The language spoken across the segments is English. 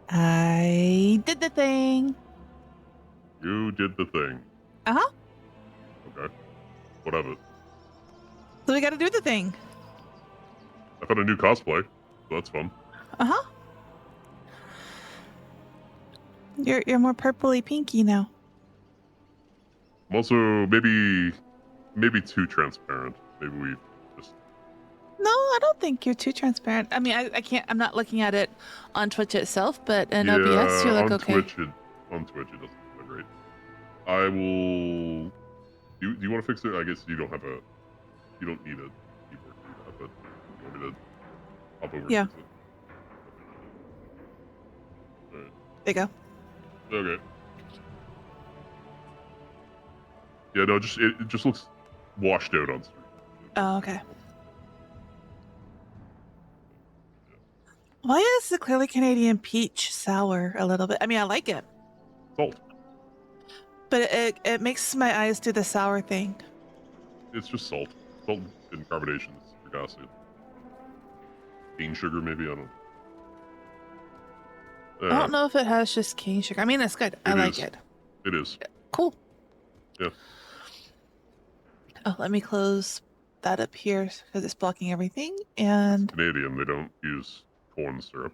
I did the thing. You did the thing. Uh-huh. Okay. What of it? So we got to do the thing. I found a new cosplay, so that's fun. Uh-huh. You're more purpley pinky now. I'm also maybe too transparent. Maybe we just No, I don't think you're too transparent. I mean, I can't. I'm not looking at it on Twitch itself, but in OBS, you look on okay. Twitch it doesn't look that great. I will. Do you want to fix it? I guess you don't have a. You don't need a keyboard to do that, but you want me to hop over Yeah. and fix it? Alright. There you go. Okay. Yeah, no, it just looks washed out on stream. Oh, okay. Why is the clearly Canadian peach sour a little bit? I mean, I like it, Salt. but it makes my eyes do the sour thing. It's just salt. Salt and carbonation, citric acid. Cane sugar, maybe? I don't know. I don't know if it has just cane sugar. I mean, it's good. I like it. It is. Cool. Yeah. Oh, let me close that up here because it's blocking everything. And It's Canadian, they don't use corn syrup.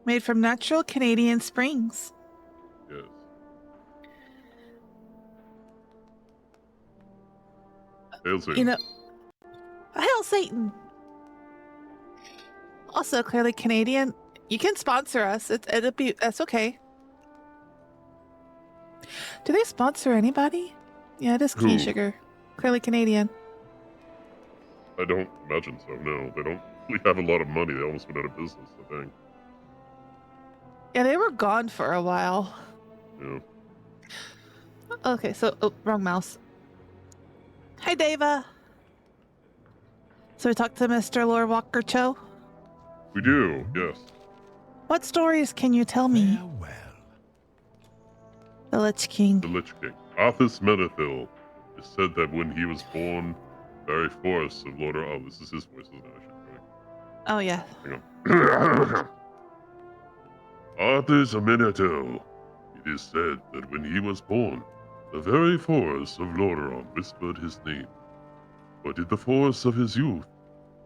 made from natural Canadian springs. Yes. Hail Satan. You know, hail Satan. Also, clearly Canadian. You can sponsor us. That's okay. Do they sponsor anybody? Yeah, it is cane sugar. Clearly Canadian. I don't imagine so. No, they don't really have a lot of money. They almost went out of business, I think. Yeah, they were gone for a while. Yeah. Okay, so wrong mouse. Hi, Dava. So we talked to Mr. Lord Walker Cho. We do, yes. What stories can you tell me? Farewell. The Lich King. The Lich King. Arthas Menethil. It said that when he was born, the very forest of Lord... Oh, this is his voice, isn't it? I should correct. Oh, yeah. Hang on. Arthas Menethil. It is said that when he was born, the very forest of Lordaeron whispered his name. But did the forest of his youth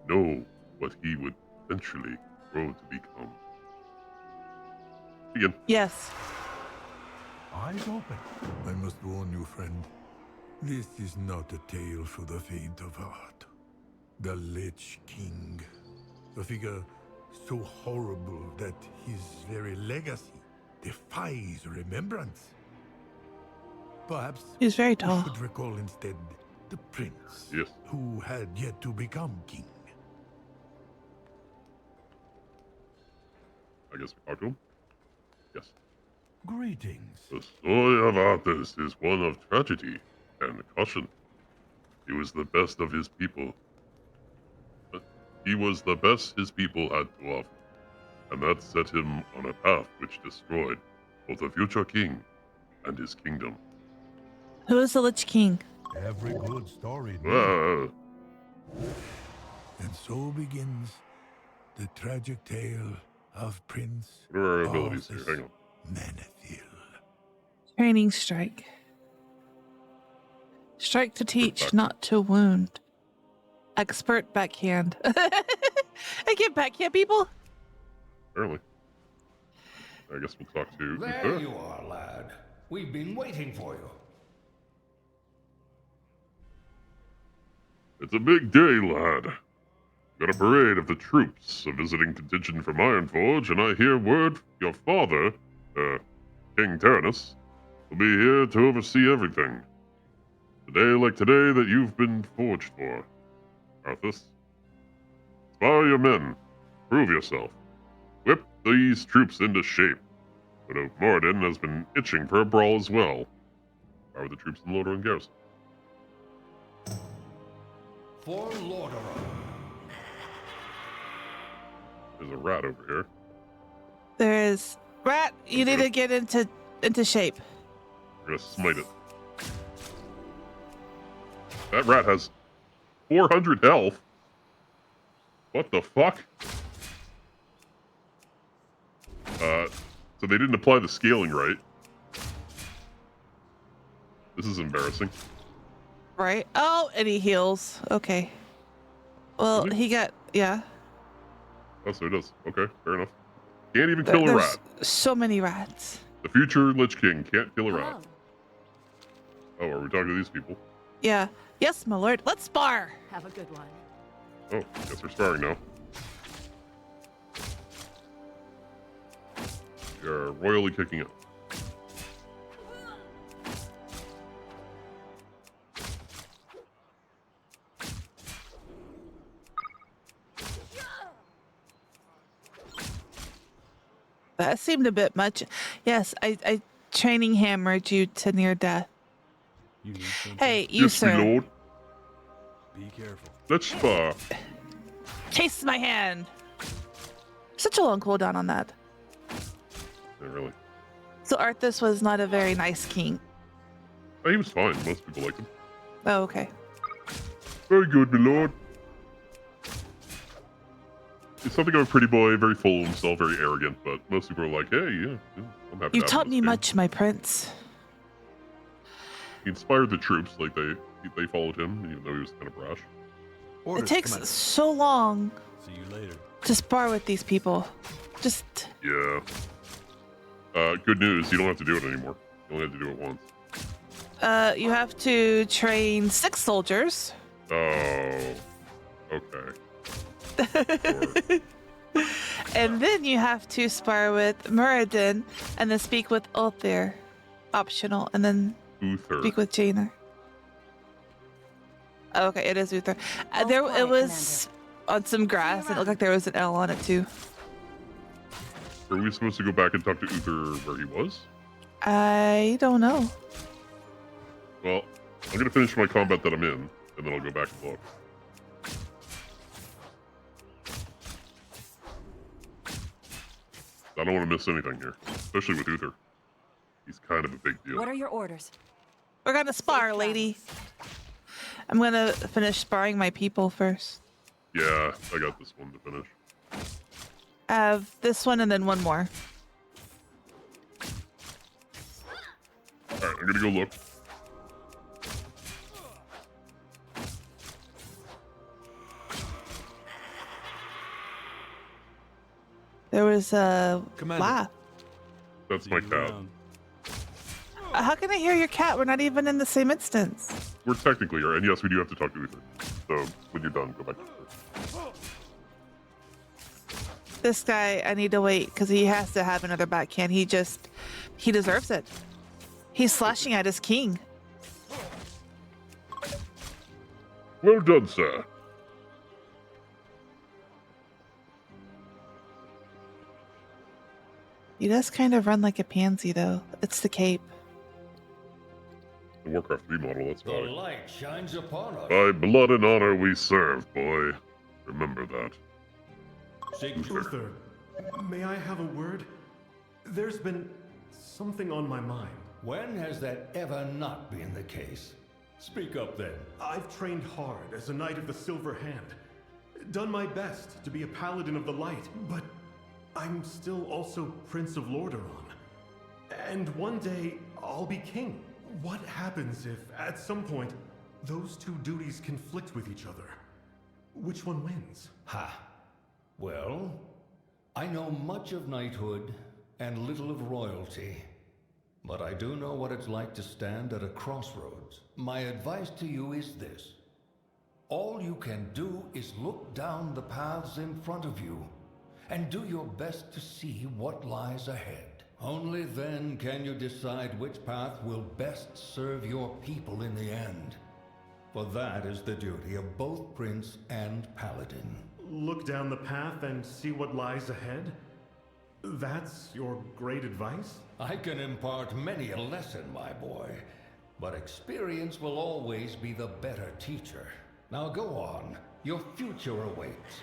know what he would eventually grow to become? Begin. Yes. Eyes open. I must warn you, friend. This is not a tale for the faint of heart. The Lich King. A figure so horrible that his very legacy defies remembrance. Perhaps He's very you tall. should recall instead the prince Yes. who had yet to become king. I guess we talk to him? Yes. Greetings. The story of Arthas is one of tragedy and caution. He was the best of his people. He was the best his people had to offer, and that set him on a path which destroyed both the future king and his kingdom. Who is the Lich King? Every good story. And so begins the tragic tale of Prince What are our abilities here? Arthas Hang on. Menethil. Training strike. Strike to teach, Back. not to wound. Expert backhand. I can backhand people? Apparently. I guess we'll talk to There Uther. you are, lad. We've been waiting for you. It's a big day, lad. Got a parade of the troops, a visiting contingent from Ironforge, and I hear word your father, King Tyrannus, will be here to oversee everything. A day like today that you've been forged for, Arthas. Inspire your men. Prove yourself. Whip these troops into shape. Widow Moradin has been itching for a brawl as well. How are the troops in Lordaeron Garrison? For Lordaeron. There's a rat over here. There is. Rat, you need to get into shape. We're gonna smite it. That rat has 400 health. What the fuck? So they didn't apply the scaling right. This is embarrassing. Right. Oh, and he heals. Okay. Well, Really? he got yeah. Oh, so it does. Okay, fair enough. Can't even kill a There's rat. so many rats. The future Lich King can't kill a rat. Hello. Oh, are we talking to these people? Yeah. Yes, my lord. Let's spar. Have a good one. Oh, guess we're sparring now. We are royally kicking up. That seemed a bit much. Yes, I training hammered you to near death. You need something? Hey, you Yes, my sir. lord. Be careful. Let's spar. Taste my hand. Such a long cooldown on that. Yeah, really. So Arthas was not a very nice king. Oh, he was fine. Most people liked him. Oh, okay. Very good, my lord. He's something of a pretty boy, very full of himself, very arrogant, but most people are like, hey, yeah, I'm happy You to have taught him me in this game. much, my prince. He inspired the troops, like they followed him, even though he was kind of brash. Orders, It takes Commander. so long See you later. to spar with these people. Just Yeah. Good news, you don't have to do it anymore. You only have to do it once. you have to train 6 soldiers. Oh, okay. Sure. And then you have to spar with Muradin and then speak with Ulthir. Optional. And then Uther. speak with Jaina. Oh, okay, it is Uther. All There quiet, it was on some grass and it looked like there was an L on it too. Are we supposed to go back and talk to Uther where he was? I don't know. Well, I'm gonna finish my combat that I'm in, and then I'll go back and look. I don't want to miss anything here, especially with Uther. He's kind of a big deal. What are your orders? We're gonna spar, Safe lady. travels. I'm gonna finish sparring my people first. Yeah, I got this one to finish. I have this one and then one more. All right, I'm gonna go look. There was a Commander. laugh. That's See my you cat. around. How can I hear your cat? We're not even in the same instance. We're technically here, and yes, we do have to talk to Uther. So when you're done, go back to Uther. This guy, I need to wait because he has to have another backhand. He deserves it. He's slashing at his king. Well done, sir. He does kind of run like a pansy, though. It's the cape. The Warcraft 3 model, that's The why. light shines upon us. By blood and honor we serve, boy. Remember that. Seek Uther, may I have a word? There's been something on my mind. When has that ever not been the case? Speak up then. I've trained hard as a Knight of the Silver Hand, done my best to be a Paladin of the Light, but I'm still also Prince of Lordaeron. And one day, I'll be king. What happens if, at some point, those two duties conflict with each other? Which one wins? Ha. Well, I know much of knighthood and little of royalty. But I do know what it's like to stand at a crossroads. My advice to you is this. All you can do is look down the paths in front of you and do your best to see what lies ahead. Only then can you decide which path will best serve your people in the end. For that is the duty of both Prince and Paladin. Look down the path and see what lies ahead? That's your great advice? I can impart many a lesson, my boy, but experience will always be the better teacher. Now go on. Your future awaits.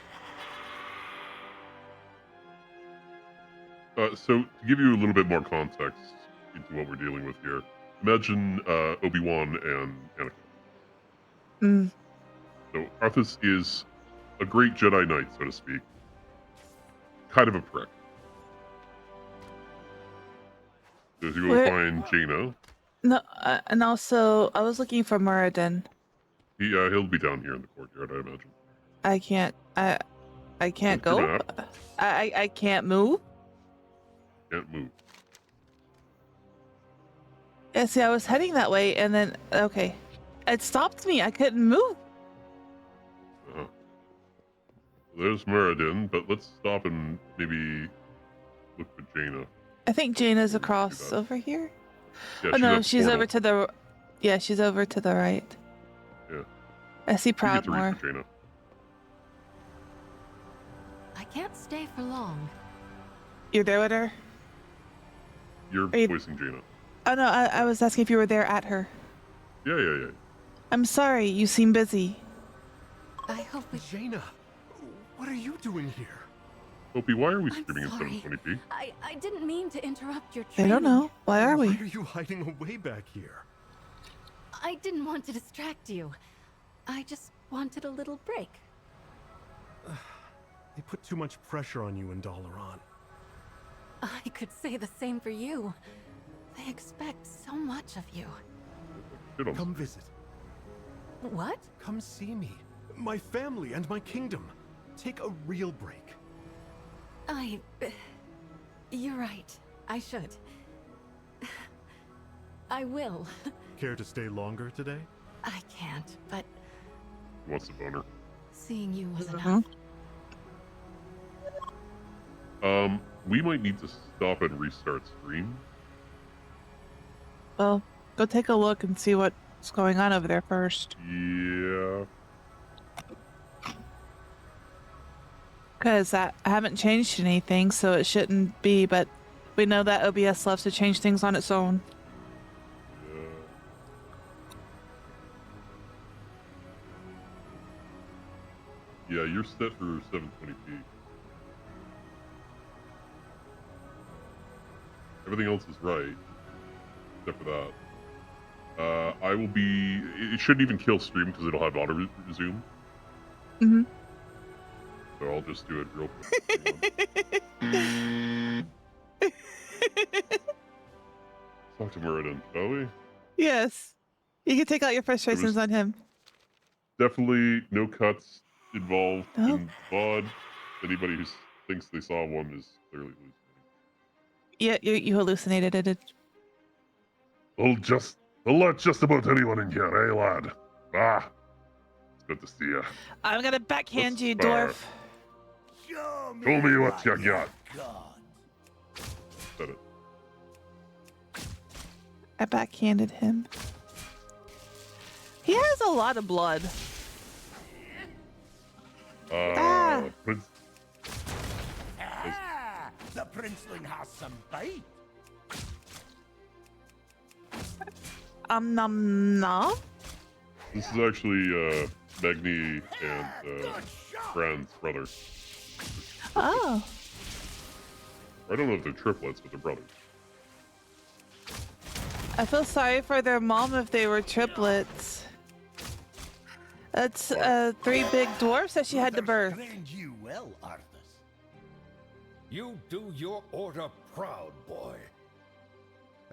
So, to give you a little bit more context into what we're dealing with here, imagine Obi-Wan and Anakin. Mm. So, Arthas is a great Jedi Knight, so to speak. Kind of a prick. So you go Where- find Jaina. No, and also I was looking for Muradin. He'll be down here in the courtyard, I imagine. I can't. I can't Look at your go. map. I can't move. Can't move. Yeah, see, I was heading that way, and then okay, it stopped me. I couldn't move. Uh-huh. There's Muradin, but let's stop and maybe look for Jaina. I think Jaina's Let's do across that. over here. Yeah, Oh no, at the she's over portal. to the. Yeah, she's over to the right. Yeah. I see You get to read Proudmore. for Jaina. I can't stay for long. You're there with her? You're Are you- voicing Jaina. Oh no, I was asking if you were there at her. Yeah. I'm sorry, you seem busy. I hope we. Jaina, what are you doing here? Opie, why are we I'm streaming in sorry. 720p? I didn't mean to interrupt your I training. don't know. Why are Why we? are you hiding away back here? I didn't want to distract you. I just wanted a little break. They put too much pressure on you in Dalaran. I could say the same for you. They expect so much of you. Shit on Come visit. What? Come see me. My family and my kingdom. Take a real break. You're right. I should. I will. Care to stay longer today? I can't, but What's the boner? seeing you was Mhm. enough. We might need to stop and restart stream. Well, go take a look and see what's going on over there first. Yeah. Because I haven't changed anything, so it shouldn't be, but we know that OBS loves to change things on its own. Yeah, you're set for 720p. Everything else is right, except for that. I will be. It shouldn't even kill stream because it'll have auto resume. Mm-hmm. So I'll just do it real quick. Talk to Muradin, shall we? Yes. You can take out your frustrations on him. Definitely no cuts involved No? in VOD. Anybody who thinks they saw one is clearly hallucinating. Yeah, you hallucinated it. I'll let just about anyone in here, eh, lad? Ah, it's good to see you. I'm gonna backhand Let's you, spar. dwarf. Show me what you got. Said it. I backhanded him. He has a lot of blood. Ah. Prince. The princeling has some bite. Nom nom. This is actually Magni and Fran's brother. Oh. I don't know if they're triplets, but they're brothers. I feel sorry for their mom if they were triplets. That's 3 big dwarfs that she had to birth. Trained you well, Arthas. You do your order proud, boy.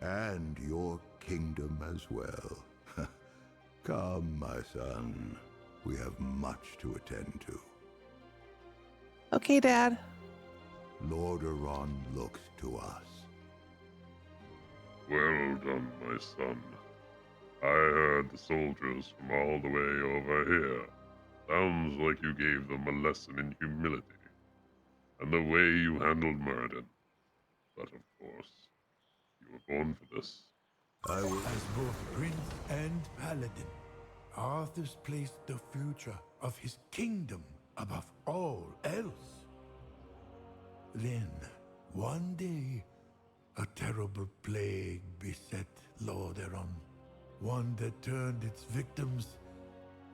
And your kingdom as well. Come, my son. We have much to attend to. Okay, Dad. Lordaeron looks to us. Well done, my son. I heard the soldiers from all the way over here. Sounds like you gave them a lesson in humility. And the way you handled Muradin. But of course, you were born for this. I was as both prince and paladin. Arthas placed the future of his kingdom above all else. Then, one day, a terrible plague beset Lordaeron. One that turned its victims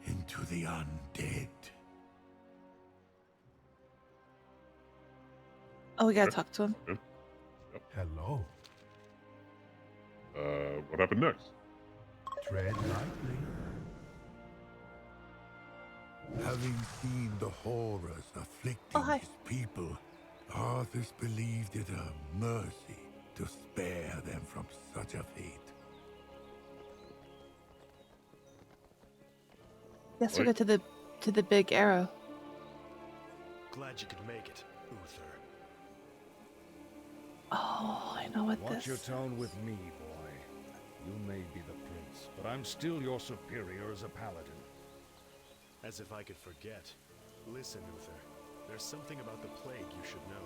into the undead. Oh, we gotta talk to him. Hello. What happened next? Tread lightly. Having seen the horrors afflicting Oh, hi. his people, Arthas believed it a mercy to spare them from such a fate. Guess we'll get to the big arrow. Glad you could make it, Uther. Oh, I know what Watch this. your tone with me, boy. You may be the prince, but I'm still your superior as a paladin. As if I could forget. Listen, Uther. There's something about the plague you should know.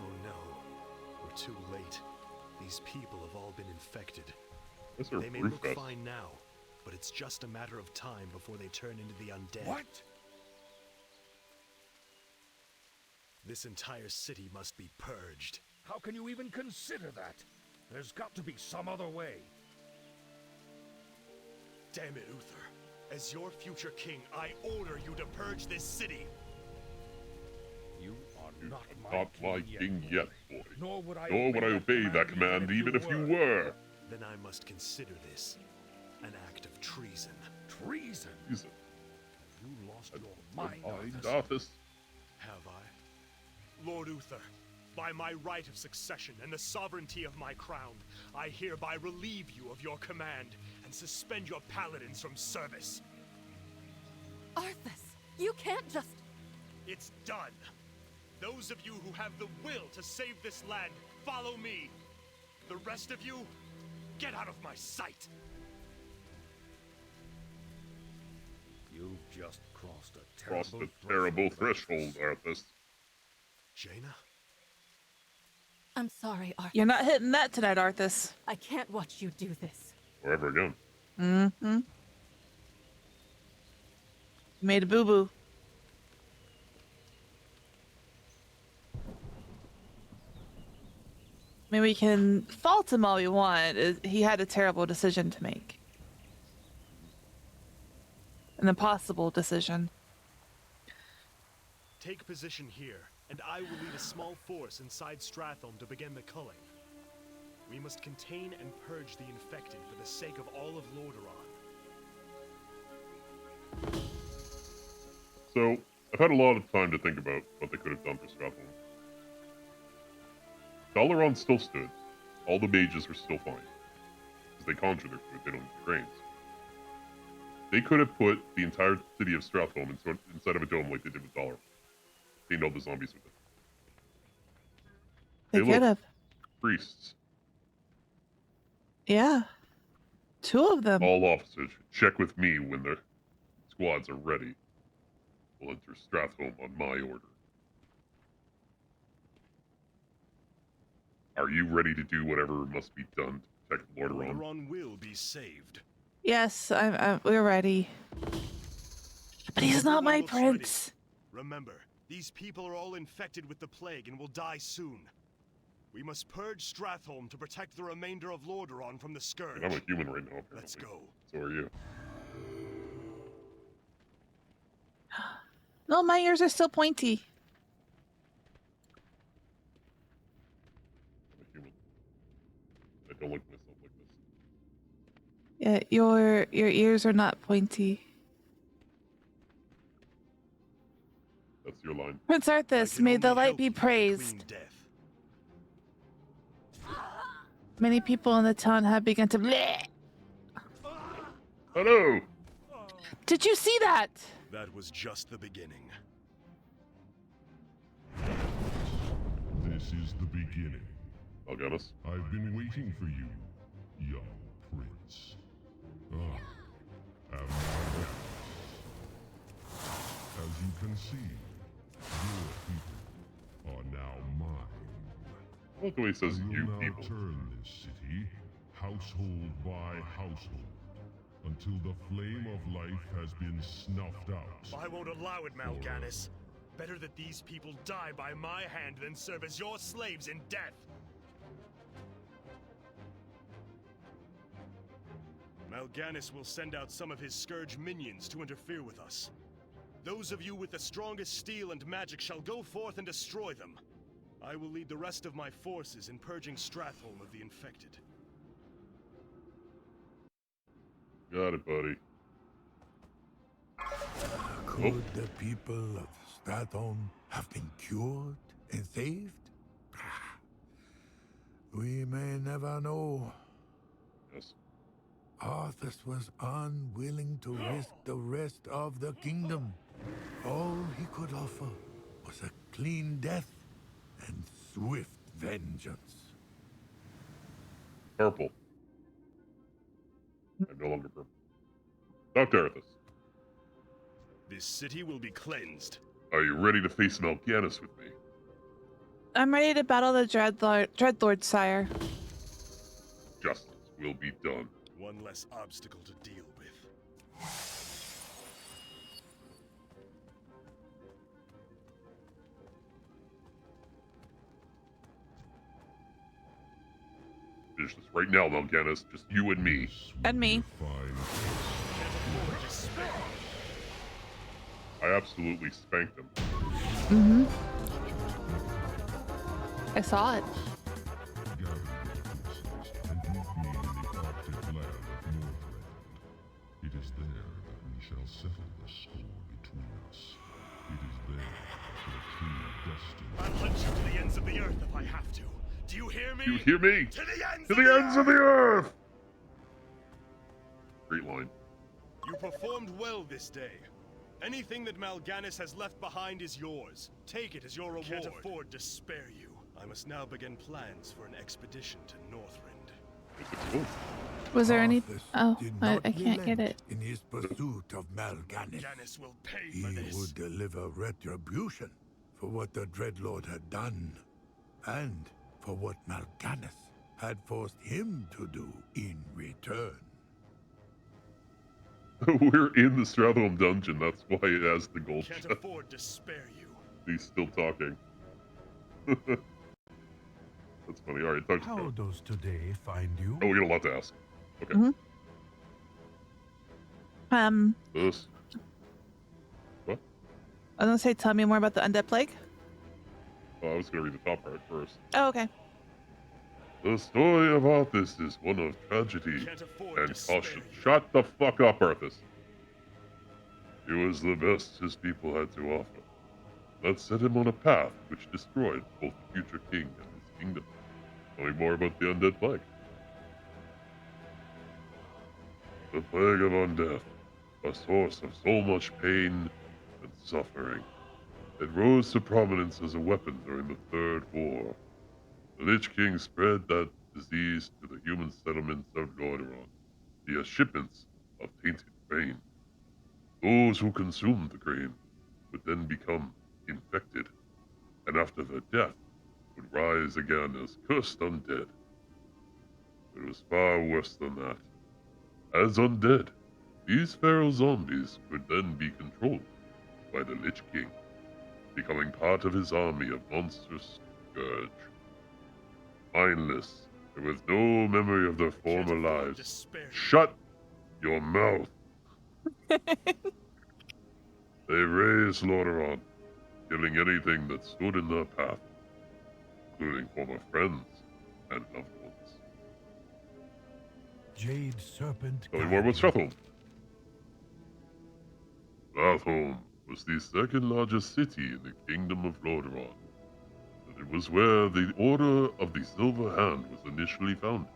Oh no. We're too late. These people have all been infected. They may look fine now, but it's just a matter of time before they turn into the undead. What? This entire city must be purged. How can you even consider that? There's got to be some other way. Damn it, Uther. As your future king, I order you to purge this city. You are not my king yet, boy. Nor would I obey that command, even if you were. Then I must consider this an act of treason. Treason? Treason. You lost your mind, Arthas. Have I? Lord Uther, by my right of succession and the sovereignty of my crown, I hereby relieve you of your command and suspend your paladins from service. Arthas, you can't just... It's done. Those of you who have the will to save this land, follow me. The rest of you, get out of my sight. You've just crossed a terrible threshold, Arthas. Jaina? I'm sorry, Arthas. You're not hitting that tonight, Arthas. I can't watch you do this. Or ever again. Mm-hmm. You made a boo-boo. I mean, we can fault him all we want. He had a terrible decision to make. An impossible decision. Take position here, and I will lead a small force inside Stratholme to begin the culling. We must contain and purge the infected for the sake of all of Lordaeron. So, I've had a lot of time to think about what they could have done for Stratholme. Dalaran still stood. All the mages were still fine. Because they conjure their food, they don't need grains. They could have put the entire city of Stratholme inside of a dome like they did with Dalaran. They know the zombies with it. They could have. Priests. Yeah. 2 of them. All officers, check with me when their squads are ready. We'll enter Stratholme on my order. Are you ready to do whatever must be done to protect Lordaeron? Lordaeron will be saved. Yes, we're ready. But he's not my prince. Remember, these people are all infected with the plague and will die soon. We must purge Stratholme to protect the remainder of Lordaeron from the scourge. And I'm a human right now, apparently. Let's go. So are you. No, my ears are still pointy. I'm a human. I don't look at myself like this. Yeah, your ears are not pointy. That's your line. Prince Arthas, may the light be praised. Many people in the town have begun to bleh. Hello! Did you see that? That was just the beginning. This is the beginning. Mal'Ganis? I've been waiting for you, young prince. Have my thanks. As you can see, your people are now mine. I like the way he says I will you now people. turn this city household by household until the flame of life has been snuffed out. I won't allow it, Mal'Ganis. Better that these people die by my hand than serve as your slaves in death. Mal'Ganis will send out some of his Scourge minions to interfere with us. Those of you with the strongest steel and magic shall go forth and destroy them. I will lead the rest of my forces in purging Stratholme of the infected. Got it, buddy. Could the people of Stratholme have been cured and saved? We may never know. Yes. Arthas was unwilling to risk the rest of the kingdom. All he could offer was a clean death and swift vengeance. Purple. I'm no longer purple. Dr. Arthas, This city will be cleansed. are you ready to face Mal'Ganis with me? I'm ready to battle the Dreadlord, sire. Justice will be done. One less obstacle to deal with. Finish this right now, Mal'Ganis. Just you and me. And me. I absolutely spanked him. Mm-hmm. I saw it. It is there that we shall settle the score between us. It is there that your true destiny... I'll hunt you to the ends of the earth if I have to. Do you hear me? You hear me? To the ends, to the ends of the earth! Great line. You performed well this day. Anything that Mal'Ganis has left behind is yours. Take it as your reward. Can't afford to spare you. I must now begin plans for an expedition to Northrend. Was there any? Arthas Oh, did I not can't get relent it. in his pursuit of Mal'Ganis. Mal'Ganis will pay He for this. would deliver retribution for what the Dreadlord had done, and for what Mal'Ganis had forced him to do in return. We're in the Stratholme dungeon, that's why it has the gold Can't chest. afford to spare you. He's still talking. That's funny. Alright, talk to How Scarlet. does today find you? Oh, we got a lot to ask. Okay. This. What? I was gonna say, tell me more about the undead plague. Oh, I was gonna read the top part first. Oh, okay. The story of Arthas is one of tragedy Can't afford and to spare caution. you. Shut the fuck up, Arthas. He was the best his people had to offer. That set him on a path which destroyed both the future king and his kingdom. Tell me more about the undead plague. The plague of undeath, a source of so much pain and suffering. It rose to prominence as a weapon during the Third War. The Lich Kings spread that disease to the human settlements of Lordaeron via shipments of tainted grain. Those who consumed the grain would then become infected, and after their death would rise again as cursed undead. It was far worse than that. As undead, these feral zombies could then be controlled by the Lich King, becoming part of his army of monstrous scourge. Mindless, and with no memory of their former lives. Shut your mouth! They razed Lordaeron, killing anything that stood in their path, including former friends and loved ones. Jade Serpent. Tell me more about Stratholme. Stratholme was the second largest city in the Kingdom of Lordaeron. It was where the Order of the Silver Hand was initially founded.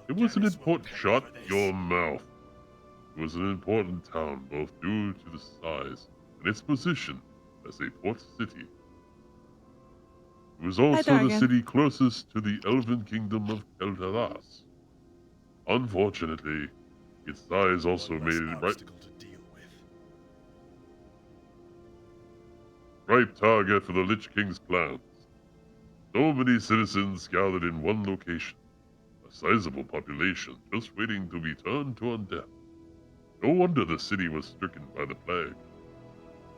It was an important... Shut your mouth. It was an important town both due to the size and its position as a port city. It was also the city closest to the Elven Kingdom of Kel'Thas. Unfortunately, its size also made it ripe target for the Lich King's plans. So many citizens gathered in one location, a sizable population just waiting to be turned to undeath. No wonder the city was stricken by the plague.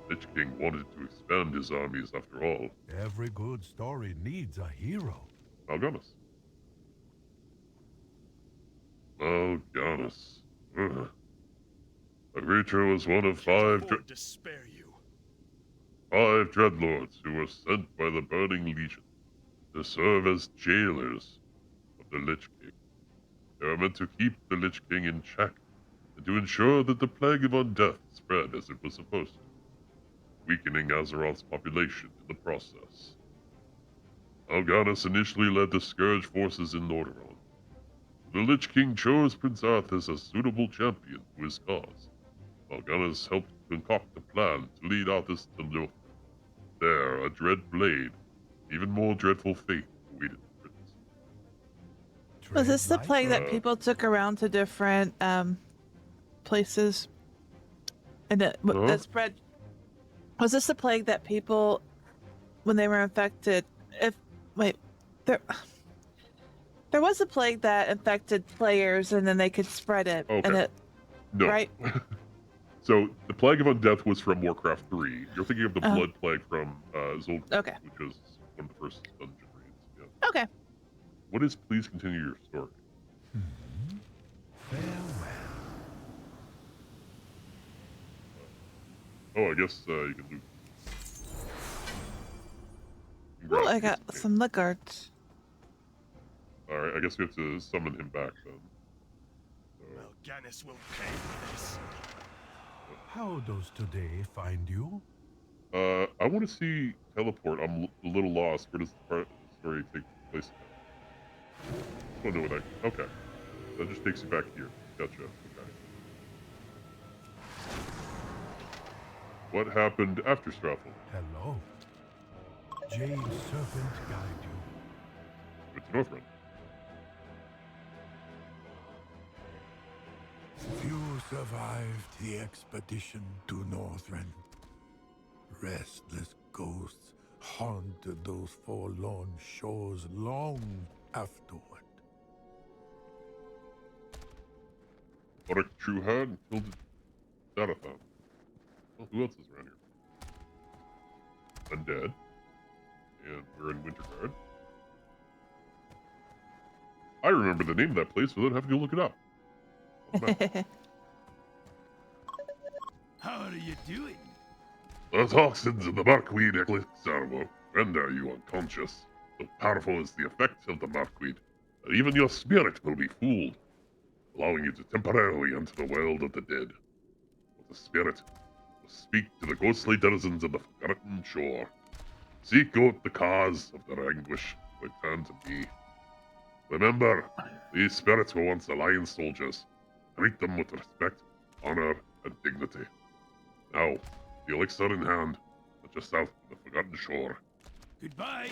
Lich King wanted to expand his armies after all. Every good story needs a hero. Mal'Ganis. Mal'Ganis. A creature was one of five dreadlords who were sent by the Burning Legion to serve as jailers of the Lich King. They were meant to keep the Lich King in check and to ensure that the plague of undeath spread as it was supposed to. weakening Azeroth's population in the process. Mal'Ganis initially led the Scourge forces in Lordaeron. The Lich King chose Prince Arthur as a suitable champion to his cause. Mal'Ganis helped concoct a plan to lead Arthas to Lordaeron. There, a dread blade, even more dreadful fate awaited the prince. Was this the plague that Uh, people took around to different places and that spread? Was this the plague that people, when they were infected, there was a plague that infected players and then they could spread it. Okay. And it, No. right? So, the Plague of Undeath was from Warcraft 3. You're thinking of the Uh-huh. Blood Plague from Zol'Gurub, Okay. which was one of the first dungeon raids. Yeah. Okay. What is, please continue your story? Oh, I guess you can loot. Oh, I got some Ligards. Alright, I guess we have to summon him back then. Mal'Ganis will pay for this. How does today find you? I want to see Teleport. I'm a little lost. Where does the part of the story take place now? I don't know what that... Okay. That just takes you back here. Gotcha. Okay. What happened after Strathel? Hello. Jade Serpent guide you. Good to Northrend. Few survived the expedition to Northrend. Restless ghosts haunted those forlorn shores long afterward. Oryx Trueheart killed Zarathon. Well, who else is around here? Undead. And we're in Winterguard. I remember the name of that place without having to look it up. How are you doing? The toxins in the markweed elixir will render you unconscious. So powerful is the effect of the markweed that even your spirit will be fooled, allowing you to temporarily enter the world of the dead. But the spirit will speak to the ghostly denizens of the forgotten shore. Seek out the cause of their anguish, return to me. Remember, these spirits were once alliance soldiers. Treat them with respect, honor, and dignity. Now, the elixir in hand, just south of the forgotten shore. Goodbye.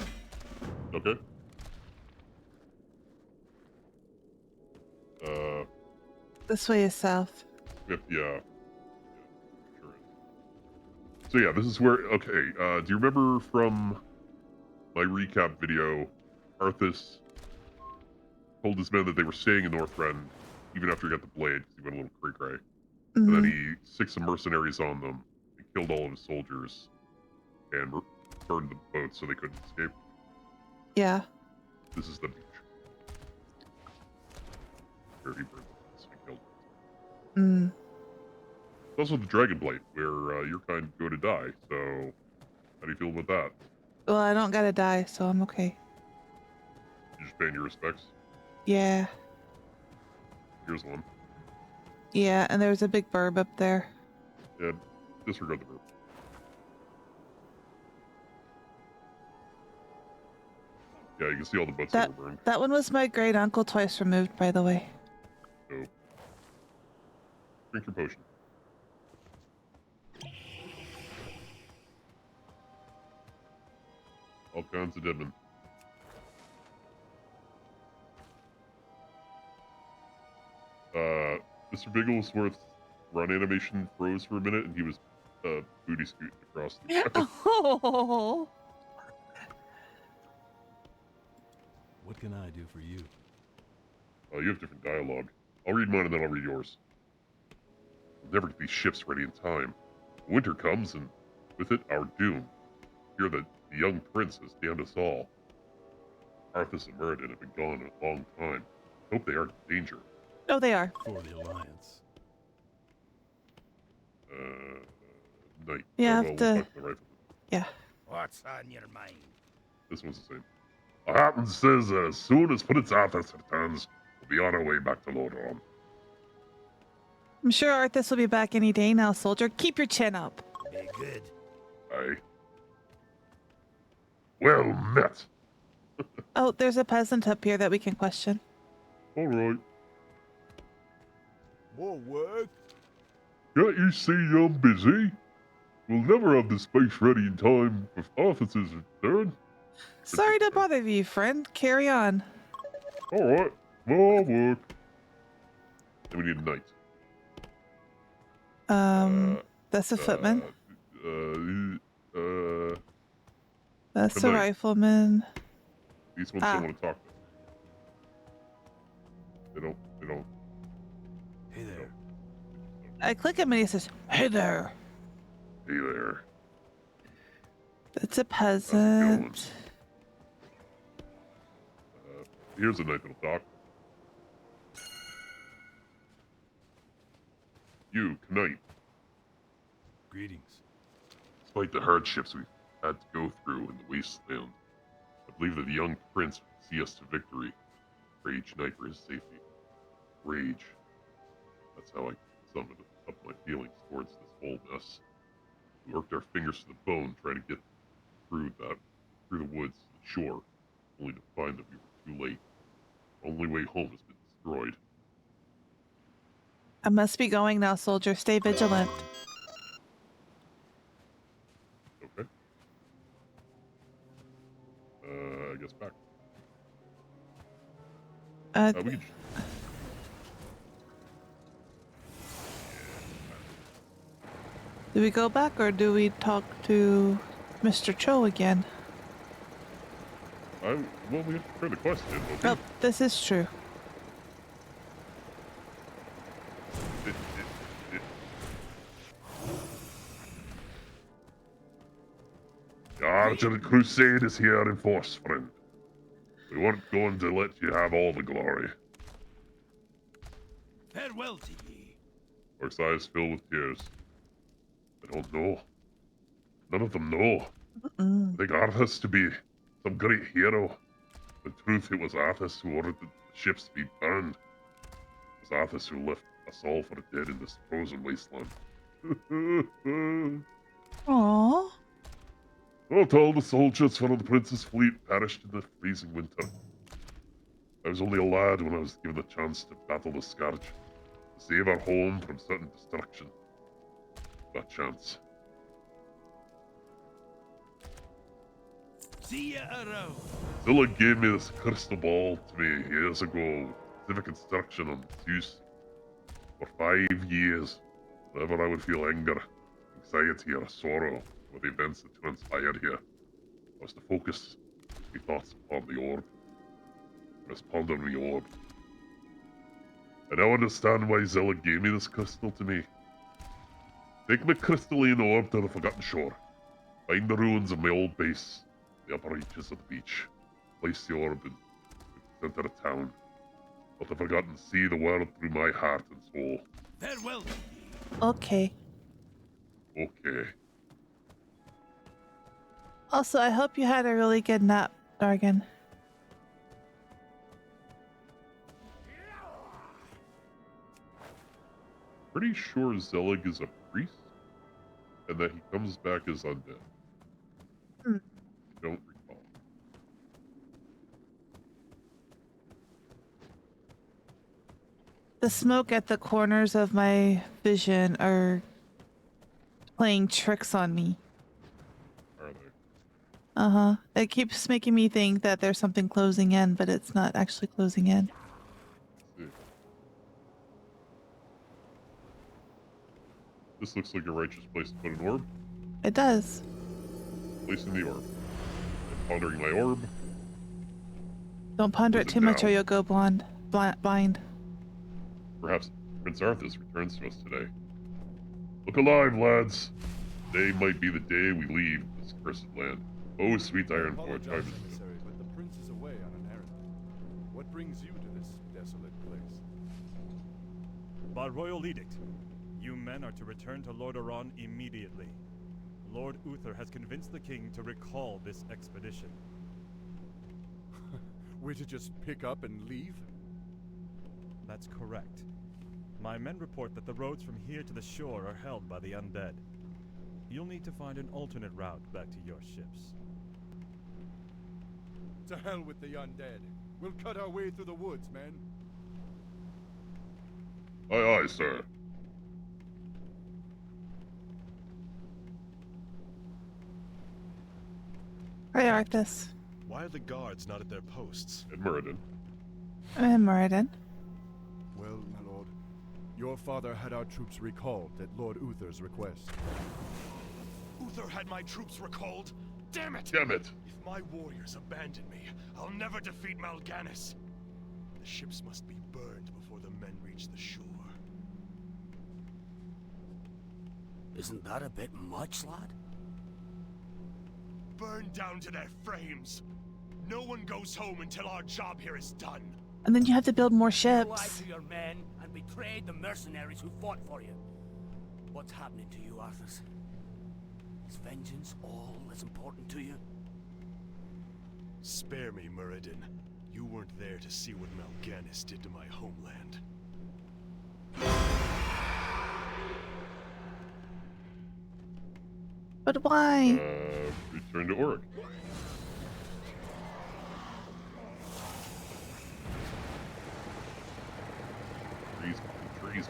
Okay. This way is south. Yeah. Sure is. So yeah, this is where, okay, do you remember from my recap video, Arthas told his men that they were staying in Northrend even after he got the blade, because he went a little cray-cray. And then he sicked some mercenaries on them, and killed all of his soldiers, and burned the boat so they couldn't escape. Yeah. This is the beach. Where he burned and killed them. It's also the Dragon Blight, where your kind go to die, so how do you feel about that? Well, I don't gotta die, so I'm okay. You just paying your respects? Yeah. Here's one. Yeah, and there's a big burb up there. Yeah, disregard the burb. Yeah, you can see all the boats that were burned. That one was my great uncle twice removed, by the way. So, drink your potion. All kinds of deadmen. Mr. Bigglesworth's run animation froze for a minute, and he was booty scooting across the ground. Oh. What can I do for you? You have different dialogue. I'll read mine and then I'll read yours. We'll never get these ships ready in time. Winter comes, and with it, our doom. Hear that the young prince has damned us all. Arthas and Muradin have been gone a long time. Hope they aren't in danger. Oh, they are. For the Alliance. Knight. Yeah, we'll talk to the rifleman. Yeah. What's on your mind? This one's the same. Hatton says that as soon as Prince Arthas returns, we'll be on our way back to Lordaeron. I'm sure Arthas will be back any day now, soldier. Keep your chin up. Be good. Aye. Well met. Oh, there's a peasant up here that we can question. All right. More work? Can't you see I'm busy? We'll never have the space ready in time for Arthur's return. Sorry to bother you, friend. Carry on. All right. More work. Then we need a knight. That's a footman. That's a knight. rifleman. These ones don't want to talk to. They don't. Hey there. I click him and he says, "Hey there." Hey there. It's a peasant. Here's a knight that'll talk. You, knight. Greetings. Despite the hardships we've had to go through in the wasteland, I believe that the young prince will see us to victory. Pray each night for his safety. Rage. That's how I sum up my feelings towards this whole mess. We worked our fingers to the bone trying to get through the woods to the shore, only to find that we were too late. The only way home has been destroyed. I must be going now, soldier. Stay vigilant. Okay. I guess back. We can... Do we go back or do we talk to Mr. Cho again? Well, we have to try the question. Okay? Oh, this is true. The Argent Crusade is here in force, friend. We weren't going to let you have all the glory. Farewell to ye. Orc's eyes fill with tears. I don't know. None of them know. I think Arthas to be some great hero. In truth, it was Arthas who ordered the ships to be burned. It was Arthas who left us all for dead in this frozen wasteland. Aww. Not all the soldiers for the prince's fleet perished in the freezing winter. I was only a lad when I was given the chance to battle the Scourge, to save our home from certain destruction. That chance. See ya around. Zilla gave me this crystal ball to me years ago. Civic instruction on its use. For 5 years, whenever I would feel anger, anxiety, or sorrow for the events that transpired here, I was to focus my thoughts upon the orb. I was pondering the orb. I now understand why Zilla gave me this crystal to me. Take my crystalline orb to the Forgotten Shore. Find the ruins of my old base, the upper reaches of the beach. Place the orb in the center of town. Let the Forgotten see the world through my heart and soul. Farewell. Okay. Okay. Also, I hope you had a really good nap, Dargan. Pretty sure Zelig is a priest, and that he comes back as undead. I don't recall. The smoke at the corners of my vision are playing tricks on me. Are they? Uh-huh. It keeps making me think that there's something closing in, but it's not actually closing in. Let's see. This looks like a righteous place to put an orb. It does. Placing the orb. I'm pondering my orb. Don't ponder it Close it too much or down. you'll go blind. Perhaps Prince Arthas returns to us today. Look alive, lads. Today might be the day we leave this cursed land. Oh, sweet Ironforge, I was... necessary, but the prince is away on an errand. What brings you to this desolate place? By royal edict, you men are to return to Lordaeron immediately. Lord Uther has convinced the king to recall this expedition. We're to just pick up and leave? That's correct. My men report that the roads from here to the shore are held by the undead. You'll need to find an alternate route back to your ships. To hell with the undead. We'll cut our way through the woods, men. Aye, aye, sir. Hey, Arthas. Why are the guards not at their posts? And Muradin. I'm Moradin. Well, my lord, your father had our troops recalled at Lord Uther's request. Uther had my troops recalled? Damn it! Damn it! If my warriors abandon me, I'll never defeat Mal'Ganis. The ships must be burned before the men reach the shore. Isn't that a bit much, lad? Burned down to their frames. No one goes home until our job here is done. And then you have to build more You lied ships. to your men and betrayed the mercenaries who fought for you. What's happening to you, Arthas? Is vengeance all as important to you? Spare me, Muradin. You weren't there to see what Mal'Ganis did to my homeland. But why? Return to Orc. Trees.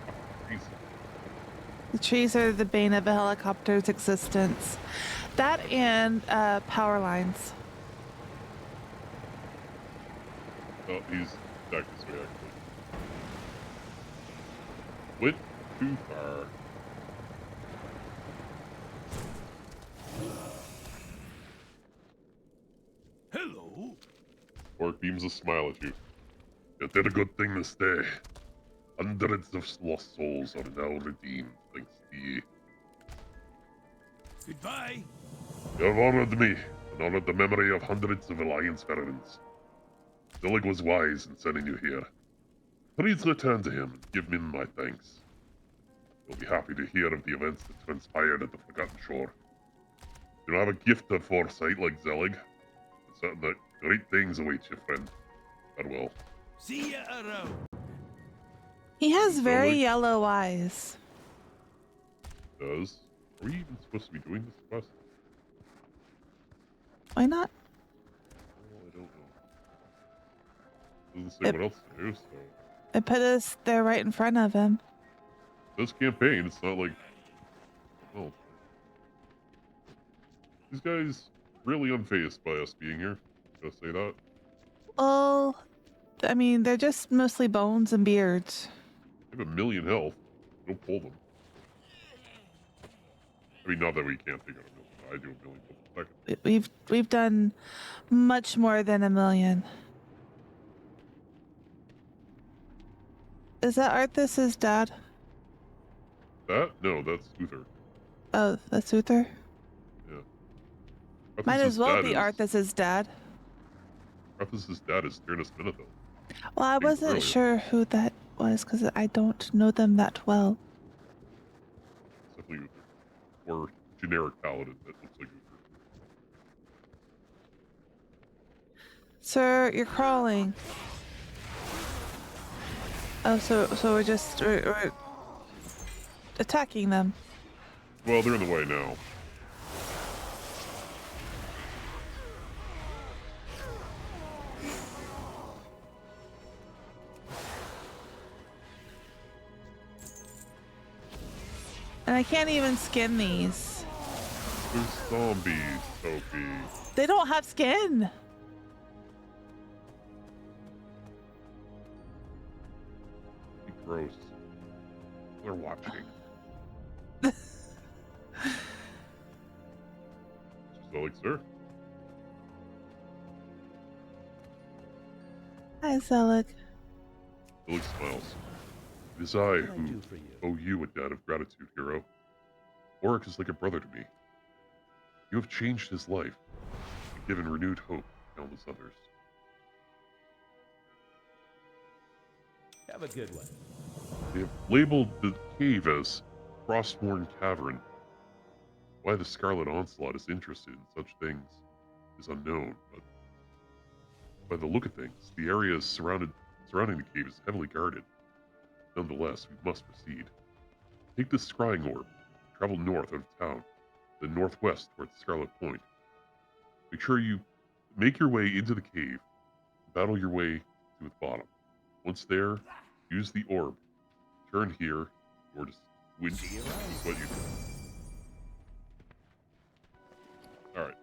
The trees are the bane of a helicopter's existence. That and power lines. Oh, he's back this way, actually. Went too far. Hello? Orc beams a smile at you. You did a good thing this day. Hundreds of lost souls are now redeemed, thanks to you. Goodbye. You have honored me, and honored the memory of hundreds of Alliance veterans. Zelig was wise in sending you here. Please return to him and give him my thanks. He'll be happy to hear of the events that transpired at the Forgotten Shore. You don't have a gift of foresight like Zelig. It's certain that great things await you, friend. Farewell. See ya around. He has very Zelig yellow eyes. does. Are we even supposed to be doing this quest? Why not? Well, I don't know. Doesn't say what else to do, so... It put us there right in front of him. This campaign, it's not like... Well... These guys really unfazed by us being here. Gotta say that. Well, I mean, they're just mostly bones and beards. They have 1,000,000 health. Don't pull them. I mean, not that we can't take out 1,000,000. I do 1,000,000 per second. We've done much more than 1,000,000. Is that Arthas's dad? That? No, that's Uther. Oh, that's Uther? Yeah. Might as well be is, Arthas's dad. Arthas's dad is Tyrannus Menethil. Well, I wasn't sure who that was because I don't know them that well. It's definitely Uther. Or generic paladin that looks like Uther. Sir, you're crawling. Oh, so we're attacking them. Well, they're in the way now. And I can't even skin these. There's zombies, Sophie. They don't have skin. Gross. They're watching. So, like, sir. Hi, Zelig. Zelig smiles. It is I who owe you a debt of gratitude, hero. Oric is like a brother to me. You have changed his life and given renewed hope to countless others. Have a good one. They have labeled the cave as Frostmourne Cavern. Why the Scarlet Onslaught is interested in such things is unknown, but by the look of things, the area surrounding the cave is heavily guarded. Nonetheless, we must proceed. Take this scrying orb, travel north out of town, the northwest towards Scarlet Point. Make sure you make your way into the cave, battle your way to its bottom. Once there, use the orb. Turn here, or just win what you do. Alright.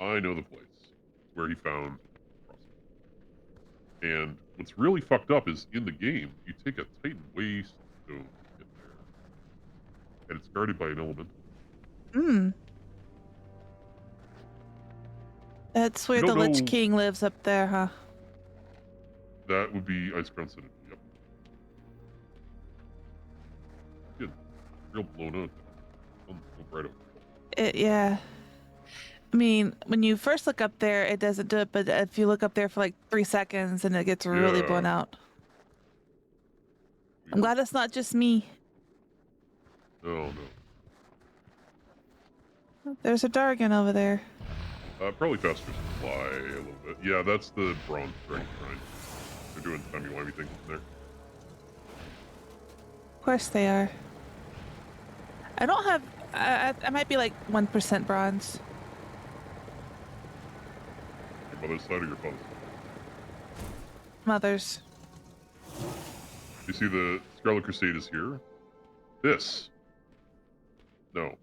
I know the place. It's where he found Crossbow. And what's really fucked up is in the game, you take a Titan Waystone to get there. And it's guarded by an elemental. That's where the Lich King lives up there, huh? That would be Icecrown City, yep. Good. Real blown out. Right over. Yeah. I mean, when you first look up there, it doesn't do it, but if you look up there for like 3 seconds, and it gets really blown out. I'm glad it's not just me. Oh, no. There's a Dargan over there. Probably faster supply a little bit. Yeah, that's the Bronze Dragon Shrine. They're doing timey-wimey things in there. Of course they are. I don't have... I might be like 1% bronze. Your mother's side or your father's side? Mother's. You see the Scarlet Crusade is here? This. No.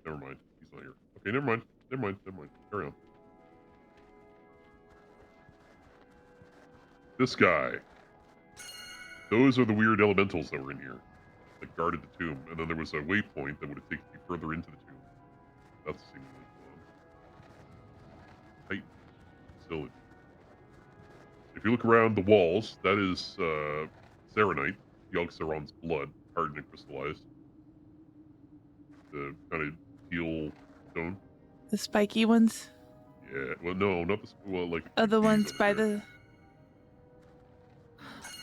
Never mind. He's not here. Okay, never mind. Never mind. Carry on. This guy. Those are the weird elementals that were in here. That guarded the tomb. And then there was a waypoint that would have taken you further into the tomb. That's seemingly gone. Titan. Facility. If you look around the walls, that is Serenite, Yogg-Saron's blood, hardened and crystallized. The kind of teal stone. The spiky ones? Yeah, well, no, not the, well, like... Oh, the ones by the...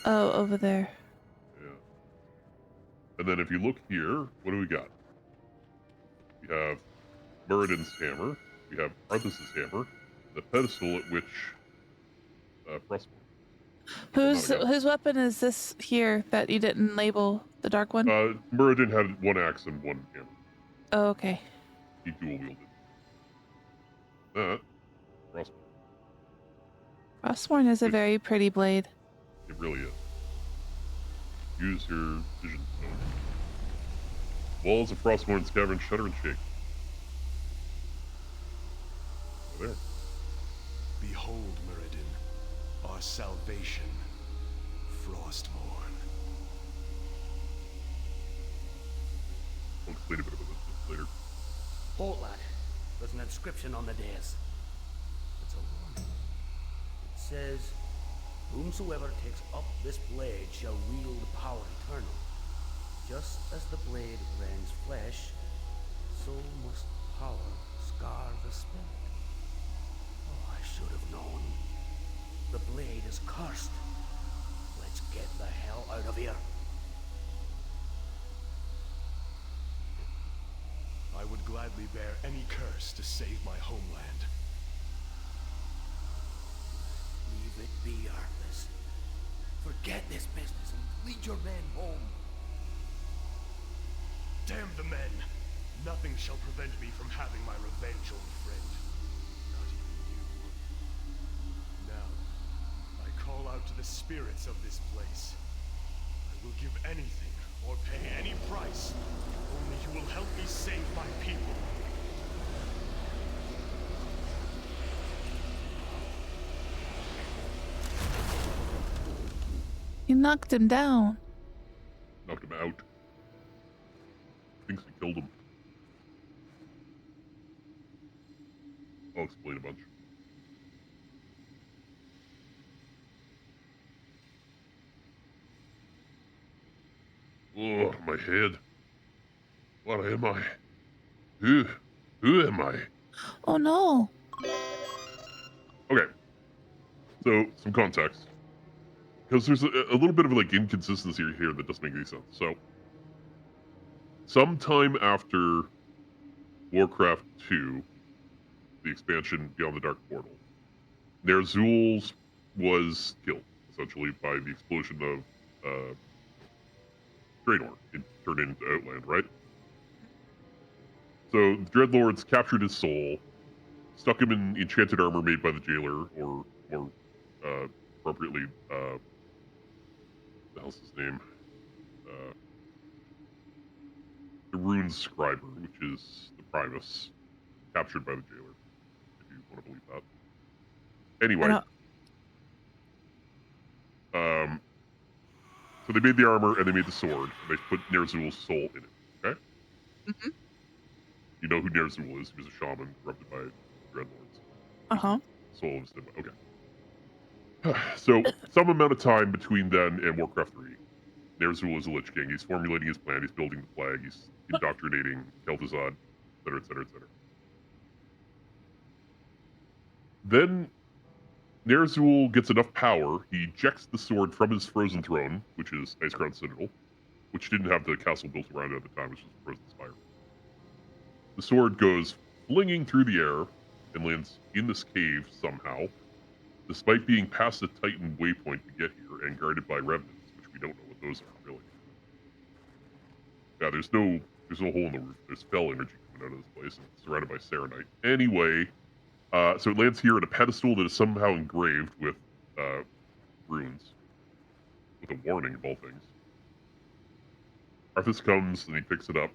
Oh, over there. Yeah. And then if you look here, what do we got? We have Muradin's hammer, we have Arthas's hammer, the pedestal at which Frostborn. Whose weapon is this here that you didn't label, the dark one? Muradin had one axe and one hammer. Oh, okay. He dual wielded. That, Frostborn. Frostborn is a very pretty blade. It really is. Use your vision stone. Walls of Frostborn's cavern shudder and shake. There. Behold, Muradin, our salvation, Frostborn. I'll explain a bit about this later. Halt, lad. There's an inscription on the dais. It's a warning. It says, whomsoever takes up this blade shall wield power eternal. Just as the blade rends flesh, so must power scar the spirit. Oh, I should have known. The blade is cursed. Let's get the hell out of here. I would gladly bear any curse to save my homeland. Leave it be, Arthas. Forget this business and lead your men home. Damn the men! Nothing shall prevent me from having my revenge, old friend. Not even you. Now, I call out to the spirits of this place. I will give anything, or pay any price. Only you will help me save my people. You knocked him down. Knocked him out. Thinks he killed him. I'll explain a bunch. Oh, my head. What am I? Who am I? Oh no. Okay. So, some context. Because there's a little bit of like inconsistency here that doesn't make any sense. So, sometime after Warcraft 2, the expansion Beyond the Dark Portal, Ner'zhul was killed, essentially, by the explosion of Draenor and turned it into Outland, right? So the Dreadlords captured his soul, stuck him in enchanted armor made by the jailer, or more appropriately, what the hell's his name? The Rune Scriber, which is the Primus, captured by the jailer, if you want to believe that. Anyway, so they made the armor and they made the sword, and they put Ner'zhul's soul in it. Okay. Mm-hmm. You know who Ner'zhul is? He was a shaman corrupted by Dreadlords. Uh-huh. Soul of his dead. Okay. So some amount of time between then and Warcraft 3. Ner'zhul is a Lich King. He's formulating his plan. He's building the flag. He's indoctrinating Kel'Thuzad, etc., etc., etc. Then Ner'zhul gets enough power. He ejects the sword from his frozen throne, which is Icecrown Citadel, which didn't have the castle built around it at the time, which was a frozen spire. The sword goes flinging through the air and lands in this cave somehow, despite being past the Titan waypoint to get here and guarded by revenants, which we don't know what those are, really. Yeah, there's no hole in the roof. There's spell energy coming out of this place, and it's surrounded by Serenite. Anyway, so it lands here at a pedestal that is somehow engraved with runes, with a warning of all things. Arthas comes and he picks it up.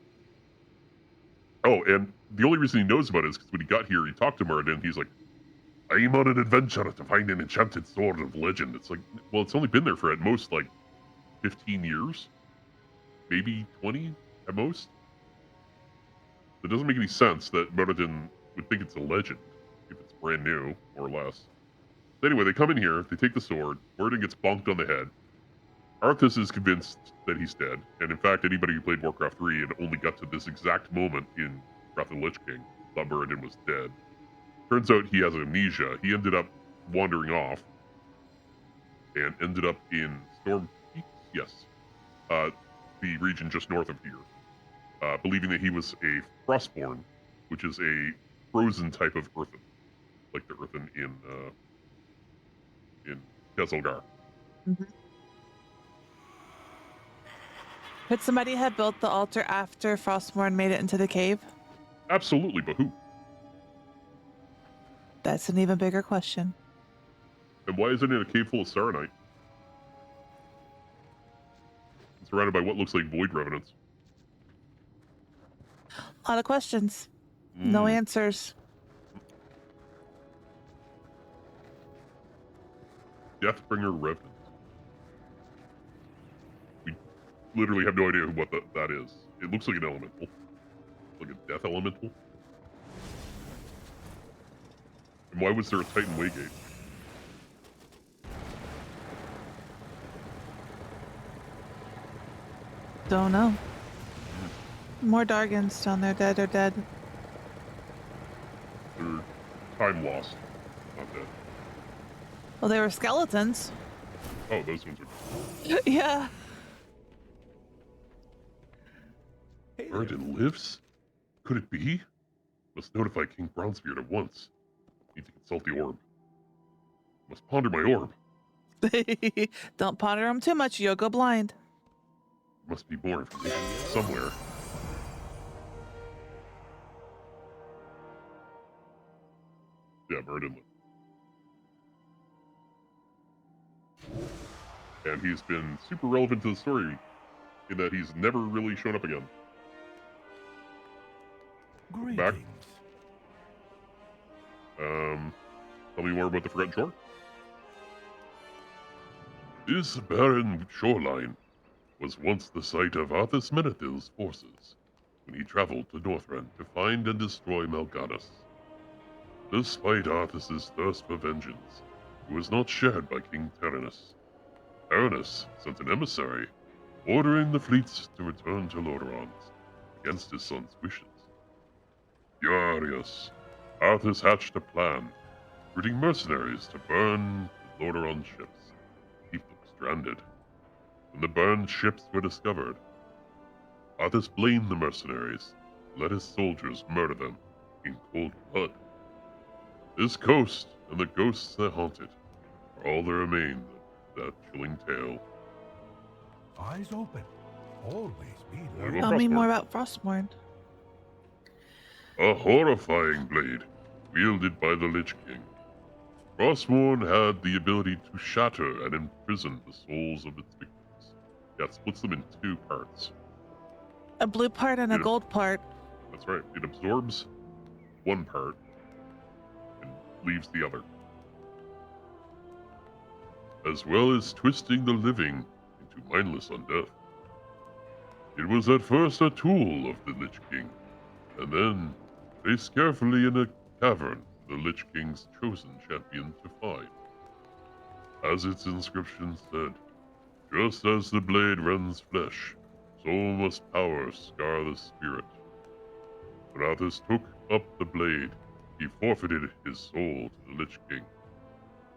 Oh, and the only reason he knows about it is because when he got here, he talked to Muradin, and he's like, I'm on an adventure to find an enchanted sword of legend. It's like, well, it's only been there for at most, like, 15 years? Maybe 20 at most? It doesn't make any sense that Muradin would think it's a legend if it's brand new, more or less. So anyway, they come in here, they take the sword, Muradin gets bonked on the head. Arthas is convinced that he's dead, and in fact, anybody who played Warcraft 3 and only got to this exact moment in Wrath of the Lich King thought Muradin was dead. Turns out he has amnesia. He ended up wandering off and ended up in Storm Peaks? Yes. The region just north of here, believing that he was a Frostborn, which is a frozen type of earthen, like the earthen in Kezelgar. Mm-hmm. Could somebody have built the altar after Frostborn made it into the cave? Absolutely, but who? That's an even bigger question. And why isn't it a cave full of Saronite? It's surrounded by what looks like void revenants. A lot of questions. No answers. Deathbringer revenants. We literally have no idea what that is. It looks like an elemental. Like a death elemental. And why was there a Titan Waygate? Don't know. More Dargans down there, dead or dead. They're time lost, not dead. Well, they were skeletons. Oh, those ones are... Yeah. Muradin lives? Could it be? Must notify King Bronzebeard at once. Need to consult the orb. Must ponder my orb. Don't ponder them too much, you'll go blind. Must be more information somewhere. Yeah, Muradin lives. And he's been super relevant to the story in that he's never really shown up again. Greetings. Back. Tell me more about the Forgotten Shore. This barren shoreline was once the site of Arthas Menethil's forces when he traveled to Northrend to find and destroy Mal'Ganis. Despite Arthas's thirst for vengeance, it was not shared by King Tyrannus. Tyrannus sent an emissary, ordering the fleets to return to Lordaeron against his son's wishes. Furious, Arthas hatched a plan, recruiting mercenaries to burn the Lordaeron ships, keep them stranded. When the burned ships were discovered, Arthas blamed the mercenaries, and let his soldiers murder them in cold blood. This coast and the ghosts that haunt it are all that remain of that chilling tale. Eyes open. always be What learning. about Tell me Frostmourne? more about Frostmourne. A horrifying blade, wielded by the Lich King. Frostmourne had the ability to shatter and imprison the souls of its victims. Yeah, it splits them in two parts. A blue part and a Yeah. gold part. That's right. It absorbs one part and leaves the other. As well as twisting the living into mindless undeath. It was at first a tool of the Lich King, and then placed carefully in a cavern for the Lich King's chosen champion to find. As its inscription said, just as the blade rends flesh, so must power scar the spirit. When Arthas took up the blade, he forfeited his soul to the Lich King.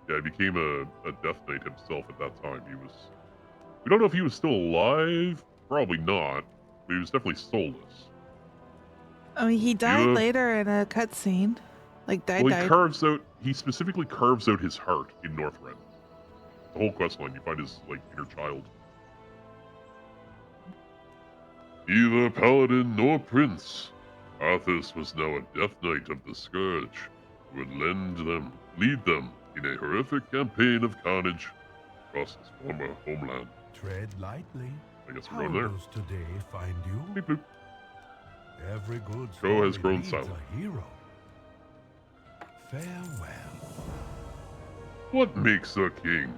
Yeah, he became a Death Knight himself at that time. We don't know if he was still alive. Probably not. But he was definitely soulless. I mean, he died later in a cutscene. Like, died. He specifically carves out his heart in Northrend. The whole questline, you find his, inner child. Neither paladin nor prince, Arthas was now a Death Knight of the Scourge, who would lead them in a horrific campaign of carnage across his former homeland. Tread lightly. I guess How we're going there. does today find you? Beep, boop. Every good Crow story has grown needs silent. a hero. Farewell. What makes a king?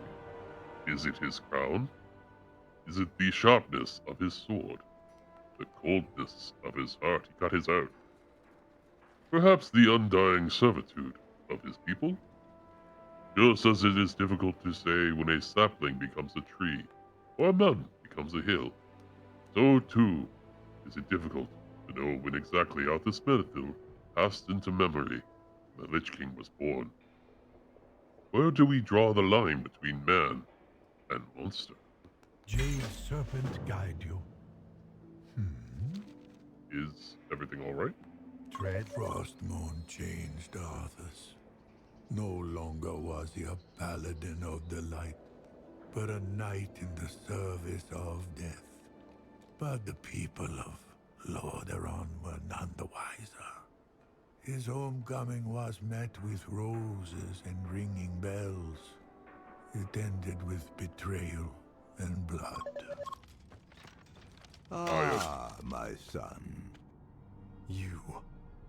Is it his crown? Is it the sharpness of his sword? The coldness of his heart? He cut his out. Perhaps the undying servitude of his people? Just as it is difficult to say when a sapling becomes a tree, or a mountain becomes a hill, so too is it difficult to know when exactly Arthas Menethil passed into memory when the Lich King was born. Where do we draw the line between man and monster? Jade Serpent guide you. Is everything alright? Tread. Frostmourne changed Arthas. No longer was he a paladin of the light, but a knight in the service of death. But the people of Lordaeron were none the wiser. His homecoming was met with roses and ringing bells. It ended with betrayal and blood. My son. You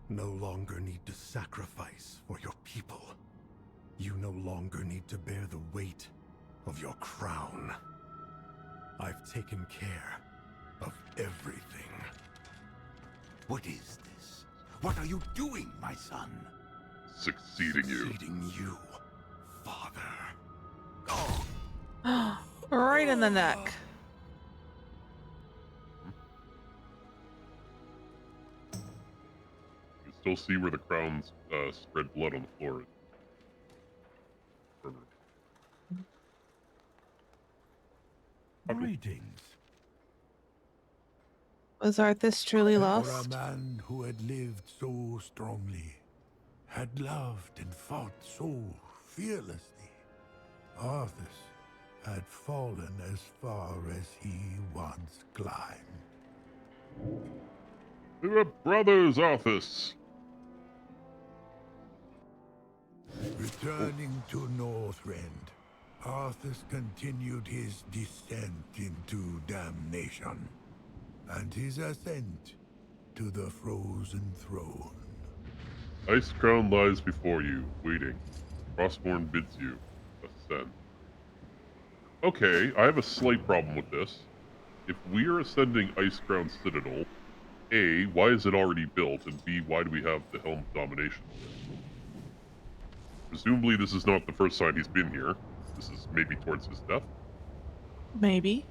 no longer need to sacrifice for your people. You no longer need to bear the weight of your crown. I've taken care of everything. What is this? What are you doing, my son? Succeeding you. Succeeding you, father. Right in the neck. You still see where the crown's spread blood on the floor. Greetings. Was Arthas truly For lost? a man who had lived so strongly, had loved and fought so fearlessly, Arthas had fallen as far as he once climbed. We were brothers, Arthas. Returning to Northrend, Arthas continued his descent into damnation, and his ascent to the Frozen Throne. Ice Crown lies before you, waiting. Frostmourne bids you ascend. Okay, I have a slight problem with this. If we are ascending Ice Crown Citadel, A, why is it already built? And B, why do we have the Helm of Domination? Presumably this is not the first time he's been here. This is maybe towards his death. Maybe.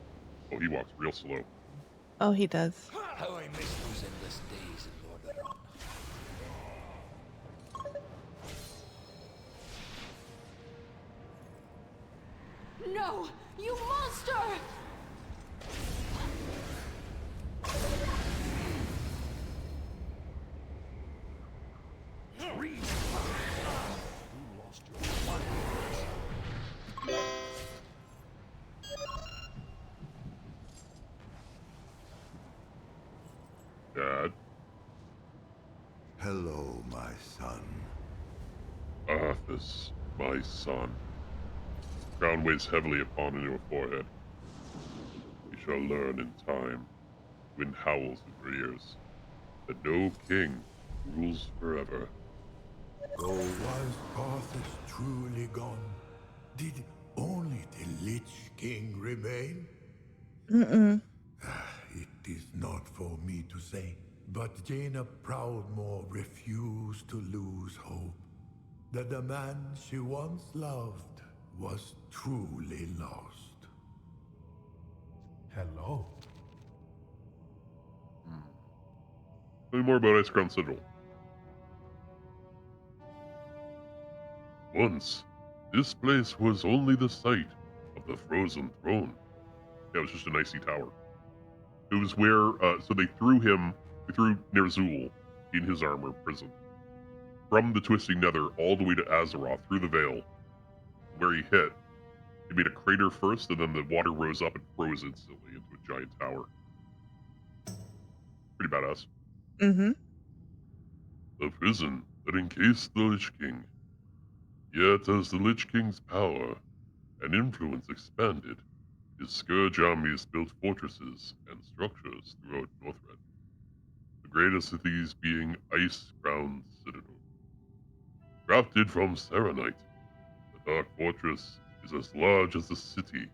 Oh, he walks real slow. Oh, he does. How I miss those endless days in Lordaeron. No! You monster! Dad. Hello, my son. Arthas, my son. Crown weighs heavily upon your forehead. You shall learn in time, wind howls in your ears, that no king rules forever. So was Arthas truly gone? Did only the Lich King remain? Mm-mm. It is not for me to say, but Jaina Proudmoore refused to lose hope that the man she once loved was truly lost. Hello. Tell me more about Ice Crown Citadel. Once, this place was only the site of the Frozen Throne. Yeah, it was just an icy tower. It was where, so they threw Ner'zhul in his armor prison. From the Twisting Nether all the way to Azeroth through the Veil. Where he hit, he made a crater first, and then the water rose up and froze instantly into a giant tower. Pretty badass. Mm-hmm. The prison that encased the Lich King. Yet as the Lich King's power and influence expanded, his Scourge armies built fortresses and structures throughout Northrend. The greatest of these being Ice Crown Citadel. Crafted from Serenite, the Dark Fortress is as large as the city.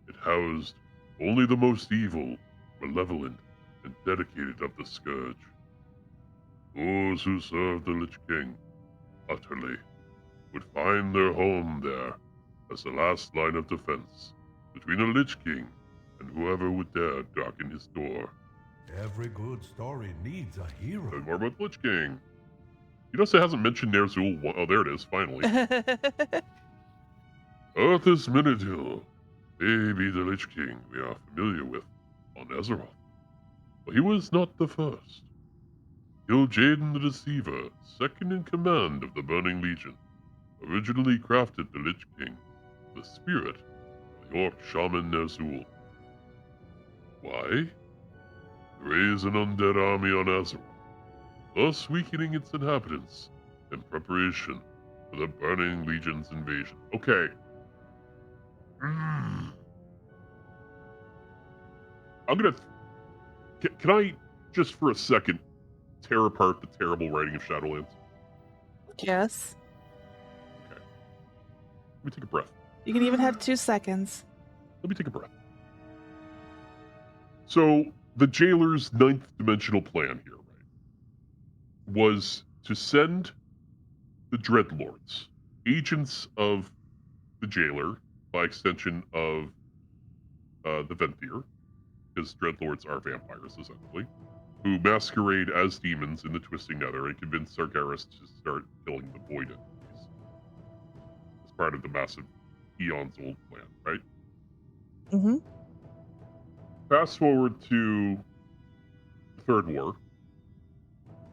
It housed only the most evil, malevolent, and dedicated of the Scourge. Those who served the Lich King, utterly, would find their home there as the last line of defense between the Lich King and whoever would dare darken his door. Every good story needs a hero. And more about the Lich King. You notice it hasn't mentioned Ner'zhul. Oh, there it is, finally. Arthas Menethil may be the Lich King we are familiar with on Azeroth, but he was not the first. Jaden the Deceiver, second in command of the Burning Legion, originally crafted the Lich King, the spirit of the Orc Shaman Ner'zhul. Why? To raise an undead army on Azeroth, thus weakening its inhabitants in preparation for the Burning Legion's invasion. Okay. I'm gonna... Can I, just for a second, tear apart the terrible writing of Shadowlands? Yes. Okay. Let me take a breath. You can even have 2 seconds. Let me take a breath. So, the jailer's ninth dimensional plan here, right, was to send the Dreadlords, agents of the jailer, by extension of the Venthyr, because Dreadlords are vampires, essentially, who masquerade as demons in the Twisting Nether and convince Sargeras to start killing the Void entities as part of the massive eons-old plan, right? Mm-hmm. Fast forward to the Third War.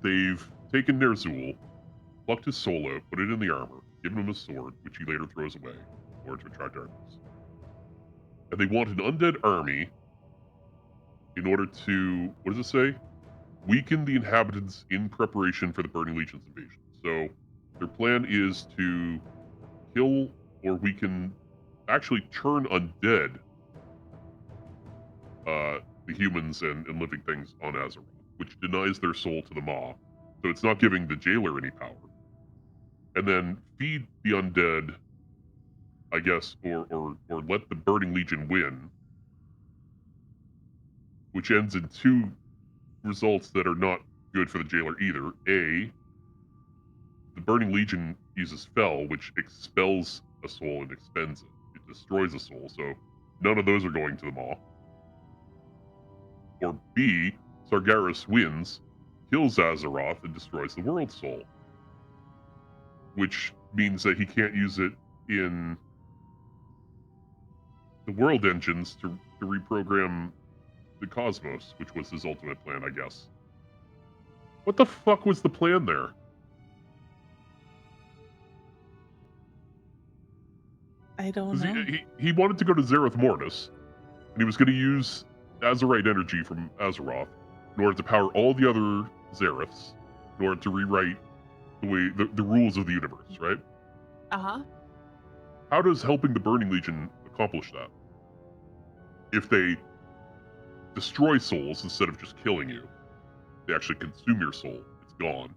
They've taken Ner'zhul, plucked his soul out, put it in the armor, given him a sword, which he later throws away in order to attract armies. And they want an undead army in order to, what does it say? Weaken the inhabitants in preparation for the Burning Legion's invasion. So their plan is to kill or weaken, actually turn undead the humans and living things on Azeroth, which denies their soul to the Maw. So it's not giving the jailer any power. And then feed the undead, I guess, or let the Burning Legion win, which ends in 2 results that are not good for the jailer either. A, the Burning Legion uses Fel, which expels a soul and expends it. It destroys a soul, so none of those are going to the Maw. Or B, Sargeras wins, kills Azeroth, and destroys the World Soul. Which means that he can't use it in the world engines to reprogram the cosmos, which was his ultimate plan, I guess. What the fuck was the plan there? I don't know. He wanted to go to Zereth Mortis, and he was going to use Azerite energy from Azeroth in order to power all the other Zareths, in order to rewrite the way the rules of the universe, right? Uh-huh. How does helping the Burning Legion accomplish that? If they destroy souls instead of just killing you, they actually consume your soul. It's gone.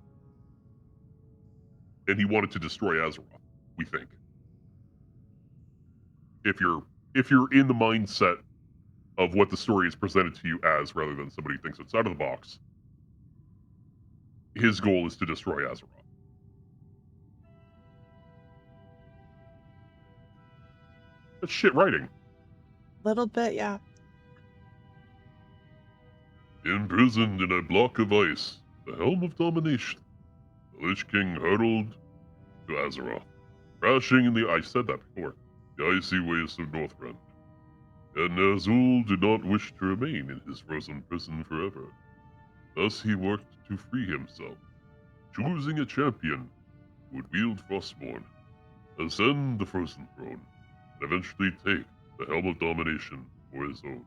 And he wanted to destroy Azeroth, we think. If you're in the mindset of what the story is presented to you as, rather than somebody who thinks outside of the box, his goal is to destroy Azeroth. That's shit writing. Little bit, yeah. Imprisoned in a block of ice, the helm of domination, the Lich King hurtled to Azeroth, crashing in the I said that before, the icy wastes of Northrend. And Ner'zhul did not wish to remain in his frozen prison forever. Thus he worked to free himself, choosing a champion who would wield Frostmourne, ascend the Frozen Throne, and eventually take the Helm of Domination for his own.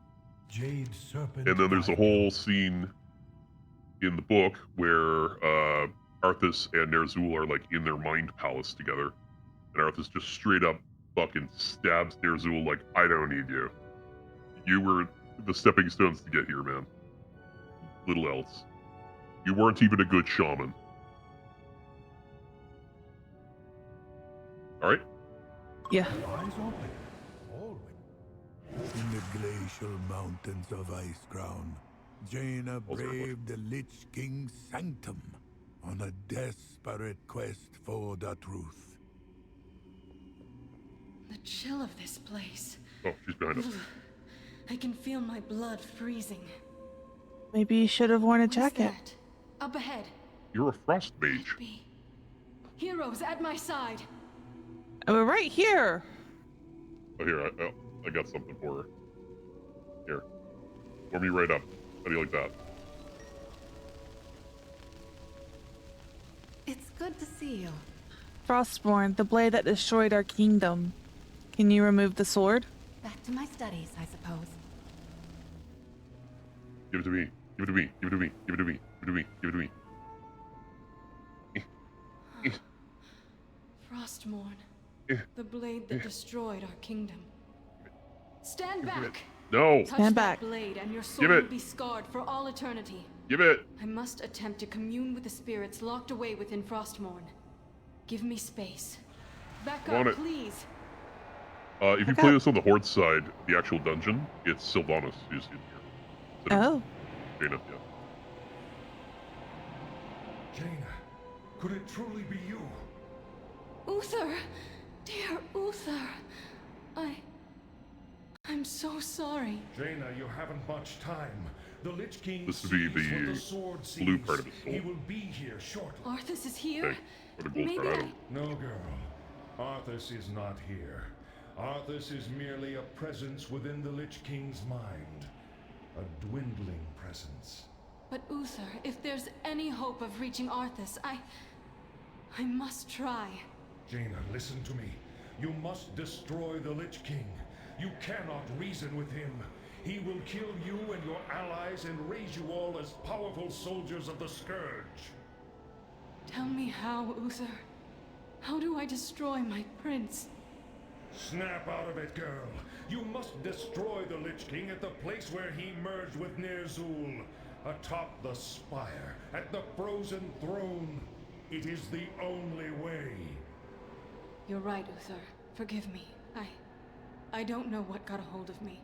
Jade Serpent. And then there's a whole scene in the book where Arthas and Ner'zhul are like in their mind palace together, and Arthas just straight up fucking stabs Ner'zhul like, I don't need you. You were the stepping stones to get here, man. Little else. You weren't even a good shaman. Alright? Yeah. Eyes open. Always. In the glacial mountains of Iceground, Jaina braved the Lich King's sanctum on a desperate quest for the truth. The chill of this place. Oh, she's behind us. I can feel my blood freezing. Maybe you should have worn a What is jacket. that? Up ahead. You're a frost mage. Heroes at my side. We're right here. Oh, here, I got something for her. Here. Warm me right up. How do you like that? It's good to see you. Frostmourne, the blade that destroyed our kingdom. Can you remove the sword? Back to my studies, I suppose. Give it to me. Give it to me. Give it to me. Give it to me. Give it to me. Give it to me. Frostmourne. The blade that destroyed our kingdom. Stand back! No! Touch Stand that back. blade and your soul Give it. will be scarred for all eternity. Give it! I must attempt to commune with the spirits locked away within Frostmourne. Give me space. Back Want up, it. please. If you play this on the Horde side, the actual dungeon, it's Sylvanas who's in here. Oh. Jaina, yeah. Jaina, could it truly be you? Uther! Dear Uther! I'm so sorry. Jaina, you haven't much time. The Lich King This would be sees what the the sword blue sees. part of his soul. He will be here shortly. Arthas is here? Okay. Or the gold Maybe part, I don't. No, girl. Arthas is not here. Arthas is merely a presence within the Lich King's mind. A dwindling presence. But Uther, if there's any hope of reaching Arthas, I must try. Jaina, listen to me. You must destroy the Lich King. You cannot reason with him. He will kill you and your allies and raise you all as powerful soldiers of the Scourge. Tell me how, Uther. How do I destroy my prince? Snap out of it, girl. You must destroy the Lich King at the place where he merged with Ner'zhul. Atop the spire, at the Frozen Throne. It is the only way. You're right, Uther. Forgive me. I don't know what got a hold of me.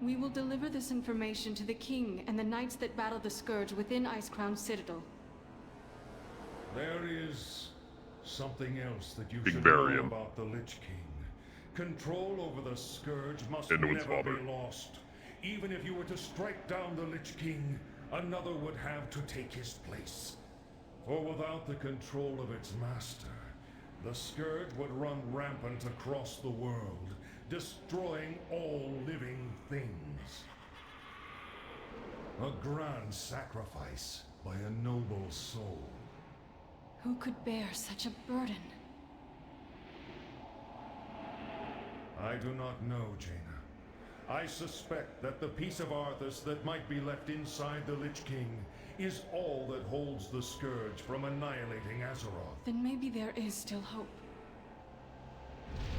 We will deliver this information to the King and the knights that battle the Scourge within Icecrown Citadel. There is something else that you Big should Varian. know about the Lich King. Control over the Scourge must And its never father. be lost. Even if you were to strike down the Lich King, another would have to take his place. For without the control of its master, the Scourge would run rampant across the world, destroying all living things. A grand sacrifice by a noble soul. Who could bear such a burden? I do not know, Jaina. I suspect that the piece of Arthas that might be left inside the Lich King is all that holds the Scourge from annihilating Azeroth. Then maybe there is still hope.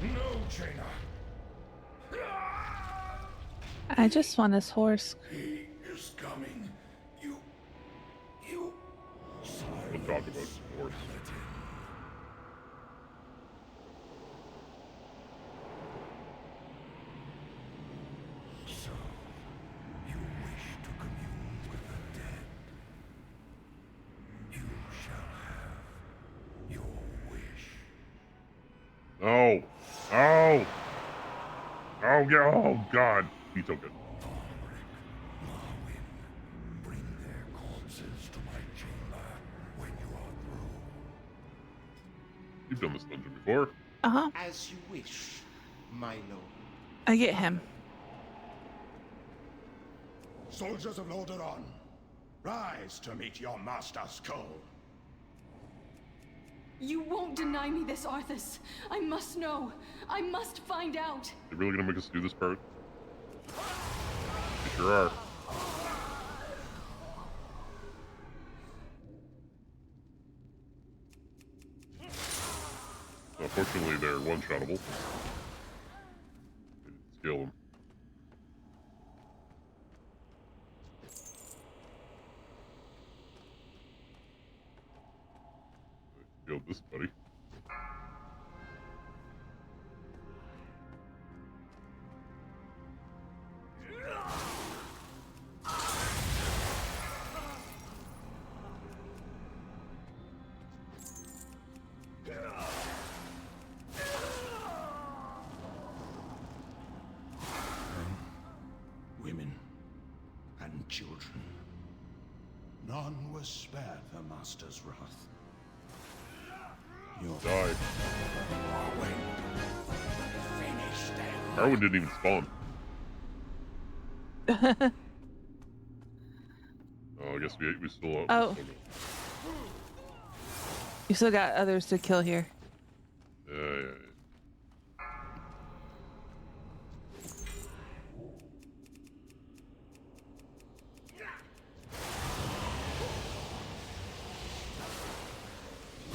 No, Jaina! I just want his horse. He is coming. You... We'll talk about his horse. So, you wish to commune with the dead. You shall have your wish. Oh! Oh! Oh, yeah, oh God! He took it. Bring their corpses to my chamber when you are through. You've done this dungeon before. Uh-huh. As you wish, my lord. I get him. Soldiers of Lordaeron, rise to meet your master's call. You won't deny me this, Arthas. I must know. I must find out. They're really gonna make us do this part? They sure are. Unfortunately, they're one-shottable. Scale them. Scaled this buddy. Women and children. None was spared the master's wrath. Your Died. finish them. Arwen didn't even spawn. Oh, I guess we still. Oh. We still go. You still got others to kill here. Yeah.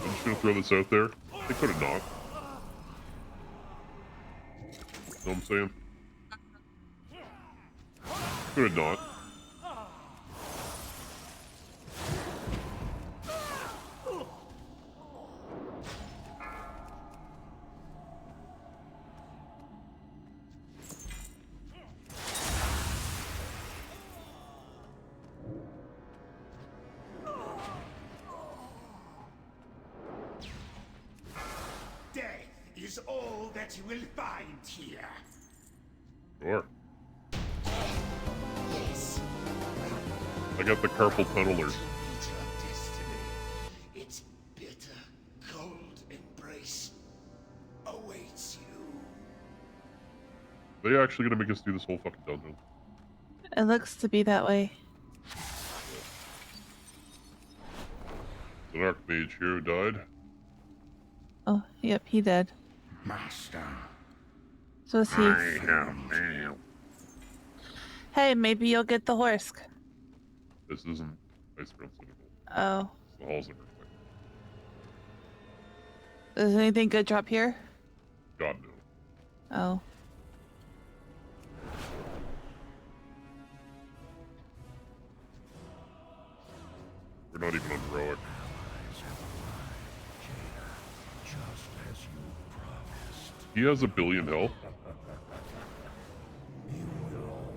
I'm just gonna throw this out there. They could have not. Know what I'm saying? Could have not. Death is all that you will find here. Sure. Yes. I got the carpal tunnelers. Meet your destiny. Its bitter, cold embrace awaits you. They actually gonna make us do this whole fucking dungeon. It looks to be that way. An archmage here who died. Oh, yep, he did. Master. So is he. Hey, maybe you'll get the horse. This isn't Ice Prince anymore. Oh. It's the halls of everything. Does anything good drop here? God no. Oh. We're not even on heroic. Just as you promised. He has 1 billion health. You will all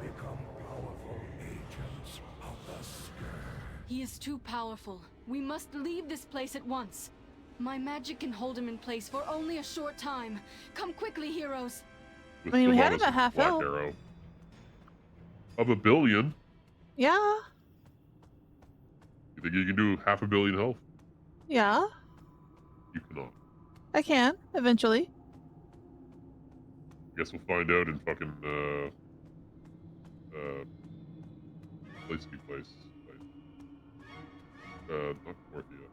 become powerful agents of the Scourge. He is too powerful. We must leave this place at once. My magic can hold him in place for only a short time. Come quickly, heroes. With I mean, we had Sylvanas him at half Black health. Arrow. Of 1 billion? Yeah. You think you can do 500 million health? Yeah. You cannot. I can, eventually. Guess we'll find out in fucking, place. Not Morphia.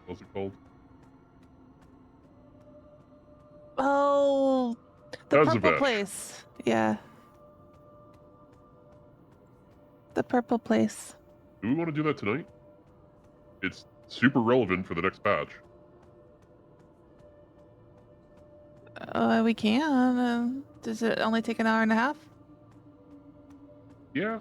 What's it called? Oh, The purple Tazavesh. place. Yeah. The purple place. Do we want to do that tonight? It's super relevant for the next patch. We can. Does it only take an hour and a half? Yeah.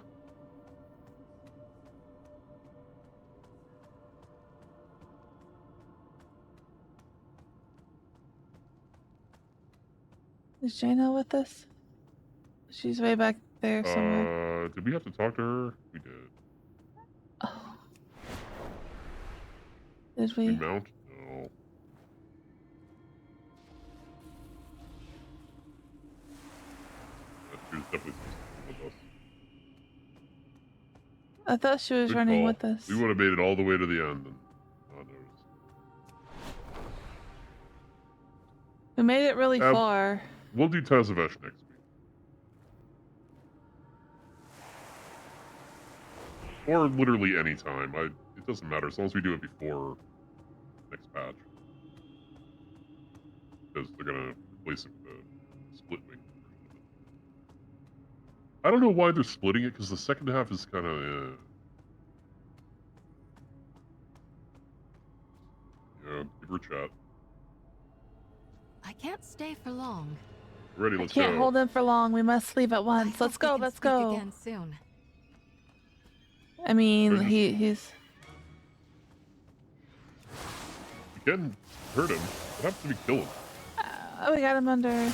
Is Jaina with us? She's way back there somewhere. Did we have to talk to her? We did. Oh. Did We we? mount? No. She was definitely with us. I thought she was Good running call. with us. We would have made it all the way to the end and not noticed. We made it really far. We'll do Tazavesh next week. Or literally any time. It doesn't matter as long as we do it before next patch. Because they're gonna replace it with a split wing version of it. I don't know why they're splitting it, because the second half is kind of. Yeah, give her a chat. I can't stay for long. Ready, I let's go. can't hold him for long. We must leave at once. Let's go. Let's go. Again soon. I mean, he's. You can hurt him. What happens if you kill him? Oh, we got him under.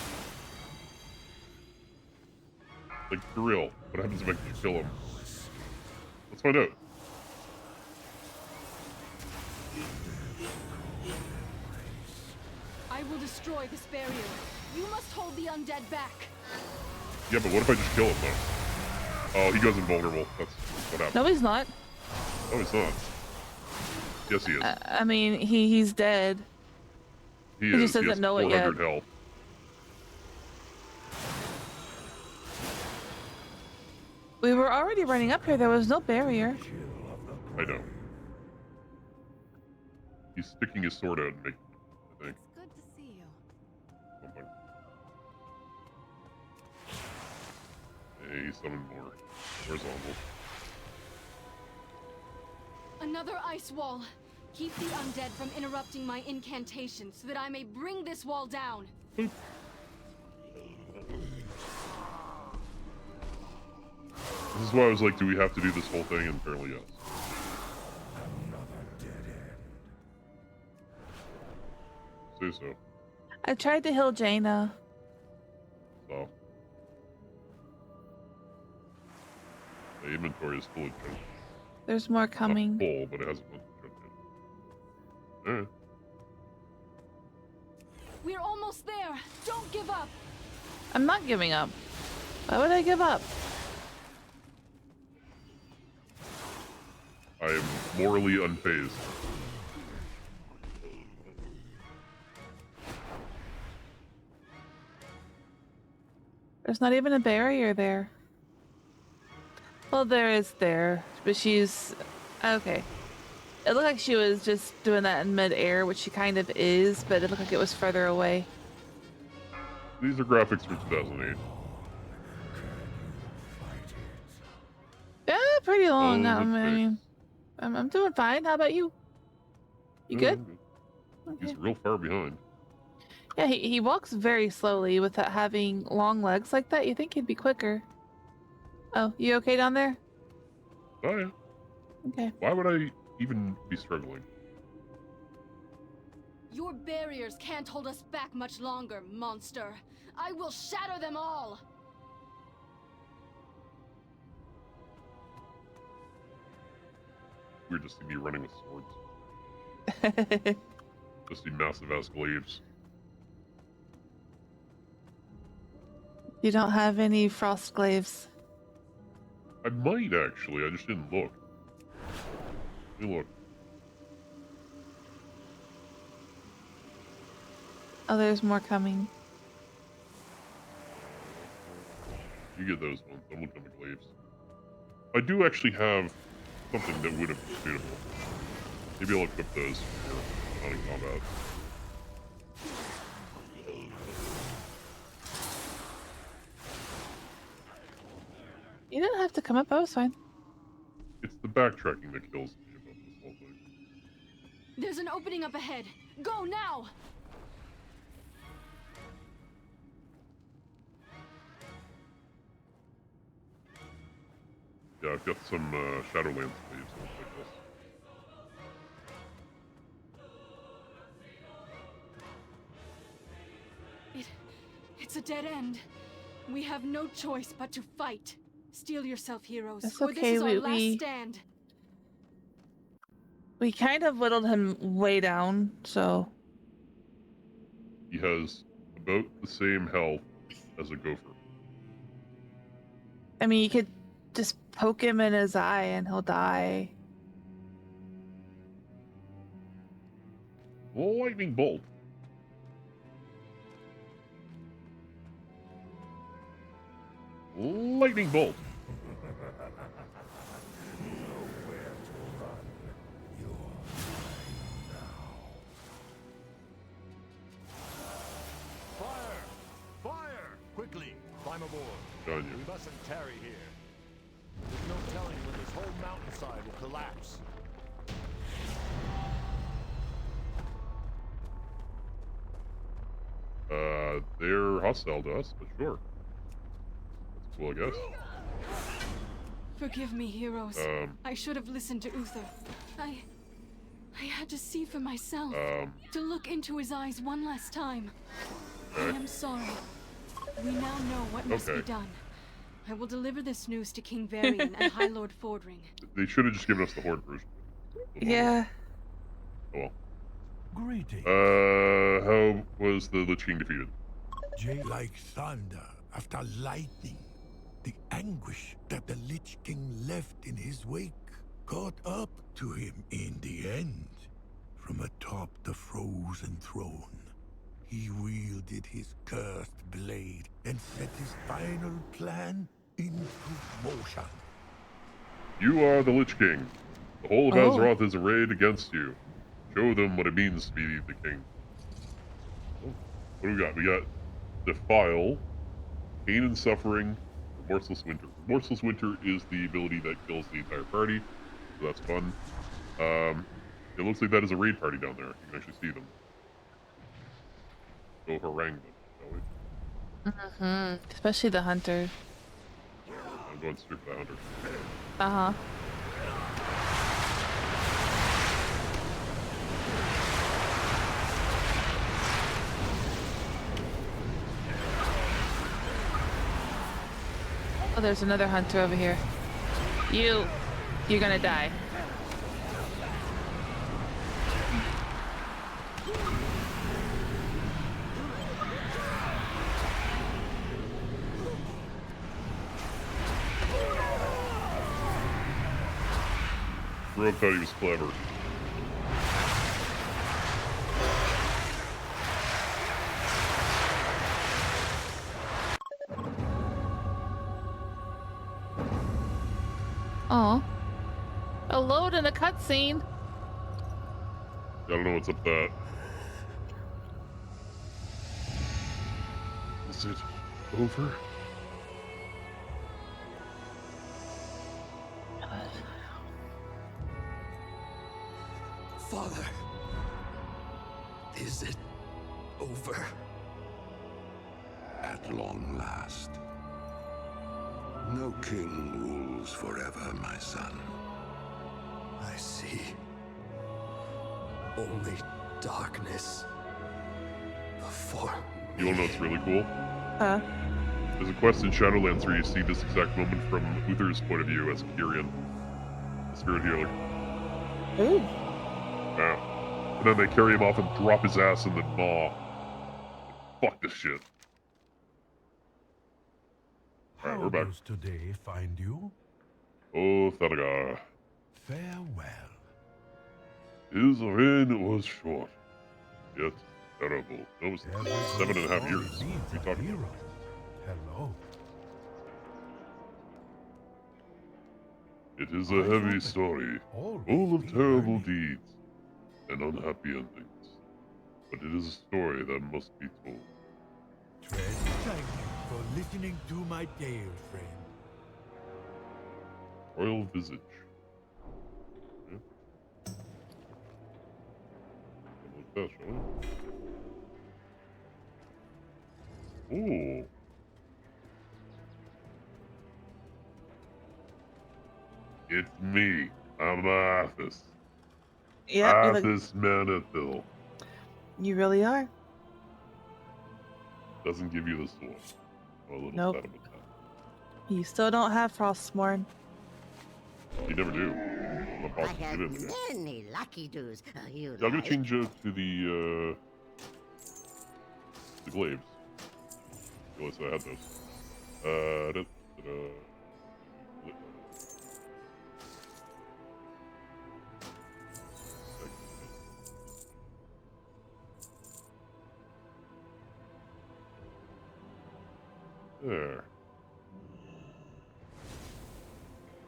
Like, for real. What happens if I kill him? Let's find out. I will destroy this barrier. You must hold the undead back. Yeah, but what if I just kill him, though? Oh, he goes invulnerable. That's what happens. No, he's not. No, he's not. Yes, he is. I mean, he's dead. He just is. doesn't He has know it yet. 400 health. We were already running up here. There was no barrier. I know. He's sticking his sword out and making it, I think. It's good to see you. Something. Hey, summon more. Where's Almost? Another ice wall. Keep the undead from interrupting my incantation so that I may bring this wall down. This is why I was like, do we have to do this whole thing? And apparently, yes. Say so. I tried to heal Jaina. So. The inventory is full of junk. There's more coming. Not full, but it has a bunch of junk in it. Alright. We're almost there. Don't give up. I'm not giving up. Why would I give up? I am morally unfazed. There's not even a barrier there. Well, there is there, but she's... Okay. It looked like she was just doing that in mid-air, which she kind of is, but it looked like it was further away. These are graphics for 2008. Yeah, pretty long. Oh, I mean, I'm doing fine. How about you? You good? He's real far behind. Yeah, he walks very slowly without having long legs like that. You think he'd be quicker. Oh, you okay down there? Oh, yeah. Okay. Why would I even be struggling? Your barriers can't hold us back much longer, monster. I will shatter them all. Weird to see me running with swords. Just see massive ass glaives. You don't have any frost glaives. I might actually, I just didn't look. Let me look. Oh, there's more coming. You get those ones. I'm looking at the glaives. I do actually have something that would have been suitable. Maybe I'll equip those for not in combat. You didn't have to come up. I was fine. It's the backtracking that kills me about this whole thing. There's an opening up ahead. Go now! Yeah, I've got some Shadowlands leaves like this. It's a dead end. We have no choice but to fight. Steel yourself, heroes, It's or this okay, is our last stand. We kind of whittled him way down, so... He has about the same health as a gopher. I mean, you could just poke him in his eye and he'll die. Well, lightning bolt. Lightning bolt. Fire! Quickly, climb aboard. Done you. We mustn't tarry here. There's no telling when this whole mountainside will collapse. They're hostile to us, but sure. That's cool, I guess. Forgive me, heroes. I should have listened to Uther. I had to see for myself. To look into his eyes one last time. Okay. I am sorry. We now know what must be done. I will deliver this news to King Varian and High Lord Fordring. They should have just given us the Horde version. Yeah. Oh well. Greetings. How was the Lich King defeated? Like thunder after lightning, the anguish that the Lich King left in his wake caught up to him in the end. From atop the frozen throne, he wielded his cursed blade and set his final plan into motion. You are the Lich King. The whole of Azeroth is arrayed against you. Show them what it means to be the king. Oh, what do we got? We got Defile, Pain and Suffering, Remorseless Winter. Remorseless Winter is the ability that kills the entire party, so that's fun. It looks like that is a raid party down there. You can actually see them. Go harangue them, shall we? Especially the hunter. I'm going straight for the hunter. Uh-huh. Oh, there's another hunter over here. You're gonna die. Rogue thought he was clever. Aw. A load in a cutscene. I don't know what's up that. Is it over? Father, is it over? At long last. No king rules forever, my son. I see. Only darkness before me. You wanna know what's really cool? Huh? There's a quest in Shadowlands where you see this exact moment from Uther's point of view as Kyrian, the spirit healer. Ooh. Yeah. And then they carry him off and drop his ass in the maw. Fuck this shit. Alright, we're back. Does today find you? Oh, Thanagar. Farewell. His reign was short, yet terrible. Those 7.5 years. What are you talking about? Hello. It is a heavy story, full of terrible deeds and unhappy endings. But it is a story that must be told. Thank you for listening to my tale, friend. Royal visage. Okay. Look at that, shall we? Ooh. It's me. I'm Arthas. Yep, Arthas Manethil. you really are. Doesn't give you the sword. I'm a little Nope. sad about that. You still don't have Frostmourne. You never do. I'm not I possible to have get in there. many lucky doos. You Yeah, I'm gonna like? change it to the glaives. Realized I had those. There.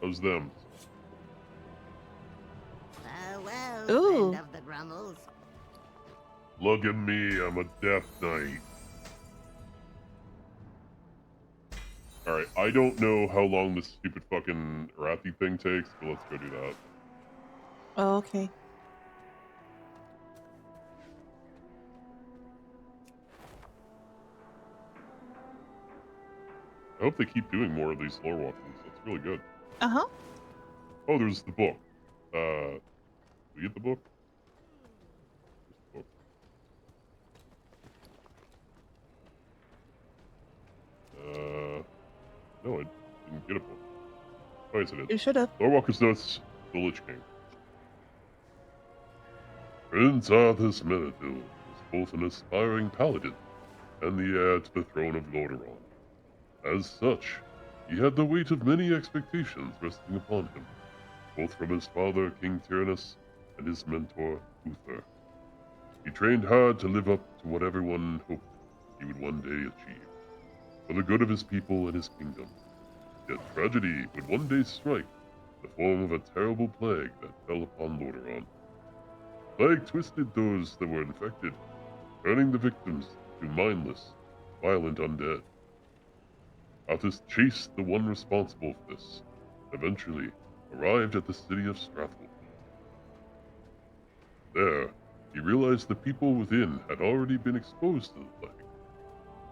How's them? Well, Ooh. friend of the Grummles. Look at me, I'm a Death Knight. Alright, I don't know how long this stupid fucking Arathi thing takes, but let's go do that. Oh, okay. I hope they keep doing more of these lore walkthroughs. That's really good. Uh-huh. Oh, there's the book. Did we get the book? Where's the book? No, I didn't get a book. Oh, yes, I did. You should have. Lorewalker's Notes, the Lich King. Prince Arthas Menethil was both an aspiring paladin and the heir to the throne of Lordaeron. As such, he had the weight of many expectations resting upon him, both from his father, King Tyrannus, and his mentor, Uther. He trained hard to live up to what everyone hoped he would one day achieve, for the good of his people and his kingdom. Yet tragedy would one day strike in the form of a terrible plague that fell upon Lordaeron. Plague twisted those that were infected, turning the victims to mindless, violent undead. Arthas chased the one responsible for this, and eventually arrived at the city of Strathel. There, he realized the people within had already been exposed to the plague,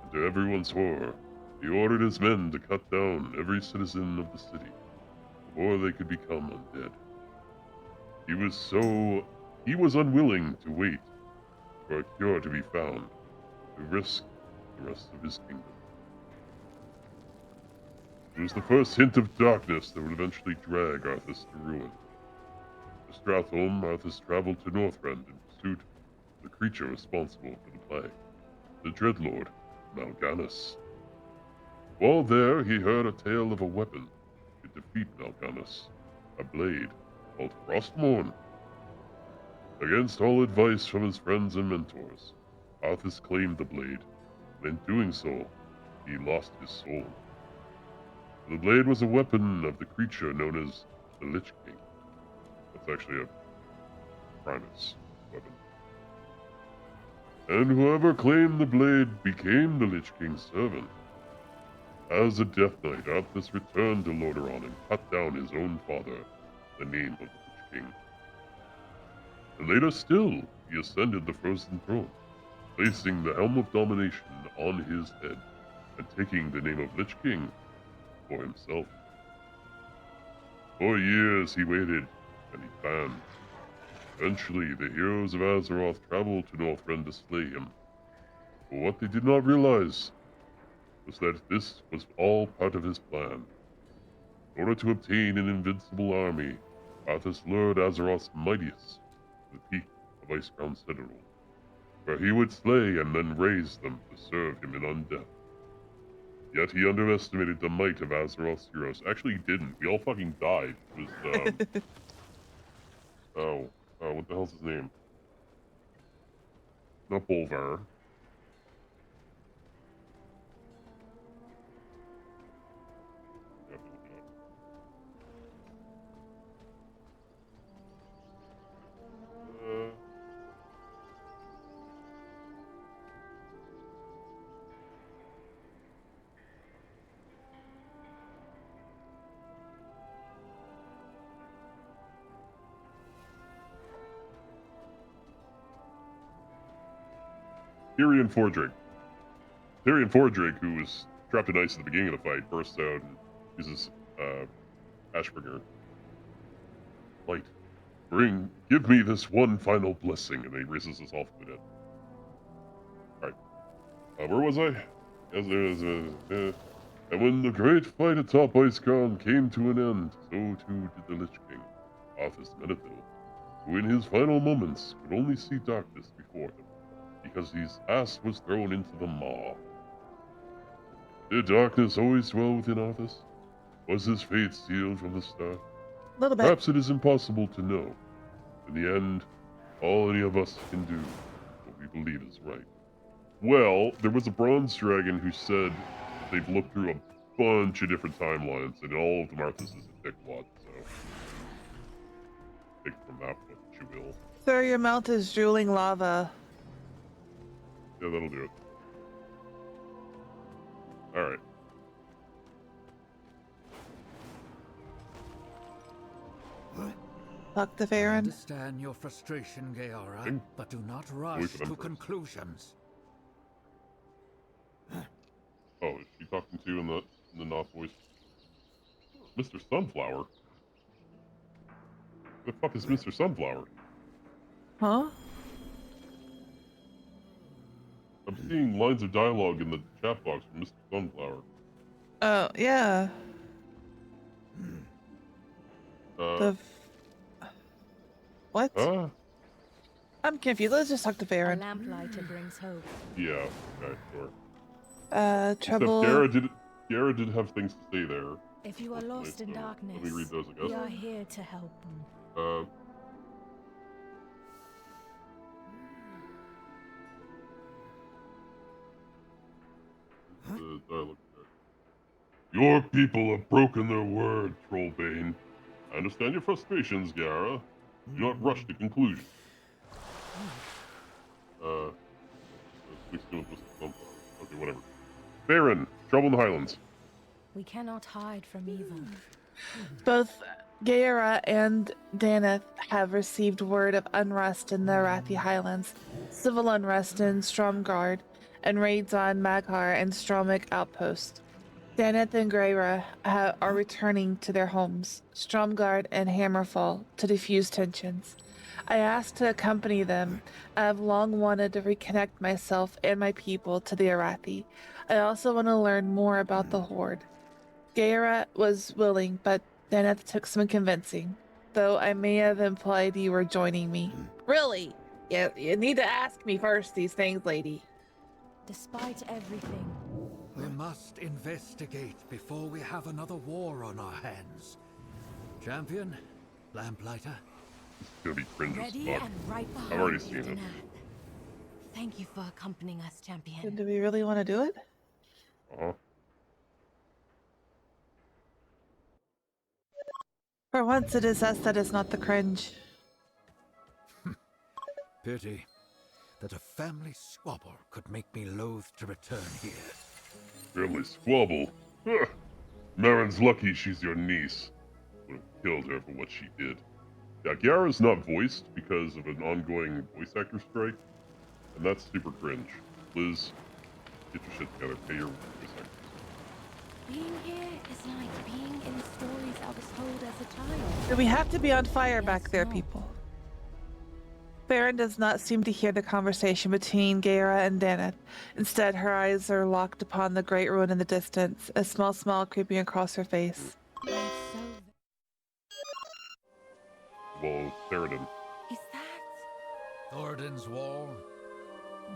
and to everyone's horror, he ordered his men to cut down every citizen of the city before they could become undead. He was unwilling to wait for a cure to be found, to risk the rest of his kingdom. It was the first hint of darkness that would eventually drag Arthas to ruin. To Stratholme, Arthas traveled to Northrend in pursuit of the creature responsible for the plague, the Dreadlord, Mal'Ganis. While there, he heard a tale of a weapon to defeat Mal'Ganis, a blade called Frostmourne. Against all advice from his friends and mentors, Arthas claimed the blade, and in doing so, he lost his soul. The blade was a weapon of the creature known as the Lich King. That's actually a Primus weapon. And whoever claimed the blade became the Lich King's servant. As a Death Knight, Arthas returned to Lordaeron and cut down his own father, the name of the Lich King. And later still, he ascended the Frozen Throne, placing the Helm of Domination on his head, and taking the name of Lich King for himself. For years he waited, and he planned. Eventually, the heroes of Azeroth traveled to Northrend to slay him. But what they did not realize was that this was all part of his plan. In order to obtain an invincible army, Arthas lured Azeroth's mightiest to the peak of Icecrown Citadel, where he would slay and then raise them to serve him in undeath. Yet he underestimated the might of Azeroth's heroes. Actually, he didn't. We all fucking died. It was, what the hell's his name? Not Bolvar. I have to look it up. Tyrion Fordrake. Tyrion Fordrake, who was trapped in ice at the beginning of the fight, bursts out and uses Ashbringer. Light, give me this one final blessing, and he raises us all from the dead. Alright. Where was I? And when the great fight atop Icecrown came to an end, so too did the Lich King, Arthas Menethil, who in his final moments could only see darkness before him, because his ass was thrown into the maw. Did darkness always dwell within Arthas? Was his fate sealed from the start? A little bit. Perhaps it is impossible to know. In the end, all any of us can do what we believe is right. Well, there was a bronze dragon who said they've looked through a bunch of different timelines, and all of them Arthas is a dickwad, so take it from that what you will. Sir, your mount is drooling lava. Yeah, that'll do it. Alright. Talk to Farron. I understand your frustration, Gaora, but do not rush to conclusions. Oh, is she talking to you in the Knot voice? Mr. Sunflower? The fuck is Mr. Sunflower? Huh? I'm seeing lines of dialogue in the chat box from Mr. Sunflower. Oh, yeah. What? I'm confused. Let's just talk to Farron. A lamplighter brings hope. Yeah, okay, sure. Trouble. Except Gara did have things to say there. If you are lost in darkness, let me read those, I guess. we are here to help. The dialogue there. Your people have broken their word, Trollbane. I understand your frustrations, Gara. Do not rush to conclusions. Okay, whatever. Baron, trouble in the Highlands. We cannot hide from evil. Both Gaora and Daneth have received word of unrest in the Arathi Highlands, civil unrest in Stromgard, and raids on Maghar and Stromic outpost. Daneth and Gaora are returning to their homes, Stromgard and Hammerfall, to defuse tensions. I asked to accompany them. I have long wanted to reconnect myself and my people to the Arathi. I also want to learn more about the Horde. Gaora was willing, but Daneth took some convincing, though I may have implied you were joining me. Really? Yeah, you need to ask me first these things, lady. Despite everything, we must investigate before we have another war on our hands. Champion, Lamplighter. It's gonna be cringe as ready fuck. and right behind I've already you, seen it. Thank you for accompanying us, champion. Do we really want to do it? For once, it is us that is not the cringe. Pity that a family squabble could make me loath to return here. Family squabble? Huh. Marin's lucky she's your niece. Would have killed her for what she did. Yeah, Gaara's not voiced because of an ongoing voice actor strike, and that's super cringe. Liz, get your shit together. Pay your voice actors. Being here is like being in stories I was told as a child. Do we have to be on fire back there, people? Farron does not seem to hear the conversation between Gaora and Daneth. Instead, her eyes are locked upon the great ruin in the distance, a small smile creeping across her face. Well, Theoden. Is that Thoradin's wall?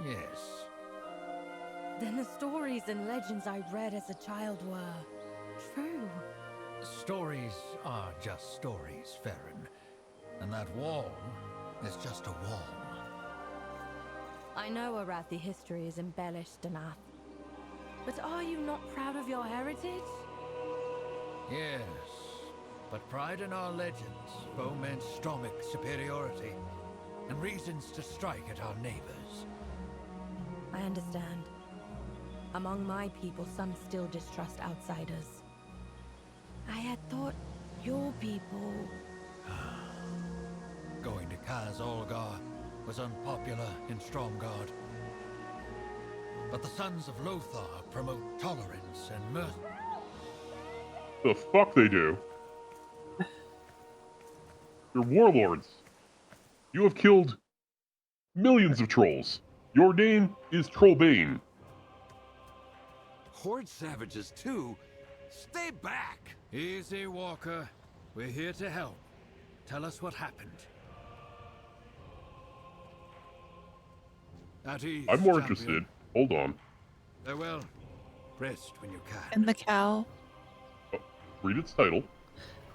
Yes. Then the stories and legends I read as a child were true. Stories are just stories, Farron. And that wall is just a wall. I know Arathi history is embellished enough. But are you not proud of your heritage? Yes, but pride in our legends foments Stromic superiority and reasons to strike at our neighbors. I understand. Among my people, some still distrust outsiders. I had thought your people... Going to Kaz Olgar was unpopular in Stromgard. but the sons of Lothar promote tolerance and mercy. The fuck they do? You're warlords. You have killed millions of trolls. Your name is Trollbane. Horde savages too? Stay back! Easy, Walker. We're here to help. Tell us what happened. At ease, I'm more champion. interested. Hold on. Farewell. Rest when you can. And the cow. Oh, read its title.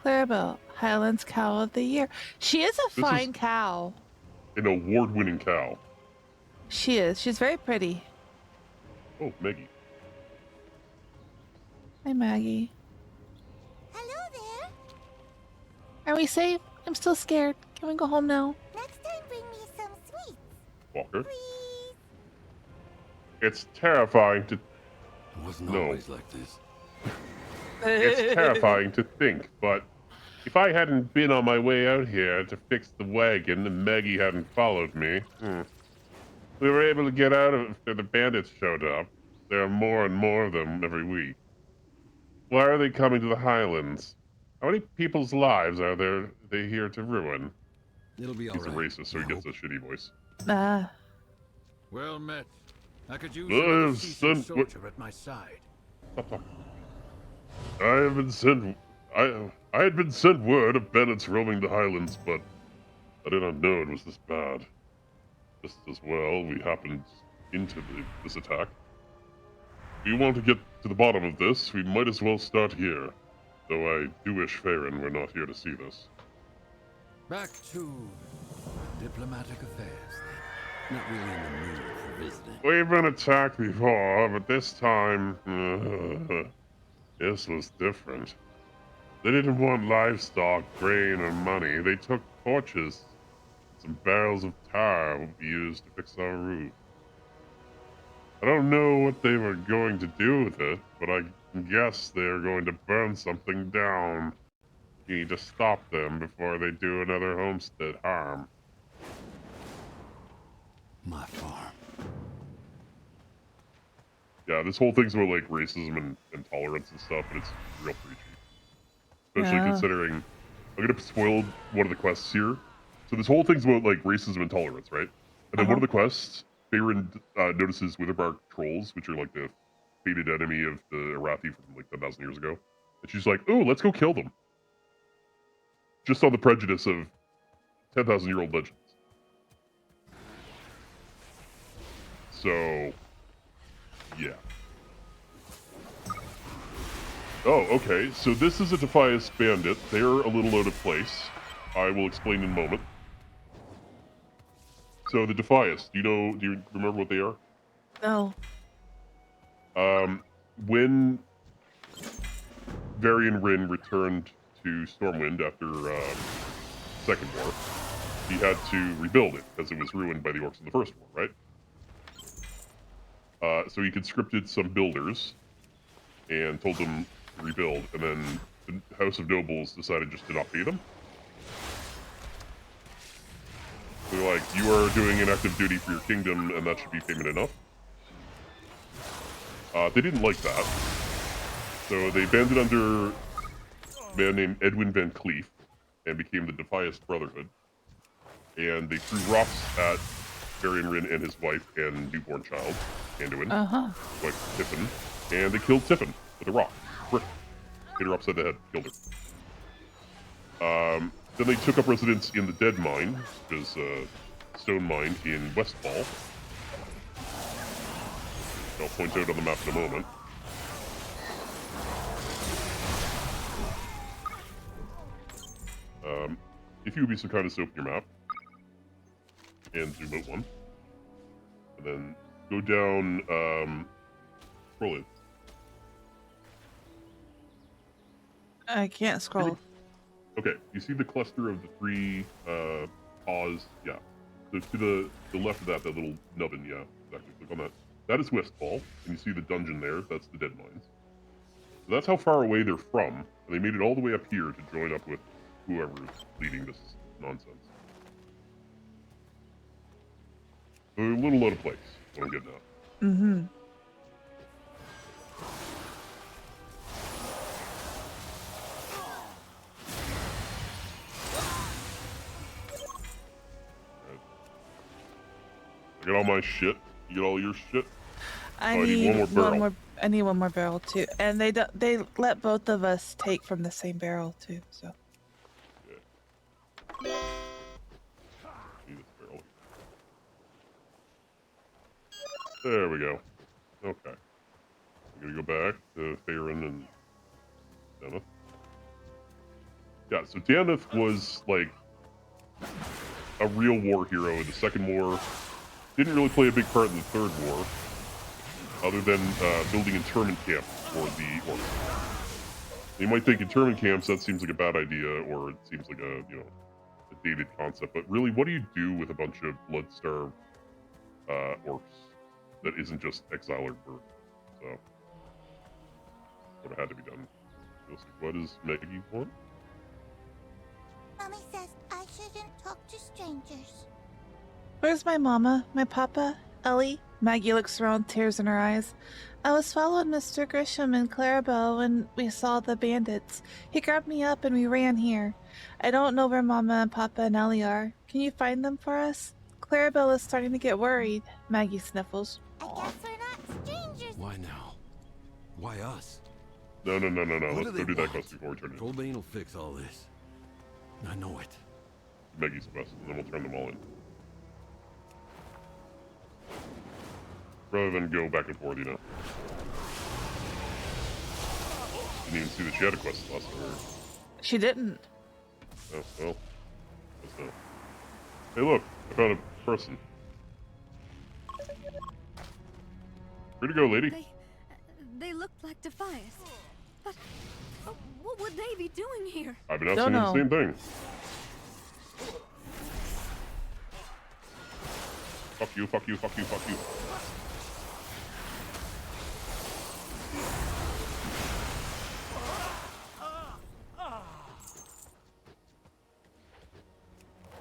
Clarabelle, Highlands Cow of the Year. She is a This fine is cow. an award-winning cow. She is. She's very pretty. Oh, Maggie. Hi, Maggie. Hello there. Are we safe? I'm still scared. Can we go home now? Next time bring me some sweets. Walker. Please. It's terrifying to... It wasn't No. always like this. It's terrifying to think, but if I hadn't been on my way out here to fix the wagon and Maggie hadn't followed me, we were able to get out of it before the bandits showed up. There are more and more of them every week. Why are they coming to the Highlands? How many people's lives are they here to ruin? It'll be He's alright. a racist, so he gets a shitty voice. Ah. Well met. I could use I another have seasoned sent- soldier at my side. I have been sent. I had been sent word of bandits roaming the Highlands, but I did not know it was this bad. Just as well, we happened into this attack. If we want to get to the bottom of this, we might as well start here. Though I do wish Farron were not here to see this. Back to diplomatic affairs. Not really in the mood for visiting. We've been attacked before, but this time, this was different. They didn't want livestock, grain, or money. They took torches. Some barrels of tar will be used to fix our roof. I don't know what they were going to do with it, but I guess they're going to burn something down. You need to stop them before they do another homestead harm. My farm. Yeah, this whole thing's about like racism and tolerance and stuff, and it's real preachy. Especially considering I'm gonna spoil one of the quests here. So this whole thing's about like racism and tolerance, right? And then one of the quests, Farron notices Witherbark trolls, which are like the hated enemy of the Arathi from like 10,000 years ago. And she's like, "Oh, let's go kill them." Just on the prejudice of 10,000-year-old legends. So, yeah. Oh, okay. So this is a Defias bandit. They're a little out of place. I will explain in a moment. So the Defias, do you remember what they are? No. When Varian Rin returned to Stormwind after Second War, he had to rebuild it because it was ruined by the orcs in the First War, right? So he conscripted some builders and told them to rebuild, and then the House of Nobles decided just to not pay them. They're like, you are doing an active duty for your kingdom, and that should be payment enough. They didn't like that. So they banded under a man named Edwin Van Cleef and became the Defias Brotherhood. And they threw rocks at Varian Rin and his wife and newborn child, Anduin, wife Tiffin, and they killed Tiffin with a rock. Brick. Hit her upside the head, killed her. Then they took up residence in the Dead Mine, which is a stone mine in Westfall. I'll point out on the map in a moment. If you would be so kind as to open your map and zoom out one, and then go down, scroll it. I can't scroll. Okay, you see the cluster of the three paws? Yeah. So to the left of that little nubbin, yeah, exactly. Click on that. That is Westfall, and you see the dungeon there. That's the Dead Mines. So that's how far away they're from, and they made it all the way up here to join up with whoever's leading this nonsense. So they're a little out of place, what I'm getting at. I got all my shit. You get all your shit? I Oh, I need one more barrel. I need one more barrel too. And they let both of us take from the same barrel too, so. Yeah. Need this barrel. There we go. Okay. I'm gonna go back to Theron and Deneth. Yeah, so Deneth was like a real war hero in the Second War. Didn't really play a big part in the Third War, other than building internment camps for the orcs. You might think internment camps, that seems like a bad idea, or it seems like a, you know, a dated concept, but really, what do you do with a bunch of blood-starved orcs that isn't just exile or birth? So, sort of had to be done. What does Maggie want? Mommy says I shouldn't talk to strangers. Where's my mama? My papa? Ellie? Maggie looks around, tears in her eyes. I was following Mr. Grisham and Clarabelle when we saw the bandits. He grabbed me up and we ran here. I don't know where Mama and Papa and Ellie are. Can you find them for us? Clarabelle is starting to get worried. Maggie sniffles. I guess we're not strangers. Why now? Why us? No. What Let's do go do that want? quest before we turn it in. Trollbane will fix all this. I know it. Maggie's quest, and then we'll turn them all in. Rather than go back and forth, you know. Didn't even see that she had a quest last time. She didn't. Oh, well. Guess not. Hey, look! I found a person. Where'd you go, lady? They looked like Defias. But what would they be doing here? I've been asking the same thing. Fuck you, fuck you, fuck you, fuck you.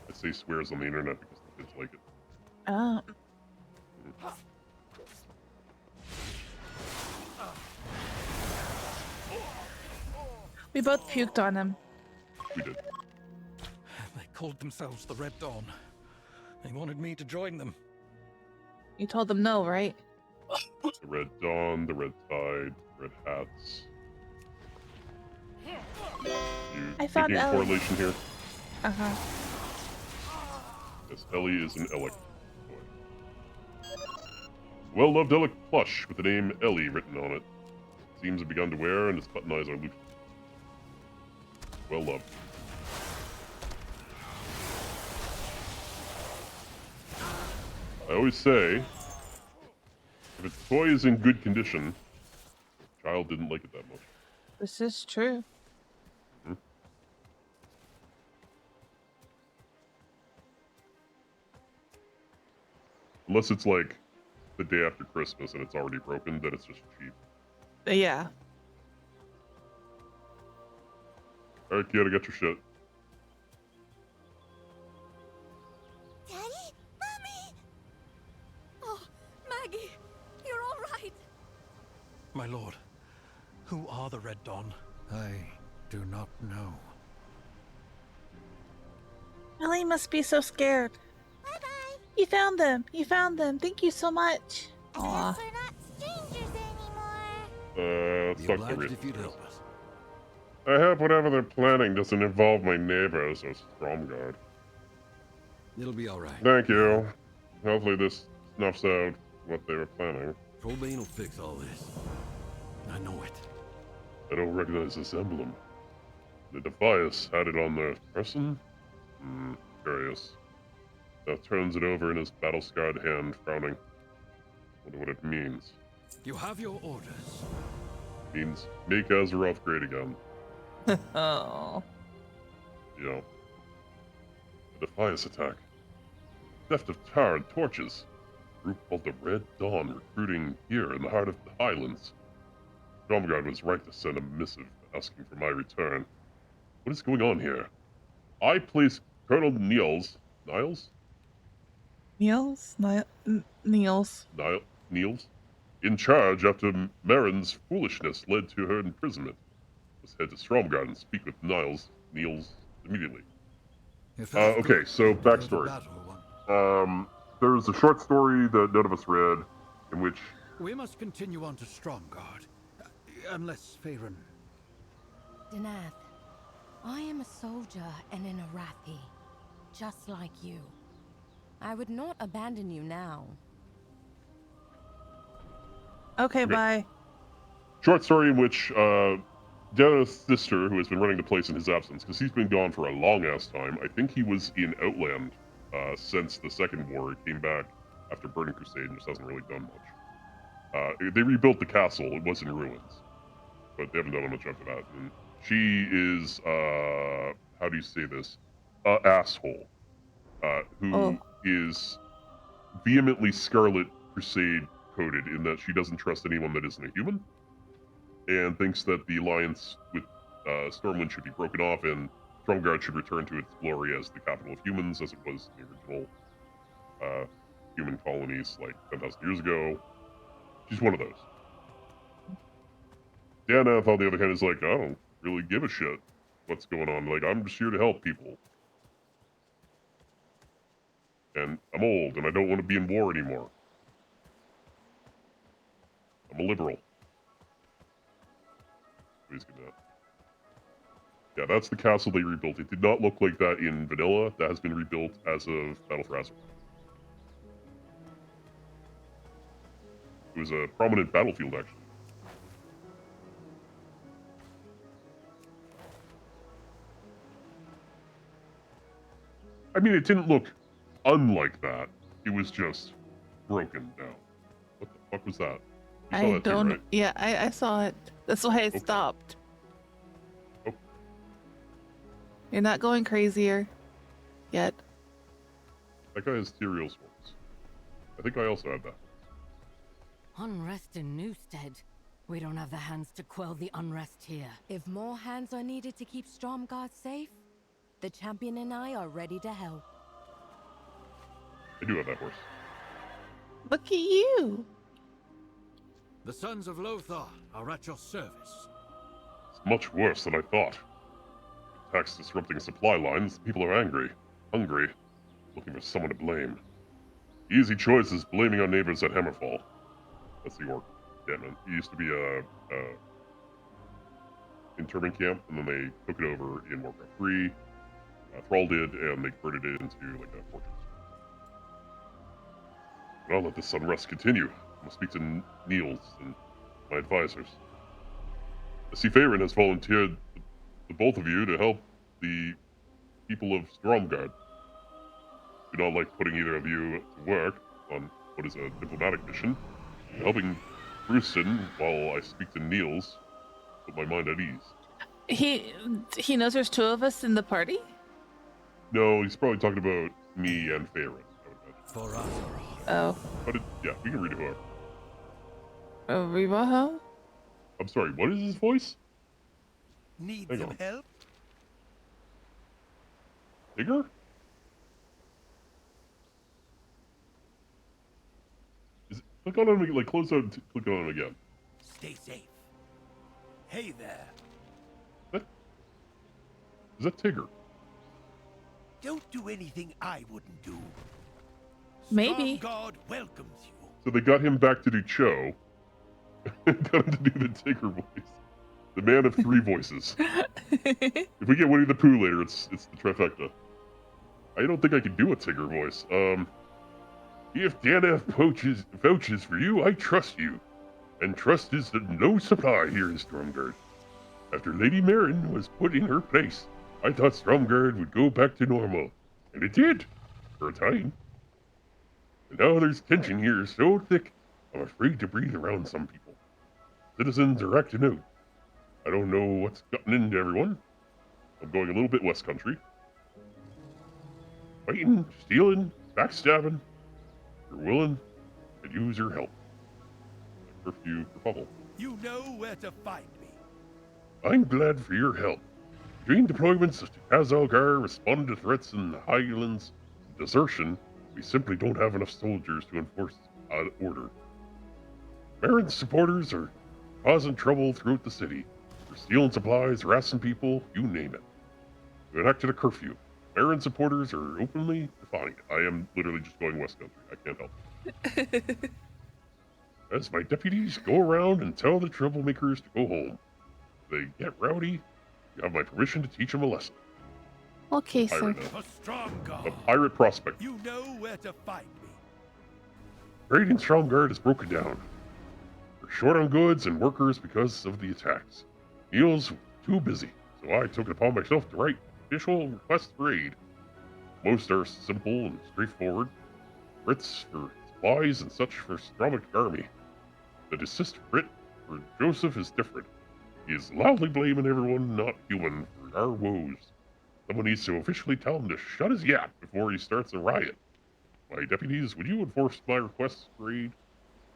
I say swears on the internet because the kids like it. Oh. We both puked on him. We did. They called themselves the Red Dawn. They wanted me to join them. You told them no, right? The Red Dawn, the Red Tide, Red Hats. I found making a Ellie. correlation here? Uh-huh. Yes, Ellie is an Elec boy. Well-loved Elec plush with the name Ellie written on it. Seams have begun to wear and its button eyes are loose. Well-loved. I always say, if a toy is in good condition, the child didn't like it that much. This is true. Unless it's like the day after Christmas and it's already broken, then it's just cheap. Yeah. Alright, kid, I got your shit. Daddy? Mommy? Oh, Maggie, you're all right. My lord, who are the Red Dawn? I do not know. Ellie must be so scared. Bye-bye. You found them. You found them. Thank you so much. Aw. We're not strangers anymore. Let's talk to Obliged Reed. if you'd help us. I hope whatever they're planning doesn't involve my neighbors or Stromgard. It'll be all right. Thank you. Hopefully this snuffs out what they were planning. Trollbane will fix all this. I know it. I don't recognize this emblem. The Defias had it on their person? Curious. Now turns it over in his battle-scarred hand, frowning. Wonder what it means. You have your orders. Means make Azeroth great again. Oh. You know. The Defias attack. Theft of tar and torches. Group called the Red Dawn recruiting here in the heart of the Highlands. Stromgard was right to send a missive asking for my return. What is going on here? I place Colonel Niels. Niles? Niels? Niels. Niels? In charge after Marin's foolishness led to her imprisonment. Let's head to Stromgard and speak with Niles immediately. Okay, so backstory. there's a short story that none of us read, in which... We must continue on to Stromgarde. Unless Faerun... Danath, I am a soldier and an Arathi, just like you. I would not abandon you now. Okay, bye. Short story in which Dennis' sister, who has been running the place in his absence, because he's been gone for a long-ass time. I think he was in Outland since the Second War. He came back after Burning Crusade and just hasn't really done much. They rebuilt the castle. It was in ruins, but they haven't done much after that. And she is, how do you say this? Asshole. Who is vehemently Scarlet Crusade coded in that she doesn't trust anyone that isn't a human, and thinks that the alliance with Stormwind should be broken off and Stromgarde should return to its glory as the capital of humans, as it was in the original human colonies like 10,000 years ago. She's one of those. Danath, on the other hand, is like, I don't really give a shit what's going on. Like, I'm just here to help people. And I'm old, and I don't want to be in war anymore. I'm a liberal. Yeah, that's the castle they rebuilt. It did not look like that in vanilla. That has been rebuilt as of Battle for Azeroth. It was a prominent battlefield, actually. I mean, it didn't look unlike that. It was just broken down. What the fuck was that? You saw that too, right? Yeah, I saw it. That's why I stopped. Oh. You're not going crazier yet. That guy has Tyrael's horns. I think I also had that. Unrest in Newstead. We don't have the hands to quell the unrest here. If more hands are needed to keep Stromgarde safe, the champion and I are ready to help. I do have that horse. Look at you! The Sons of Lothar are at your service. It's much worse than I thought. Attacks disrupting supply lines, people are angry, hungry, looking for someone to blame. The easy choice is blaming our neighbors at Hammerfall. That's the orc. Yeah, man. It used to be a internment camp, and then they took it over in Warcraft 3. Thrall did, and they converted it into like a fortress. But I'll let this unrest continue. I must speak to Niels and my advisors. I see Faerun has volunteered the both of you to help the people of Stromgarde. Do not like putting either of you to work on what is a diplomatic mission. Helping Brewston while I speak to Niels, put my mind at ease. He knows there's two of us in the party? No, he's probably talking about me and Faerun, I would imagine. For Azeroth. Oh. But yeah, we can read it whoever. Oh, Rivaho? I'm sorry, what is his voice? Need some help? Bigger? Click on him, like close out, click on him again. Stay safe. Hey there. Is that Tigger? Don't do anything I wouldn't do. Maybe. God welcomes you. So they got him back to do Cho. Got him to do the Tigger voice. The man of three voices. If we get Winnie the Pooh later, it's the trifecta. I don't think I can do a Tigger voice. If Danath vouches for you, I trust you. And trust is no supply here in Stromgarde. After Lady Marin was put in her place, I thought Stromgarde would go back to normal. And it did. For a time. And now there's tension here so thick, I'm afraid to breathe around some people. Citizens are acting out. I don't know what's gotten into everyone. I'm going a little bit West Country. Fighting, stealing, backstabbing. If you're willing, I'd use your help. Like curfew for Bubble. You know where to find me. I'm glad for your help. Between deployments to Kazalgar, responding to threats in the Highlands, and desertion, we simply don't have enough soldiers to enforce order. Marin's supporters are causing trouble throughout the city. They're stealing supplies, harassing people, you name it. We enacted a curfew. Baron supporters are openly defiant. I am literally just going West Country. I can't help it. As my deputies go around and tell the troublemakers to go home. If they get rowdy, you have my permission to teach them a lesson. Okay, sir. The pirate prospect. You know where to find me. Trade in Stromgarde is broken down. We're short on goods and workers because of the attacks. Neil's too busy, so I took it upon myself to write official requests for aid. Most are simple and straightforward. Writs for supplies and such for Stromic's army. The desist writ for Joseph is different. He is loudly blaming everyone not human for our woes. Someone needs to officially tell him to shut his yap before he starts a riot. My deputies, would you enforce my requests for aid?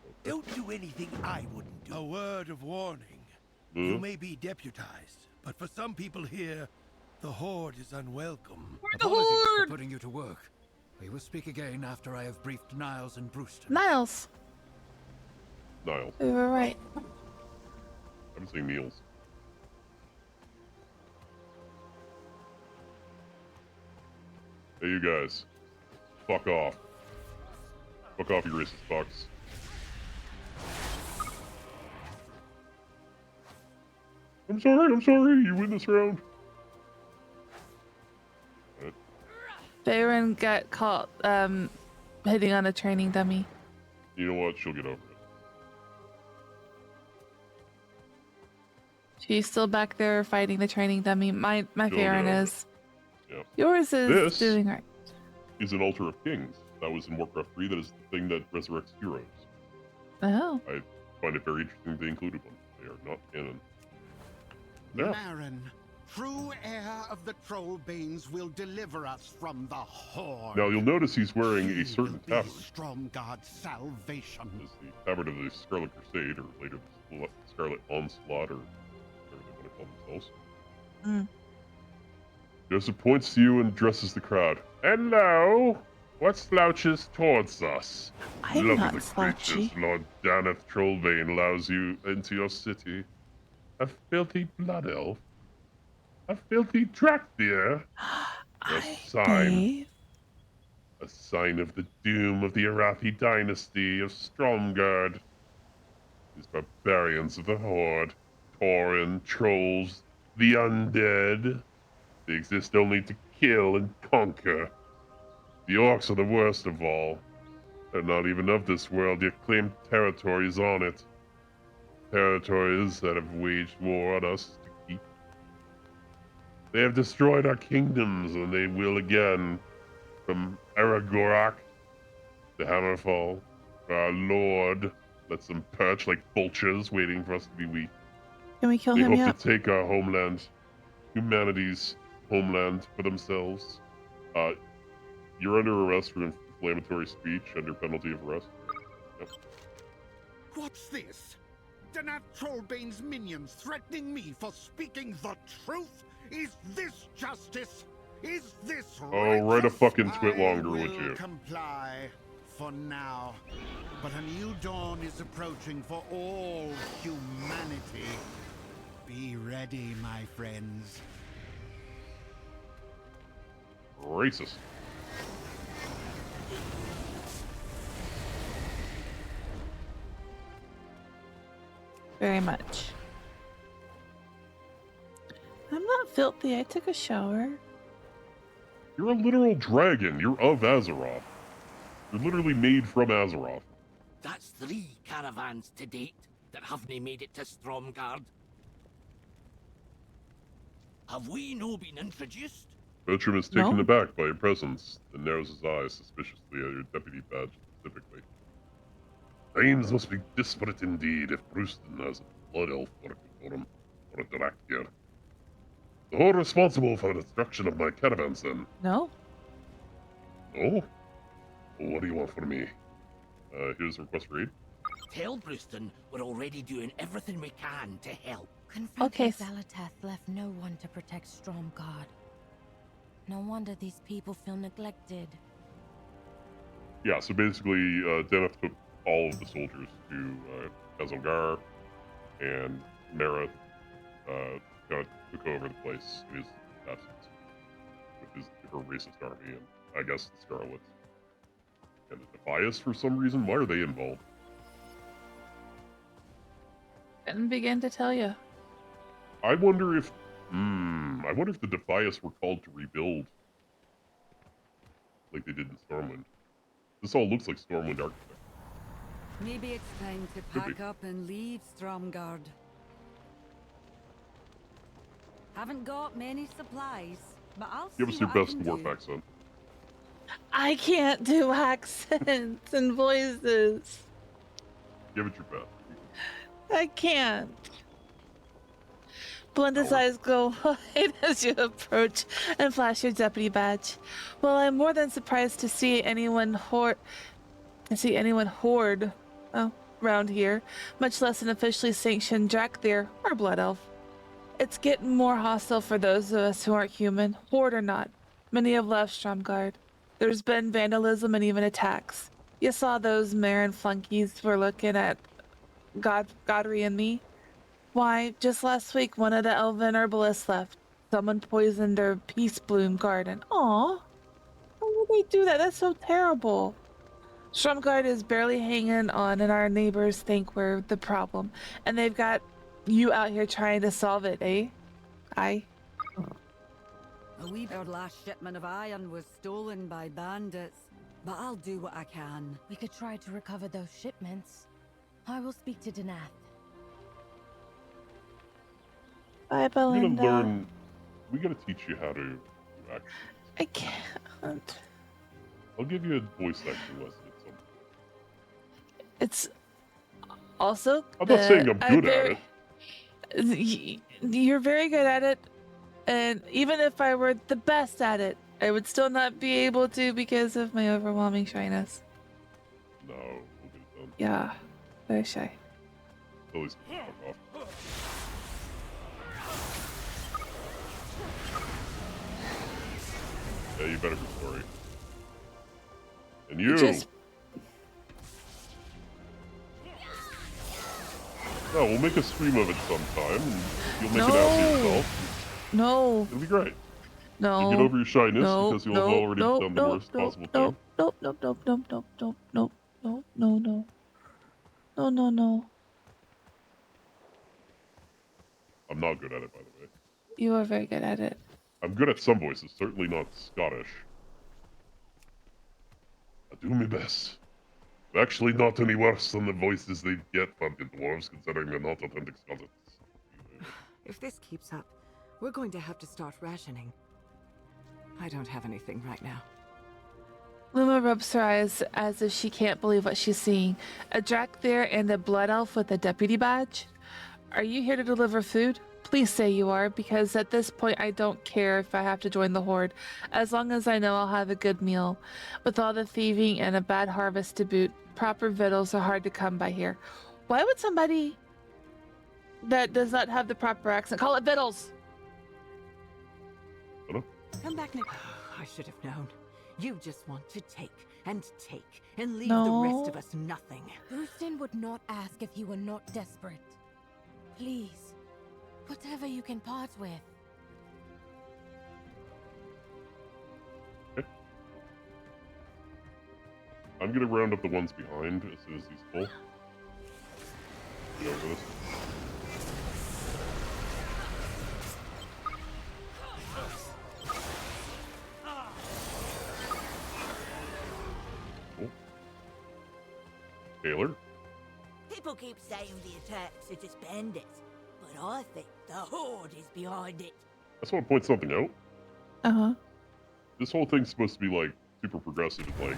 Okay. Don't do anything I wouldn't do. A word of warning. You may be deputized, but for some people here, the Horde is unwelcome. Apologies for putting you to work. We will speak again after I have briefed Niles and Brewston. Niles. Niles. We were right. I haven't seen Niels. Hey, you guys. Fuck off. Fuck off, you racist fucks. I'm sorry, you win this round. Baron got caught hitting on a training dummy. You know what? She'll get over it. She's still back there fighting the training dummy. My Baron is. Yeah. Yours is doing right. Is an altar of kings. That was in Warcraft 3. That is the thing that resurrects heroes. Oh. I find it very interesting they included one. They are not canon. Yeah. Marin, true heir of the Trollbanes, will deliver us from the Horde. Now you'll notice he's wearing a certain tabard. Stromgarde's salvation. Is the tabard of the Scarlet Crusade, or later the Scarlet Onslaught, or whatever they want to call themselves. Joseph points to you and addresses the crowd. Hello! What slouches towards us? I'm Lovely not slouchy. creatures Lord Daneth Trollbane allows you into your city. A filthy blood elf? A filthy Drakthir? A sign of the doom of the Arathi dynasty of Stromgarde. These barbarians of the Horde, Tauren, trolls, the undead. They exist only to kill and conquer. The orcs are the worst of all. They're not even of this world, yet claim territories on it. Territories that have waged war on us to keep. They have destroyed our kingdoms, and they will again. From Aragorak to Hammerfall, our lord lets them perch like vultures, waiting for us to be weak. Can we kill they him hope yet? to take our homeland, humanity's homeland, for themselves. You're under arrest for inflammatory speech under penalty of arrest. Yep. What's this? Daneth Trollbane's minions threatening me for speaking the truth? Is this justice? Is this Oh, write a fucking twit longer, would will you? comply for now. But a new dawn is approaching for all humanity. Be ready, my friends. Racist. Very much. I'm not filthy. I took a shower. You're a literal dragon. You're of Azeroth. You're literally made from Azeroth. That's 3 caravans to date that haven't made it to Stromgarde. Have we no been introduced? Bertram is taken aback by your presence and narrows his eyes suspiciously at your deputy badge specifically. Times must be disparate indeed if Brewston has a blood elf working for him, or a Drakthir. The Horde responsible for the destruction of my caravans, then? No. No? Well, what do you want from me? Here's a request for aid. Tell Brewston we're already doing everything we can to help. Confronting Zalateth left no one to protect Stromgarde. No wonder these people feel neglected. Yeah, so basically, Deneth took all of the soldiers to Kazalgar, and Mara took over the place in his absence with her for a racist army, and I guess the Scarlets. And the Defias for some reason. Why are they involved? Couldn't begin to tell you. I wonder if the Defias were called to rebuild, like they did in Stormwind. This all looks like Stormwind architecture. Maybe it's time to pack up and leave Stromgard. Haven't got many supplies, but I'll Give see us your what I best can dwarf do. accent. I can't do accents and voices. Give it your best. I can't. Belinda's eyes go wide as you approach and flash your deputy badge. Well, I'm more than surprised to see anyone hoard around here, much less an officially sanctioned Drakthir or Blood Elf. It's getting more hostile for those of us who aren't human, horde or not. Many have left Stromgard. There's been vandalism and even attacks. You saw those Marin flunkies were looking at Godry and me. Why, just last week one of the elven herbalists left. Someone poisoned her peace bloom garden. Aw, why would they do that? That's so terrible. Stromgard is barely hanging on, and our neighbors think we're the problem. And they've got you out here trying to solve it, eh? Our last shipment of iron was stolen by bandits, but I'll do what I can. We could try to recover those shipments. I will speak to Danath. Bye, Belinda. We gotta teach you how to act. I can't. I'll give you a voice acting lesson at some point. It's also. I'm not saying I'm good at it. You're very good at it, and even if I were the best at it, I would still not be able to because of my overwhelming shyness. No, we'll get it done. Yeah, very shy. Always fuck off. Yeah, you better be sorry. And you! No, we'll make a stream of it sometime, and you'll make it out to yourself. No. It'll be great. No. You get over your shyness No. because you'll have already done the worst possible thing. No. I'm not good at it, by the way. You are very good at it. I'm good at some voices, certainly not Scottish. I do my best. Actually, not any worse than the voices they get from the dwarves, considering they're not authentic Scots. If this keeps up, we're going to have to start rationing. I don't have anything right now. Luma rubs her eyes as if she can't believe what she's seeing. A Drakthir and a blood elf with a deputy badge? Are you here to deliver food? Please say you are, because at this point I don't care if I have to join the Horde, as long as I know I'll have a good meal. With all the thieving and a bad harvest to boot, proper victuals are hard to come by here. Why would somebody that does not have the proper accent call it victuals? Come back now. I should have known. You just want to take and leave the rest of us nothing. Rustin would not ask if he were not desperate. Please, whatever you can part with. Okay. I'm gonna round up the ones behind as soon as he's full. Get over this. Cool. Taylor? People keep saying the attacks are just bandits, but I think the Horde is behind it. I just want to point something out. Uh-huh. This whole thing's supposed to be like super progressive and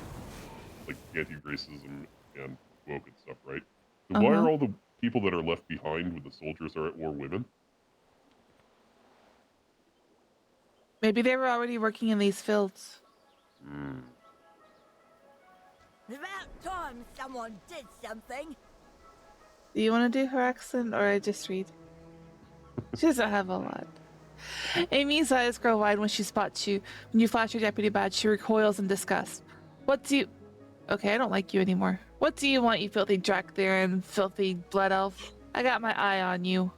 like anti-racism and woke and stuff, right? So why are all the people that are left behind with the soldiers are at war women? Maybe they were already working in these fields. It's about time someone did something. Do you want to do her accent, or I just read? She doesn't have a lot. Amy's eyes grow wide when she spots you. When you flash your deputy badge, she recoils in disgust. What do you... Okay, I don't like you anymore. What do you want, you filthy Drakthir and filthy blood elf? I got my eye on you.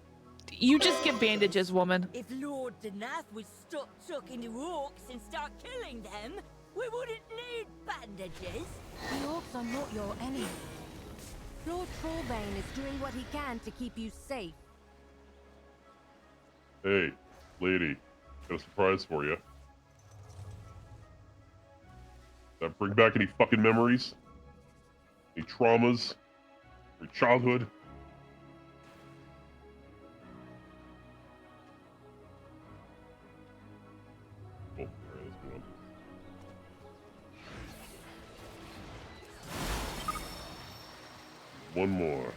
You just get bandages, woman. If Lord Danath would stop talking to orcs and start killing them, we wouldn't need bandages. The orcs are not your enemy. Lord Trollbane is doing what he can to keep you safe. Hey, lady, got a surprise for you. That bring back any fucking memories? Any traumas? Your childhood? Oh, alright, let's move on. One more.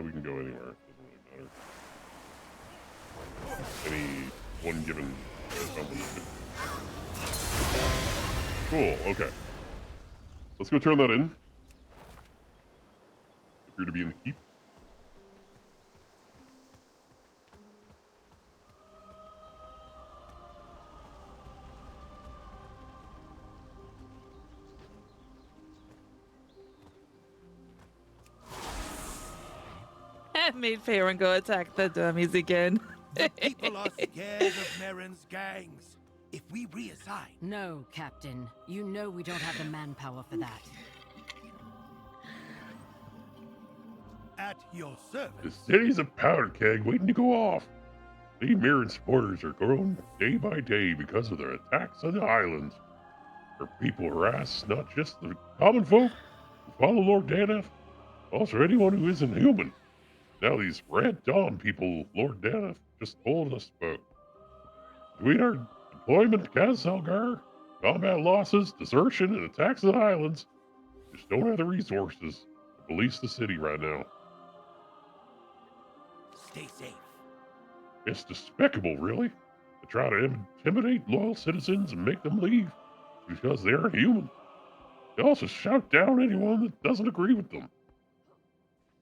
We can go anywhere. Doesn't really matter. Any one given company. Cool, okay. Let's go turn that in. Appear to be in the keep. I made Farron go attack the dummies again. The people are scared of Merrin's gangs. If we reassign... No, Captain. You know we don't have the manpower for that. At your service. The city's a powder keg waiting to go off. The Mirren supporters are growing day by day because of their attacks on the islands. Their people harass not just the common folk who follow Lord Danath, also anyone who isn't human. Now these Red Dawn people Lord Danath just told us about. Between our deployment to Kaz-Algar, combat losses, desertion, and attacks on the islands, we just don't have the resources to police the city right now. Stay safe. It's despicable, really, to try to intimidate loyal citizens and make them leave because they aren't human. They also shout down anyone that doesn't agree with them.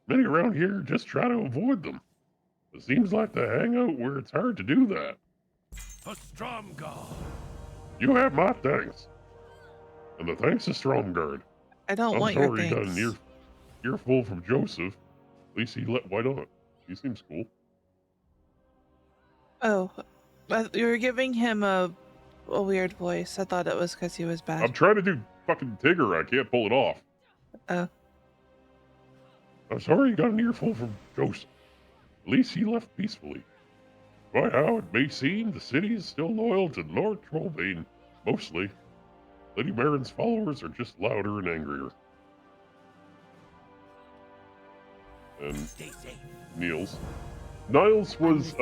Many around here just try to avoid them. It seems like the hangout where it's hard to do that. For Stromgarde. You have my thanks. And the thanks to Stromgarde. I don't I'm want your sorry you got thanks. an earful from Joseph. At least why not? He seems cool. Oh, you were giving him a weird voice. I thought it was because he was bad. I'm trying to do fucking Tigger. I can't pull it off. Oh. I'm sorry you got an earful from Joseph. At least he left peacefully. By how it may seem, the city is still loyal to Lord Trollbane, mostly. Lady Merrin's followers are just louder and angrier. And stay safe. Niles was,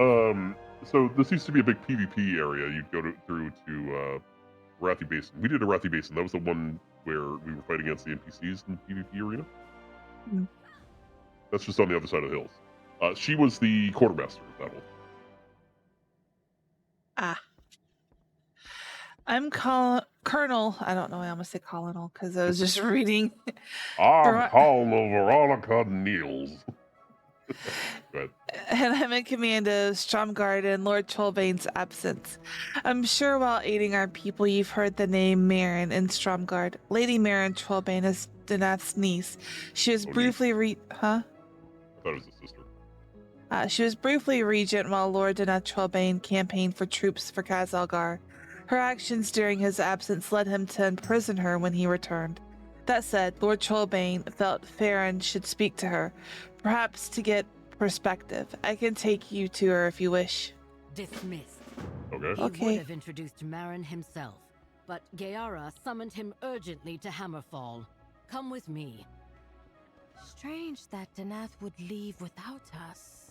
so this used to be a big PvP area. You'd go through to Wrathy Basin. We did a Wrathy Basin. That was the one where we were fighting against the NPCs in the PvP arena. Mm. That's just on the other side of the hills. She was the quartermaster of that one. Ah. I'm Colonel. I don't know why I'm going to say Colonel because I was just reading. I'm Colonel Veronica Niels. Go ahead. And I'm in command of Stromgarde in Lord Trollbane's absence. I'm sure while aiding our people, you've heard the name Merrin in Stromgarde. Lady Merrin Trollbane is Danath's niece. She was briefly I thought it was a sister. She was briefly regent while Lord Danath Trollbane campaigned for troops for Kaz-Algar. Her actions during his absence led him to imprison her when he returned. That said, Lord Trollbane felt Farron should speak to her, perhaps to get perspective. I can take you to her if you wish. Dismissed. Okay. He would have introduced Marin himself, but Gayara summoned him urgently to Hammerfall. Come with me. Strange that Danath would leave without us.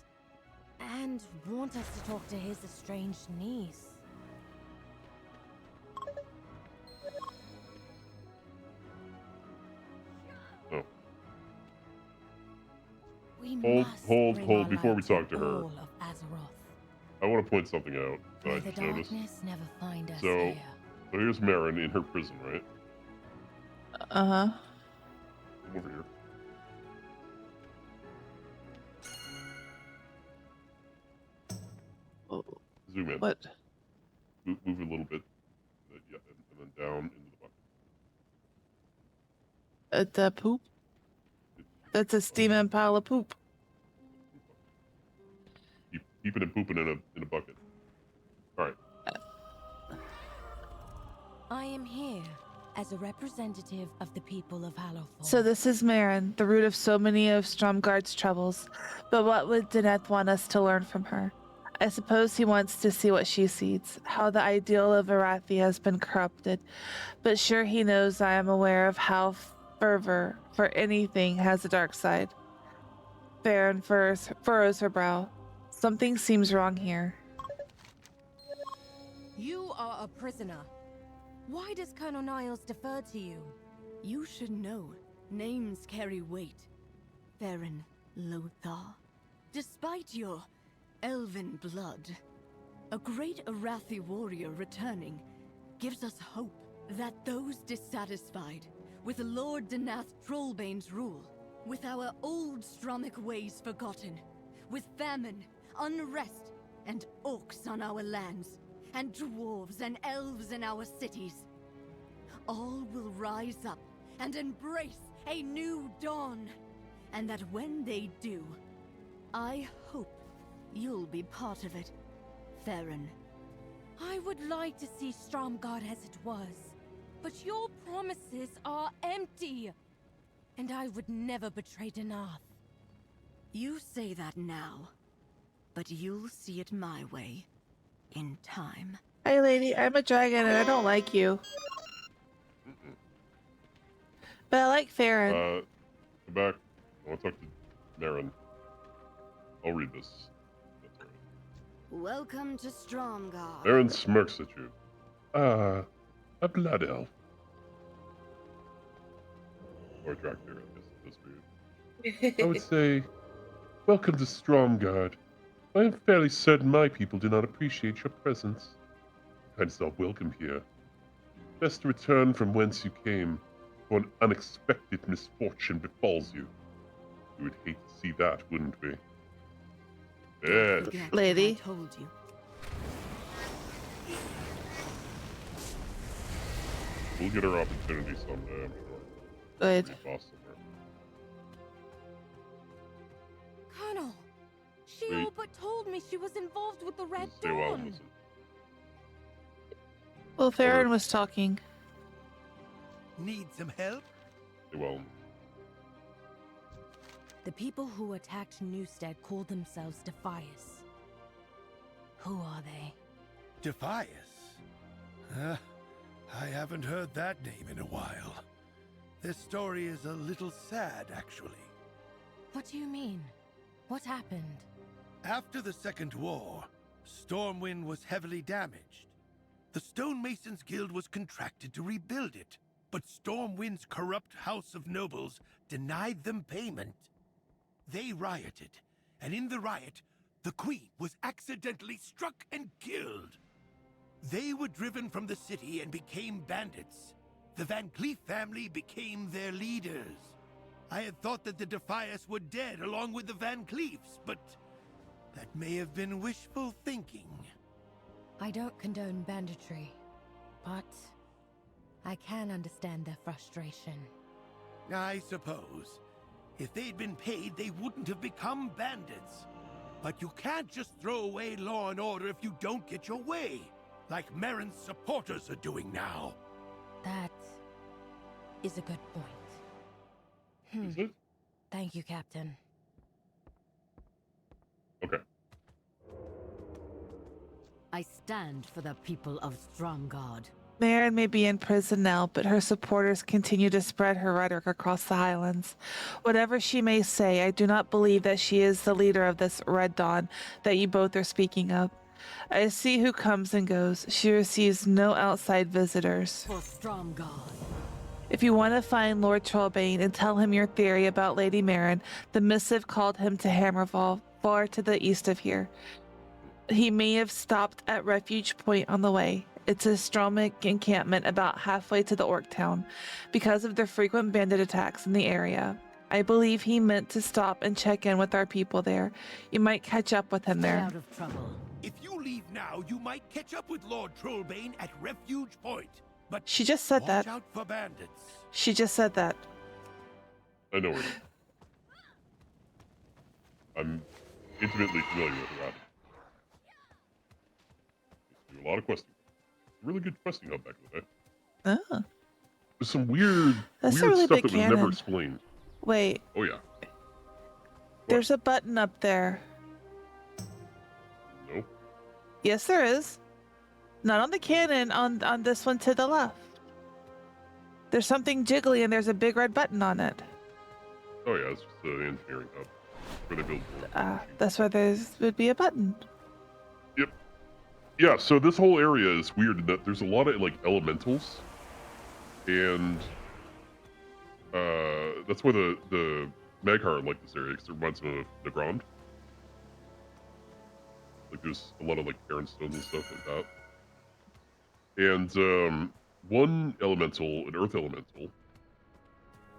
And want us to talk to his estranged niece. Oh. We Hold, before we talk to her. all of Azeroth. I want to point something out that I May the just noticed. darkness never find us So here. here's Merrin in her prison, right? Uh-huh. Come over here. zoom in. What? Move a little bit. Yeah, and then down into the bucket. The poop? That's a steaming pile of poop. Keep it and pooping in a bucket. All right. I am here as a representative of the people of Hallowfall. So this is Marin, the root of so many of Stromgard's troubles. But what would Deneth want us to learn from her? I suppose he wants to see what she sees, how the ideal of Arathi has been corrupted. But sure he knows I am aware of how fervor for anything has a dark side. Farron furrows her brow. Something seems wrong here. You are a prisoner. Why does Colonel Niles defer to you? You should know. Names carry weight. Farron Lothar. Despite your elven blood, a great Arathi warrior returning gives us hope that those dissatisfied with Lord Denath Trollbane's rule, with our old Stromic ways forgotten, with famine, unrest, and orcs on our lands, and dwarves and elves in our cities, all will rise up and embrace a new dawn. And that when they do, I hope you'll be part of it, Farron. I would like to see Stromgard as it was, but your promises are empty. And I would never betray Denath. You say that now, but you'll see it my way, in time. Hey lady, I'm a dragon and I don't like you. But I like Farron. Come back. I want to talk to Marin. I'll read this. That's all right. Welcome to Stromgard. Marin smirks at you. A blood elf. Or Draknir, I guess it is for you. I would say, welcome to Stromgard. I am fairly certain my people do not appreciate your presence. You kind of not welcome here. Best to return from whence you came, for an unexpected misfortune befalls you. We would hate to see that, wouldn't we? Yes. Lady. I told you. We'll get our opportunity someday, I'm sure. Good. Boss somewhere. Colonel, she Wait. all but told me she was involved with the Red Stay a while, Dawn. listen. Well, Farron was talking. Need some help? Stay well. The people who attacked Newstead call themselves Defias. Who are they? Defias? I haven't heard that name in a while. This story is a little sad, actually. What do you mean? What happened? After the Second War, Stormwind was heavily damaged. The Stonemasons Guild was contracted to rebuild it, but Stormwind's corrupt House of Nobles denied them payment. They rioted, and in the riot, the Queen was accidentally struck and killed. They were driven from the city and became bandits. The Van Cleef family became their leaders. I had thought that the Defias were dead along with the Van Cleefs, but that may have been wishful thinking. I don't condone banditry, but I can understand their frustration. I suppose. If they'd been paid, they wouldn't have become bandits. But you can't just throw away law and order if you don't get your way, like Marin's supporters are doing now. That is a good point. Is it? Thank you, Captain. Okay. I stand for the people of Stromgard. Marin may be in prison now, but her supporters continue to spread her rhetoric across the Highlands. Whatever she may say, I do not believe that she is the leader of this Red Dawn that you both are speaking of. I see who comes and goes. She receives no outside visitors. For Stromgard. If you want to find Lord Trollbane and tell him your theory about Lady Marin, the missive called him to Hammerfall, far to the east of here. He may have stopped at Refuge Point on the way. It's a Stromic encampment about halfway to the Orc town, because of the frequent bandit attacks in the area. I believe he meant to stop and check in with our people there. You might catch up with him Stay there. out of trouble. If you leave now, you might catch up with Lord Trollbane at Refuge Point. But She just said watch that. out for bandits. She just said that. I know her. I'm intimately familiar with her. Do a lot of questing. Really good questing hub back in the day. Oh. There's some weird That's a really stuff big that was never cannon. explained. Wait. Oh yeah. There's a button up there. Nope. Yes, there is. Not on the cannon, on this one to the left. There's something jiggly and there's a big red button on it. Oh yeah, it's just the engineering hub where they build. That's why there would be a button. Yep. Yeah, so this whole area is weird in that there's a lot of like elementals, and that's why the Mag'har like this area because it reminds them of the Grand. Like there's a lot of like Aaron stones and stuff like that. And one elemental, an earth elemental,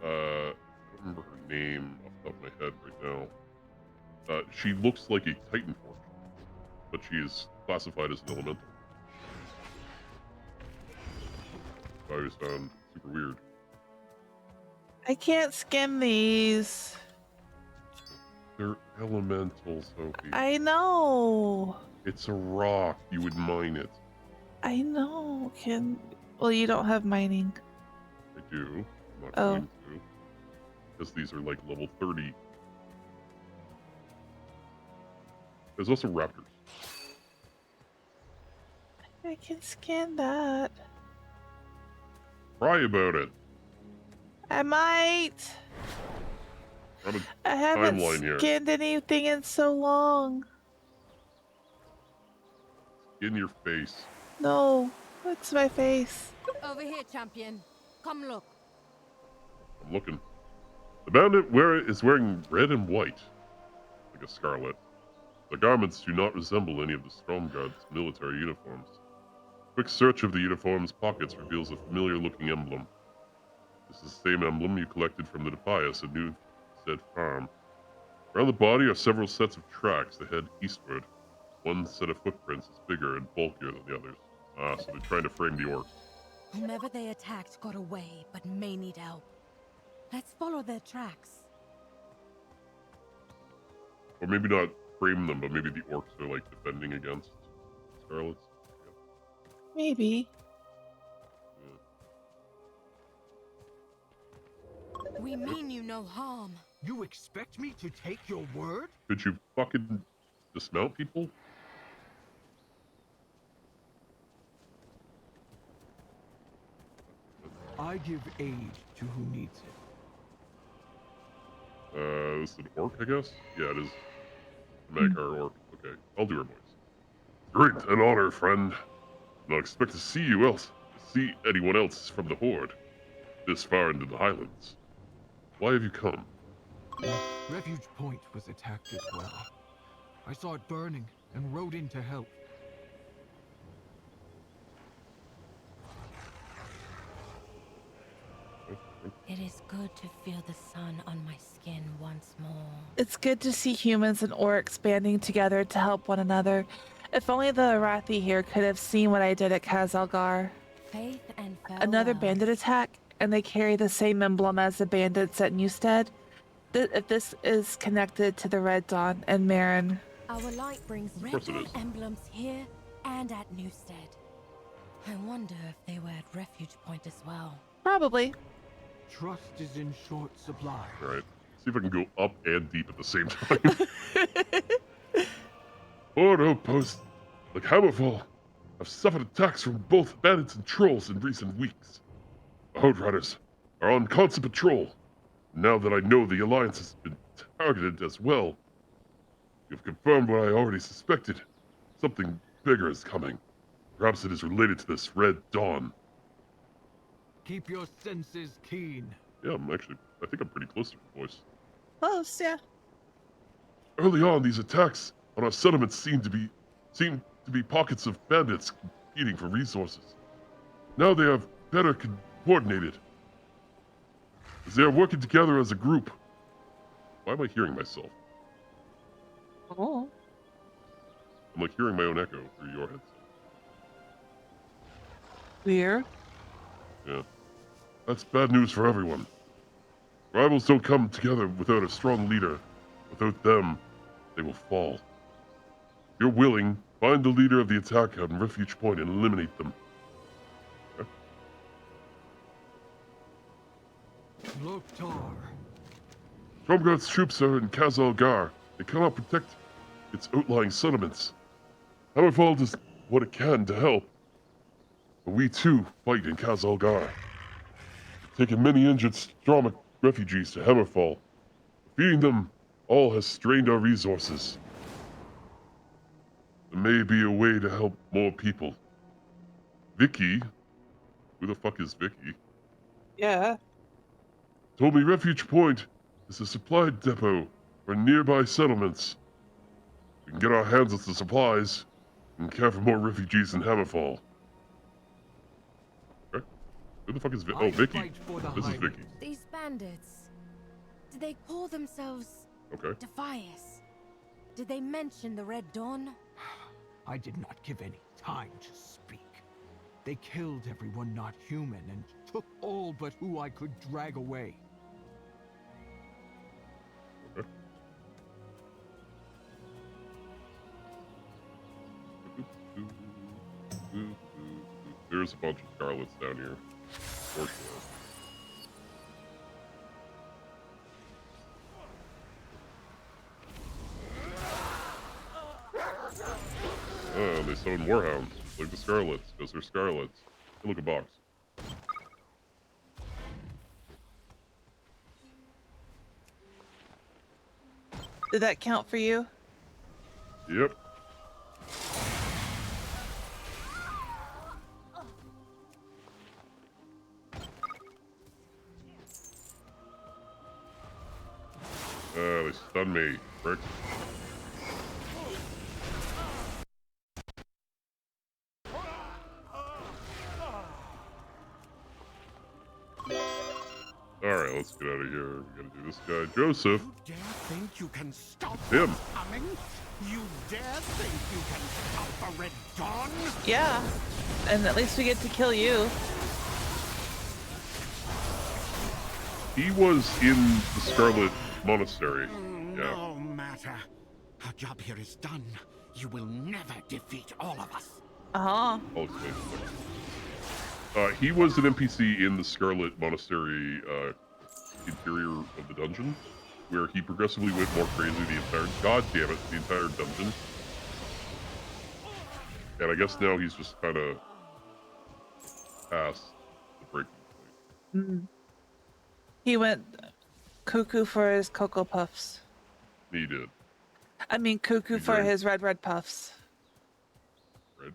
I don't remember her name off the top of my head right now. She looks like a Titan Forge, but she is classified as an elemental. I always found super weird. I can't skim these. They're elementals, Sophie. I know. It's a rock. You would mine it. I know. Well, you don't have mining. I do. I'm not Oh. going to. Because these are like level 30. There's also raptors. I can scan that. Cry about it. I might. I haven't timeline here. scanned anything in so long. In your face. No, it's my face. Over here, champion. Come look. I'm looking. The bandit is wearing red and white, like a scarlet. The garments do not resemble any of the Stormguard's military uniforms. Quick search of the uniform's pockets reveals a familiar-looking emblem. This is the same emblem you collected from the Defias at Newstead Farm. Around the body are several sets of tracks that head eastward. One set of footprints is bigger and bulkier than the others. So they're trying to frame the orcs. Whomever they attacked got away, but may need help. Let's follow their tracks. Or maybe not frame them, but maybe the orcs are like defending against Scarlets. Maybe. We mean you no harm. You expect me to take your word? Could you fucking dismount people? I give aid to who needs it. This is an orc, I guess? Yeah, it is. Mag'har orc. Okay, I'll do her voice. Great, an honor, friend. Not expect to see anyone else from the Horde this far into the Highlands. Why have you come? Refuge Point was attacked as well. I saw it burning and rode in to help. It is good to feel the sun on my skin once more. It's good to see humans and orcs banding together to help one another. If only the Arathi here could have seen what I did at Khazalgar. Faith and Another farewell. bandit attack, and they carry the same emblem as the bandits at Newstead. If this is connected to the Red Dawn and Marin. Our light brings Of course red it is. emblems here and at Newstead. I wonder if they were at Refuge Point as well. Probably. Trust is in short supply. Alright, see if I can go up and deep at the same time. Horde outposts like Hammerfall have suffered attacks from both bandits and trolls in recent weeks. The Horde Riders are on constant patrol. Now that I know the Alliance has been targeted as well, you've confirmed what I already suspected. Something bigger is coming. Perhaps it is related to this Red Dawn. Keep your senses keen. Yeah, I think I'm pretty close to the voice. Close, yeah. Early on, these attacks on our settlements seemed to be pockets of bandits competing for resources. Now they are better coordinated, as they are working together as a group. Why am I hearing myself? Oh. I'm like hearing my own echo through your headset. Weird. Yeah. That's bad news for everyone. Rivals don't come together without a strong leader. Without them, they will fall. If you're willing, find the leader of the attack on Refuge Point and eliminate them. Okay. Loktar. Stromgarth's troops are in Khazal-Gar. They cannot protect its outlying settlements. Hammerfall does what it can to help. But we too fight in Khazal-Gar. Taking many injured Stromic refugees to Hammerfall. Defeating them all has strained our resources. There may be a way to help more people. Vicky, who the fuck is Vicky? Yeah. Told me Refuge Point is a supply depot for nearby settlements. We can get our hands on the supplies and care for more refugees in Hammerfall. Okay. Who the fuck is Vicky? Oh, Vicky. This is Vicky. These bandits, do they call themselves Okay. Defias? Did they mention the Red Dawn? I did not give any time to speak. They killed everyone not human and took all but who I could drag away. Okay. There's a bunch of Scarlets down here. For sure. Oh, they summon Warhounds, like the Scarlets, because they're Scarlets. Hey, look, a box. Did that count for you? Yep. They stunned me, pricks. Alright, let's get out of here. We gotta do this guy. Joseph. You dare think you can stop Him. what's coming? You dare think you can stop the Red Dawn? Yeah. And at least we get to kill you. He was in the Scarlet Monastery. Yeah. No matter. Our job here is done. You will never defeat all of us. Uh-huh. I'll explain in a second. He was an NPC in the Scarlet Monastery interior of the dungeon, where he progressively went more crazy the entire dungeon. And I guess now he's just kind of past the breaking point. Mm. He went cuckoo for his Cocoa Puffs. He did. I mean cuckoo for his red puffs. Red?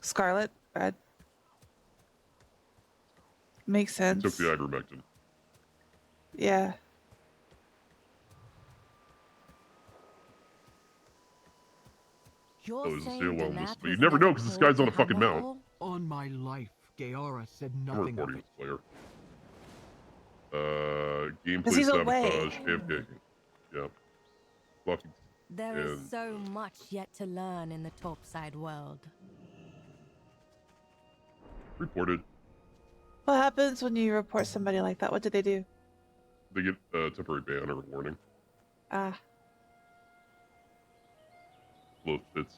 Scarlet, red. Makes sense. He took the ivermectin. Yeah. Oh, there's a steel on this, but you never know because this guy's on a fucking mount. On my life, Gaara said I'm nothing of reporting it. this player. Gameplay 'Cause he's away. sabotage, AFK. Yeah. Blocking. There is And so much yet to learn in the topside world. reported. What happens when you report somebody like that? What do they do? They get a temporary ban or warning. Ah. Well, it's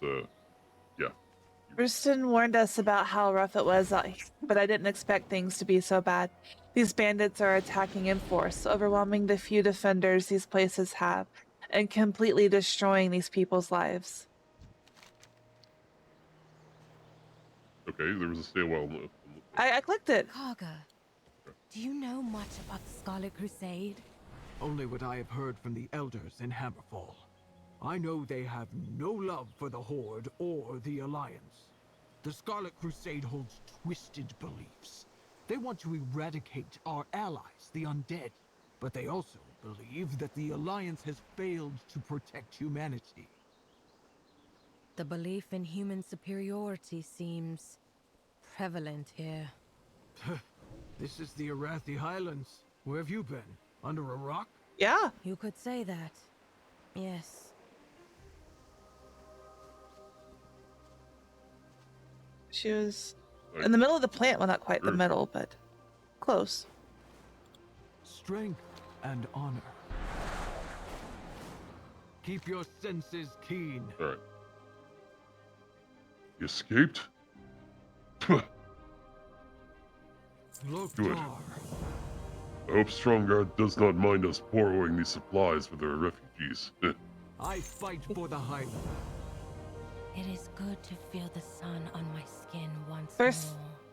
yeah. Rustin warned us about how rough it was, but I didn't expect things to be so bad. These bandits are attacking in force, overwhelming the few defenders these places have, and completely destroying these people's lives. Okay, there was a stairwell. I clicked it. Karga, do you know much about the Scarlet Crusade? Only what I have heard from the elders in Hammerfall. I know they have no love for the Horde or the Alliance. The Scarlet Crusade holds twisted beliefs. They want to eradicate our allies, the undead. But they also believe that the Alliance has failed to protect humanity. The belief in human superiority seems prevalent here. This is the Arathi Highlands. Where have you been? Under a rock? Yeah. You could say that. Yes. She was Like, in the middle of the plant. Well, not quite the sure. middle, but close. Strength and honor. Keep your senses keen. All right. You escaped? Look, Good. I hope Stromgarde does not mind us borrowing these supplies for their refugees. I fight for the Highland. It is good to feel the sun on my skin once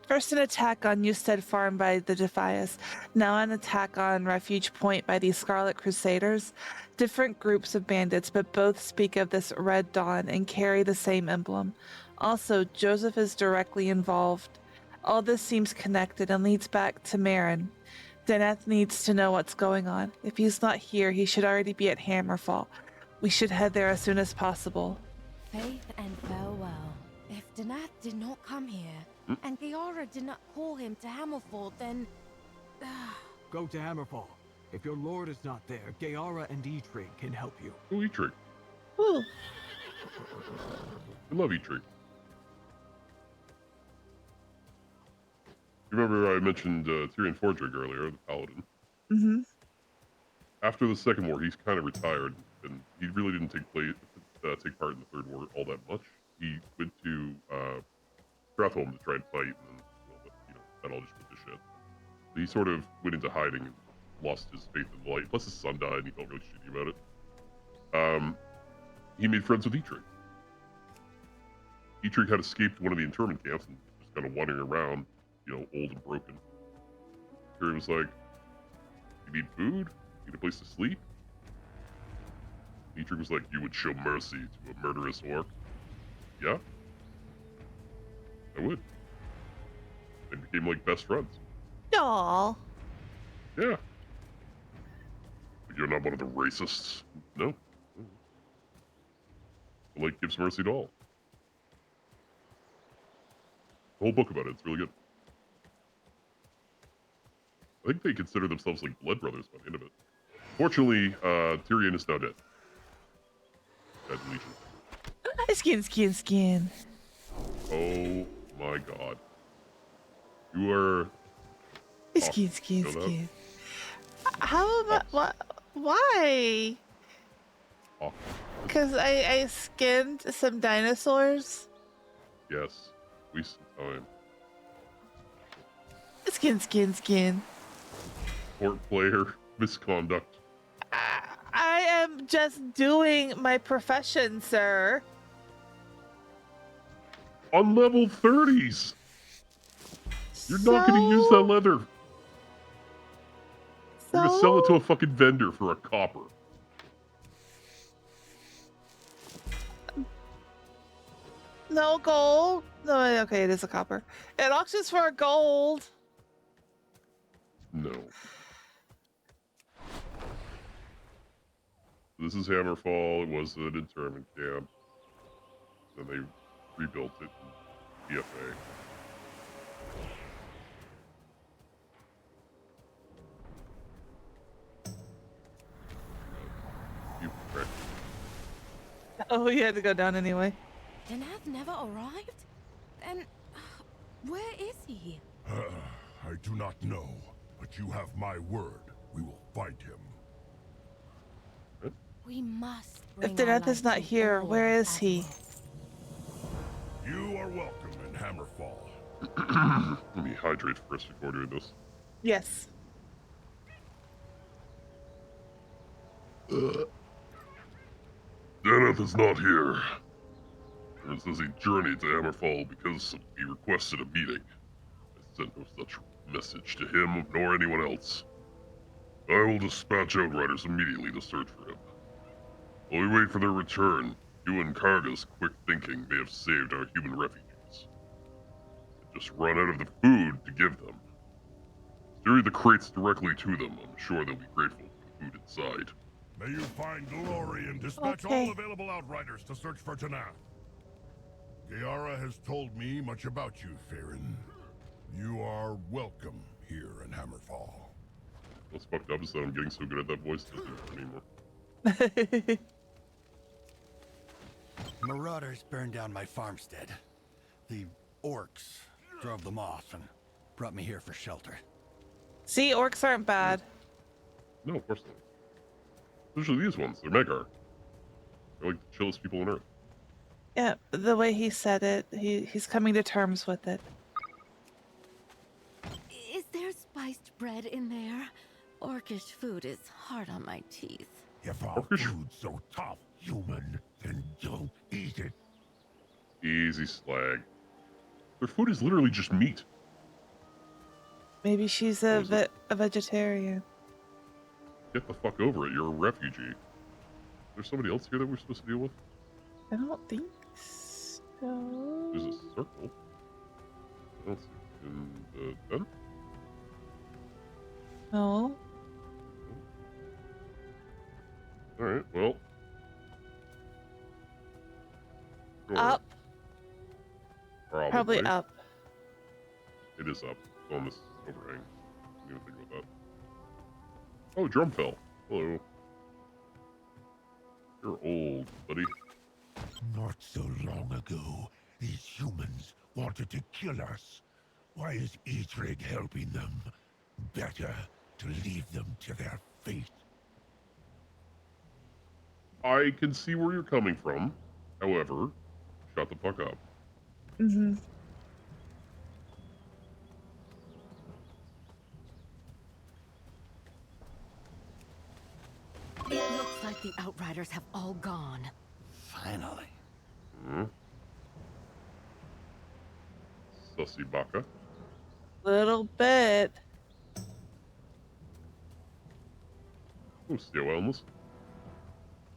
First an attack on Newstead Farm by the Defias, now an attack on Refuge Point by these Scarlet Crusaders. Different groups of bandits, but both speak of this Red Dawn and carry the same emblem. Also, Joseph is directly involved. All this seems connected and leads back to Marin. Deneth needs to know what's going on. If he's not here, he should already be at Hammerfall. We should head there as soon as possible. Faith and farewell. If Denath did not come here, and Giara did not call him to Hammerfall, then... Go to Hammerfall. If your lord is not there, Giara and Eitrig can help you. Oh, Eitrig. Ooh. I love Eitrig. You remember I mentioned Tyrion Fordrig earlier, the Paladin? Mm-hmm. After the Second War, he's kind of retired, and he really didn't take part in the Third War all that much. He went to Stratholme to try and fight, and that all just went to shit. He sort of went into hiding and lost his faith in the light. Plus his son died, and he felt really shitty about it. He made friends with Eitrig. Eitrig had escaped one of the internment camps and just kind of wandering around, old and broken. Tyrion was like, "You need food? You need a place to sleep?" Eitrig was like, "You would show mercy to a murderous orc?" "Yeah, I would." They became like best friends. Aww. Yeah. But you're not one of the racists. No. The light gives mercy to all. The whole book about it, it's really good. I think they consider themselves like blood brothers by the end of it. Fortunately, Tyrion is now dead. Dead in Legion. Skin. Oh my god. You are... Skin. How about... What? Why? Because I skinned some dinosaurs? Yes. Waste time. Skin. Court player. Misconduct. I am just doing my profession, sir. On level 30s! You're not going to use that leather. You're going to sell it to a fucking vendor for a copper. No gold. No, okay, it is a copper. It auctions for a gold. No. This is Hammerfall. It was an internment camp. Then they rebuilt it in BFA. You prick. Oh, you had to go down anyway. Denath never arrived? Then, where is he? I do not know, but you have my word. We will find him. We must bring If Denath is not here, where is he? You are welcome in Hammerfall. Let me hydrate first before doing this. Yes. Deneth is not here. It says he journeyed to Hammerfall because he requested a meeting. I sent no such message to him nor anyone else. I will dispatch outriders immediately to search for him. While we wait for their return, you and Karga's quick thinking may have saved our human refugees. Just run out of the food to give them. Steer the crates directly to them. I'm sure they'll be grateful for the food inside. May you find glory and dispatch all available outriders to search for Denath. Giara has told me much about you, Farron. You are welcome here in Hammerfall. What's fucked up is that I'm getting so good at that voice, it doesn't hurt anymore. Marauders burned down my farmstead. The orcs drove them off and brought me here for shelter. See, orcs aren't bad. No, of course not. Especially these ones. They're Megar. They're like the chillest people on Earth. Yeah, the way he said it, he's coming to terms with it. Is there spiced bread in there? Orcish food is hard on my teeth. If our food's so tough, human, then don't eat it. Easy slag. Their food is literally just meat. Maybe she's a vegetarian. Get the fuck over it. You're a refugee. There's somebody else here that we're supposed to deal with? I don't think so. There's a circle. I don't see it. In the den? No. Alright, well. Sure. Up. Probably up. It is up. It's on this overhang. I didn't even think about that. Oh, Drumfell. Hello. You're old, buddy. Not so long ago, these humans wanted to kill us. Why is Eitrig helping them? Better to leave them to their fate. I can see where you're coming from. However, shut the fuck up. Mm-hmm. It looks like the Outriders have all gone. Finally. Sussy baka. Little bit. Oh, stay wellness.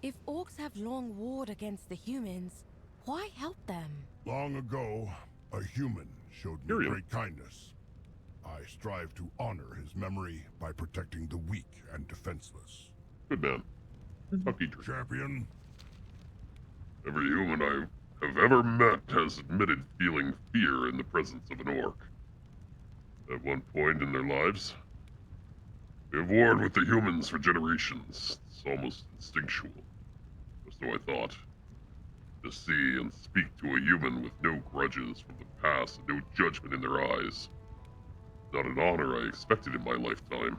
If orcs have long warred against the humans, why help them? Long ago, a human showed me great kindness. I strive to honor his memory by protecting the weak and defenseless. Good man. Fuck you, champion. Every human I have ever met has admitted feeling fear in the presence of an orc. At one point in their lives, they have warred with the humans for generations. It's almost instinctual. Or so I thought. To see and speak to a human with no grudges from the past and no judgment in their eyes. Not an honor I expected in my lifetime.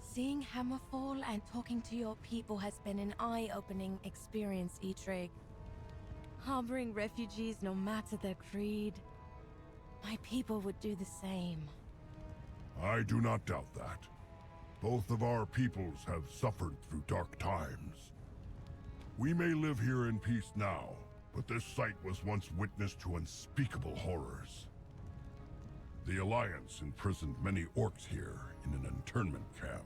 Seeing Hammerfall and talking to your people has been an eye-opening experience, Eitrig. Harboring refugees no matter their creed. My people would do the same. I do not doubt that. Both of our peoples have suffered through dark times. We may live here in peace now, but this site was once witness to unspeakable horrors. The Alliance imprisoned many orcs here in an internment camp.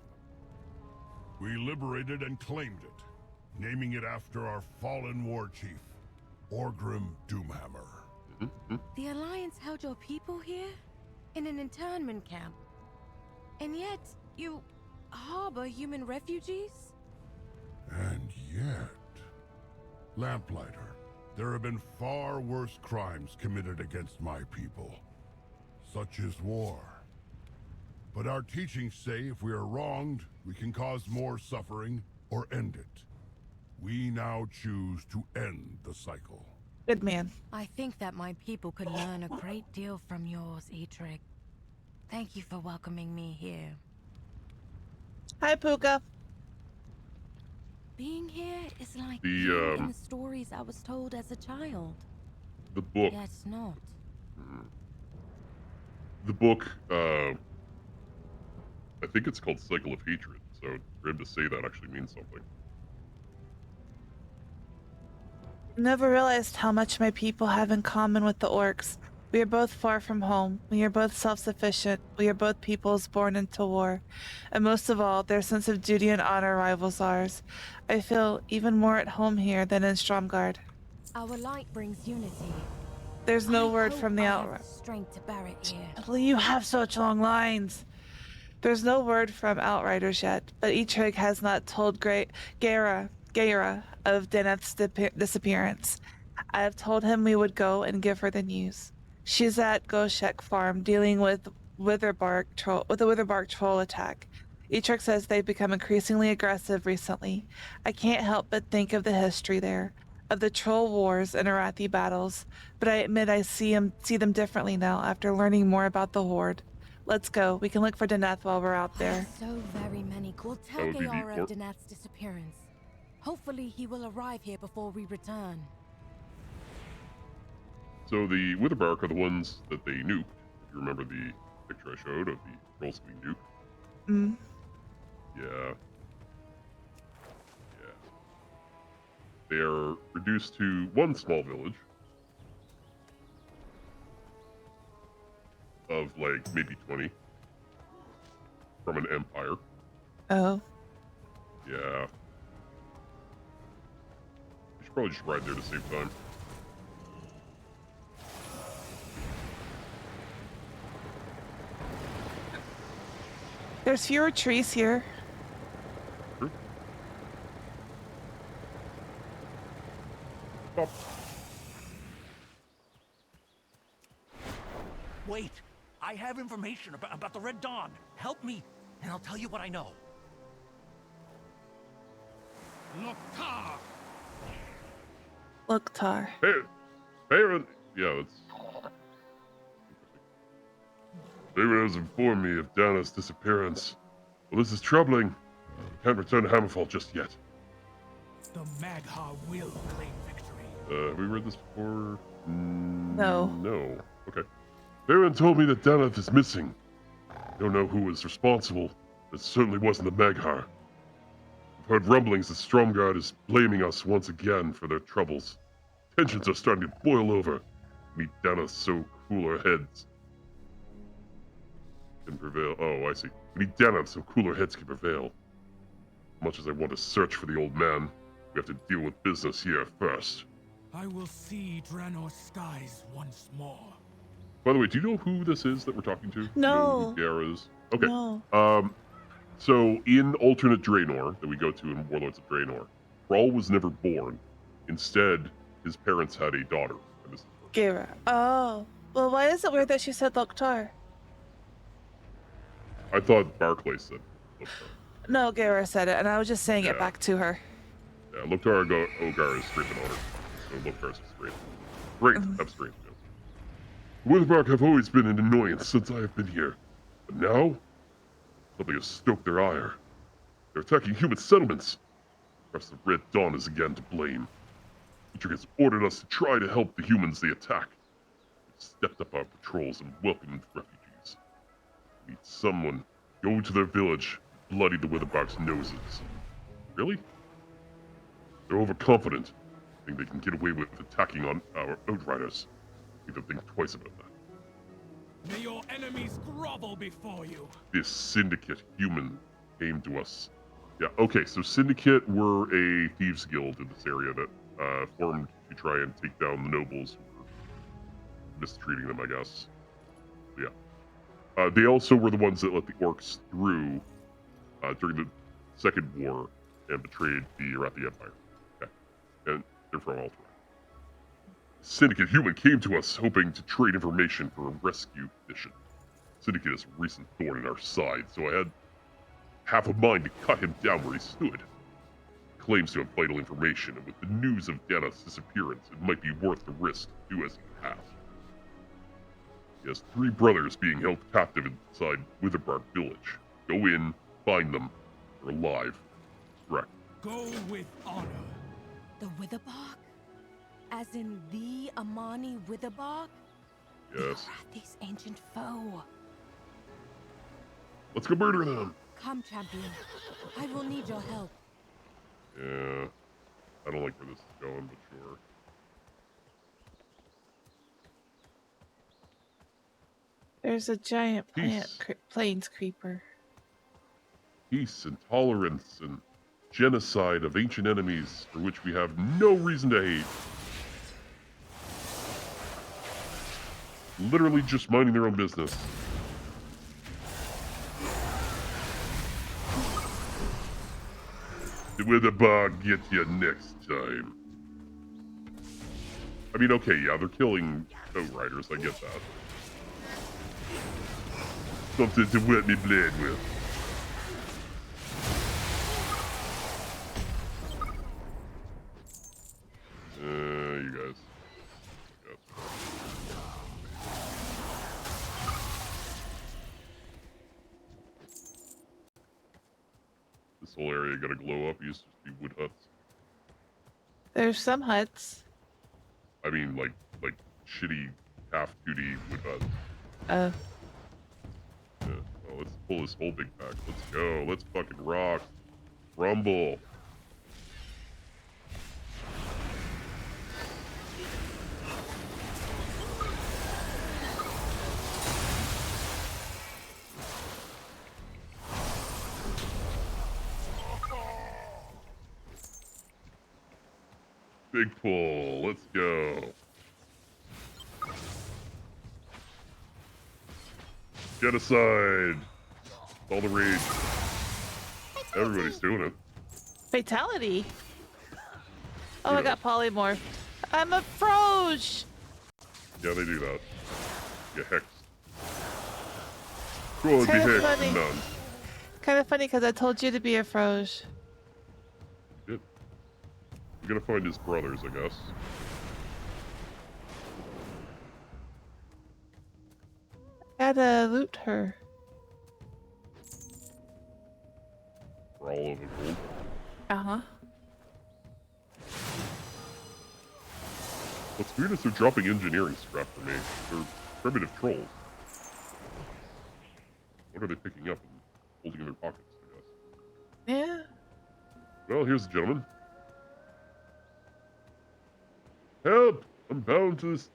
We liberated and claimed it, naming it after our fallen war chief, Orgrim Doomhammer. The Alliance held your people here? In an internment camp? And yet, you harbor human refugees? And yet... Lamplighter, there have been far worse crimes committed against my people. Such is war. But our teachings say if we are wronged, we can cause more suffering or end it. We now choose to end the cycle. Good man. I think that my people could learn a great deal from yours, Eitrig. Thank you for welcoming me here. Hi, Puka. Being here is like The, being in the stories I was told as a child. The book. Yet not. The book, I think it's called Cycle of Hatred, so for him to say that actually means something. Never realized how much my people have in common with the orcs. We are both far from home. We are both self-sufficient. We are both peoples born into war. And most of all, their sense of duty and honor rivals ours. I feel even more at home here than in Stromgard. Our light brings unity. There's no word from the Outriders. Strength to bear it here. You have such long lines. There's no word from Outriders yet, but Eitrig has not told Gaira of Deneth's disappearance. I have told him we would go and give her the news. She's at Goshek Farm dealing with a Witherbark troll attack. Eitrig says they've become increasingly aggressive recently. I can't help but think of the history there. of the troll wars and Arathi battles, but I admit I see them differently now after learning more about the Horde. Let's go. We can look for Deneth while we're out there. So very many. We'll tell Gayara of Deneth's disappearance. Hopefully he will arrive here before we return. So the Witherbark are the ones that they nuked. If you remember the picture I showed of the trolls being nuked. Mm. Yeah. They are reduced to one small village of like maybe 20 from an empire. Oh. Yeah. You should probably just ride there to save time. There's fewer trees here. True. Stop. Wait! I have information about the Red Dawn. Help me, and I'll tell you what I know. Loktar. Hey, Baron. Yeah, that's Baron has informed me of Dana's disappearance. Well, this is troubling. Can't return to Hammerfall just yet. The Maghar will claim victory. Have we read this before? No. No. Okay. Baron told me that Danath is missing. I don't know who was responsible. It certainly wasn't the Maghar. I've heard rumblings that Stromgarde is blaming us once again for their troubles. Tensions are starting to boil over. Meet Danath so cooler heads can prevail. Oh, I see. Meet Danath so cooler heads can prevail. Much as I want to search for the old man, we have to deal with business here first. I will see Draenor's skies once more. By the way, do you know who this is that we're talking to? No. You know who Gara is? Okay. No. So in alternate Draenor that we go to in Warlords of Draenor, Thrall was never born. Instead, his parents had a daughter. Gara. Oh. Well, why is it weird that she said Loktar? I thought Barclay said Loktar. No, Gara said it, and I was just saying it back to her. Yeah, Loktar and Ogar is straight in order. So Loktar's straight. Great, I'm straight. The Witherbark have always been an annoyance since I have been here. But now, something has stoked their ire. They're attacking human settlements. Perhaps the Red Dawn is again to blame. Teacher has ordered us to try to help the humans they attack. We've stepped up our patrols and welcomed refugees. Meet someone, go to their village, bloody the Witherbark's noses. Really? They're overconfident. Think they can get away with attacking on our Outriders. Need to think twice about that. May your enemies grovel before you. This Syndicate human came to us. Yeah, okay, so Syndicate were a thieves guild in this area that formed to try and take down the nobles who were mistreating them, I guess. Yeah. They also were the ones that let the orcs through during the Second War and betrayed the Arathi Empire. Okay. And they're from Altair. Syndicate human came to us hoping to trade information for a rescue mission. Syndicate is a recent thorn in our side, so I had half a mind to cut him down where he stood. He claims to have vital information, and with the news of Dana's disappearance, it might be worth the risk to do as he has. He has 3 brothers being held captive inside Witherbark village. Go in, find them. They're alive. Correct. Go with honor. The Witherbark? As in the Amani Witherbark? Yes. This ancient foe. Let's go murder them. Come, champion. I will need your help. Yeah. I don't like where this is going, but sure. There's a giant plains creeper. Peace and tolerance and genocide of ancient enemies for which we have no reason to hate. Literally just minding their own business. The Witherbark get you next time. I mean, okay, yeah, they're killing Outriders, I get that. Something to wet me blade with. This whole area gonna glow up. It used to just be wood huts. There's some huts. I mean, like shitty half 2D wood huts. Oh. Yeah. Well, let's pull this whole big pack. Let's go. Let's fucking rock. Rumble. Big pull. Let's go. Genocide. All the rage. Everybody's doing it. Fatality. Oh, I got polymorphed. I'm a froge. Yeah, they do that. Get hexed. Cool, it'd be hexed and none. Kind of funny because I told you to be a froge. Good. We're gonna find his brothers, I guess. Gotta loot her. We're all over gold. Uh-huh. What's weird is they're dropping engineering scrap for me. They're primitive trolls. What are they picking up and holding in their pockets, I guess? Yeah. Well, here's the gentleman. Help! I'm bound to this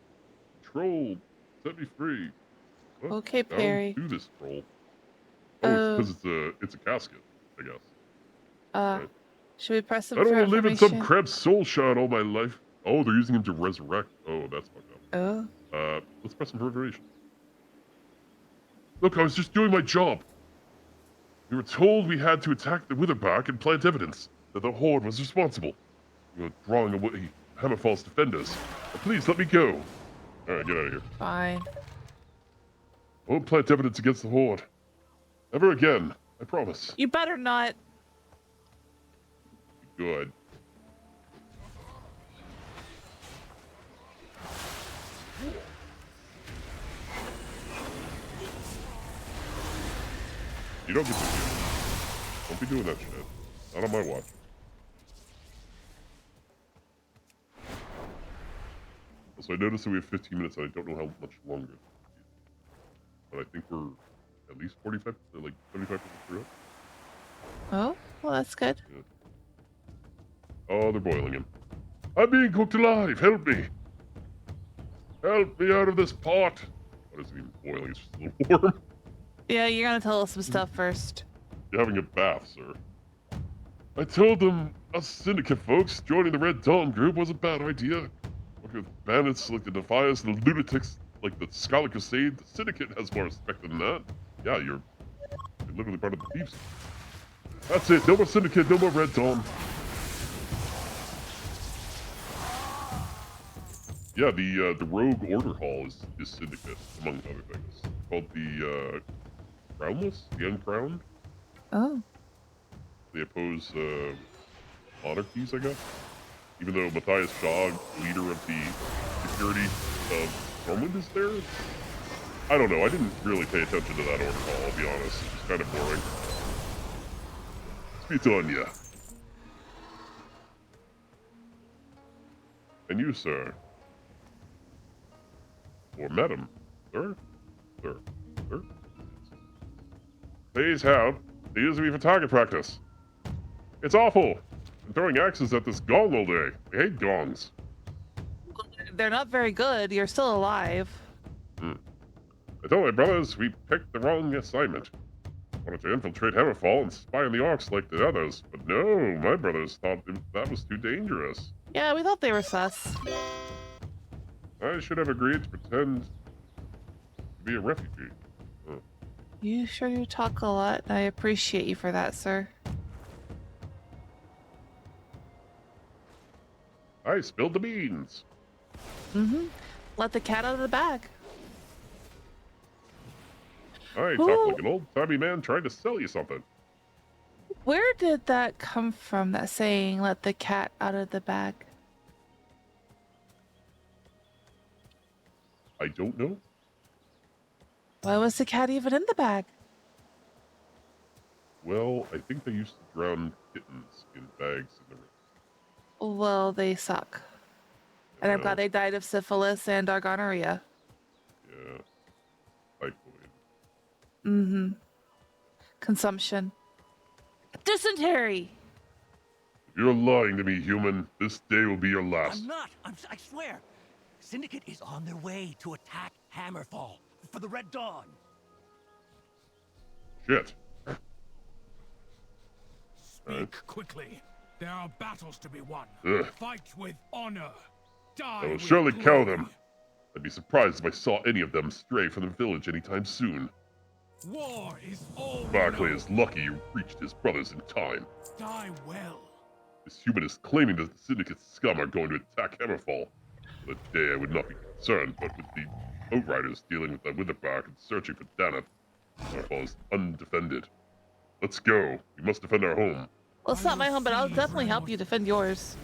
troll. Set me free. What? Okay, Bound Perry. to this troll. Oh, it's because it's a casket, I guess. Right. Should we press him I don't for want to live in some information? crab soul shot all my life. Oh, they're using him to resurrect. Oh, that's fucked up. Oh. Let's press him for information. Look, I was just doing my job. We were told we had to attack the Witherback and plant evidence that the Horde was responsible. We were drawing away Hammerfall's defenders. But please, let me go. Alright, get out of here. Fine. I won't plant evidence against the Horde. Never again. I promise. You better not. Good. You don't get to do it. Don't be doing that shit. Not on my watch. So I noticed that we have 15 minutes and I don't know how much longer. But I think we're at least 45, like 75% through it. Oh, well, that's good. Yeah. Oh, they're boiling him. I'm being cooked alive. Help me. Help me out of this pot. What is it even boiling? It's just a little warm. Yeah, you're gonna tell us some stuff first. You're having a bath, sir. I told them us syndicate folks joining the Red Dawn group was a bad idea. Working with bandits like the Defiance and the lunatics like the Scarlet Crusade, the syndicate has more respect than that. Yeah, you're literally part of the thieves. That's it. No more syndicate, no more Red Dawn. Yeah, the Rogue Order Hall is syndicate, among other things. Called the Crownless? The Uncrowned? Oh. They oppose monarchies, I guess. Even though Matthias Shaw, leader of the security of Stormwind, is there? I don't know. I didn't really pay attention to that order hall, I'll be honest. It's kind of boring. Spit on ya. And you, sir. Or madam. Sir? Sir. Sir? Please help. They use me for target practice. It's awful. I'm throwing axes at this gong all day. I hate gongs. They're not very good. You're still alive. I told my brothers we picked the wrong assignment. Wanted to infiltrate Hammerfall and spy on the Orcs like the others, but no, my brothers thought that was too dangerous. Yeah, we thought they were sus. I should have agreed to pretend to be a refugee. You sure do talk a lot, and I appreciate you for that, sir. I spilled the beans. Mm-hmm. Let the cat out of the bag. I talk like an old-timey man trying to sell you something. Where did that come from, that saying, let the cat out of the bag? I don't know. Why was the cat even in the bag? Well, I think they used to drown kittens in bags in the river. Well, they suck. And I'm glad they died of syphilis and gonorrhea. Yeah. Typhoid. Mm-hmm. Consumption. Dysentery! If you're lying to me, human, this day will be your I'm last. not. I swear. Syndicate is on their way to attack Hammerfall for the Red Dawn. Shit. Speak quickly. There are battles to be won. Ugh. Fight with honor. Die I will with surely glory. cow them. I'd be surprised if I saw any of them stray from the village anytime soon. War is all we Barclay know. is lucky you reached his brothers in time. Die well. This human is claiming that the Syndicate's scum are going to attack Hammerfall. For the day I would not be concerned, but with the Outriders dealing with the Witherbark and searching for Daneth, Hammerfall is undefended. Let's go. We must defend our home. Well, it's not my home, but I'll definitely help you defend yours.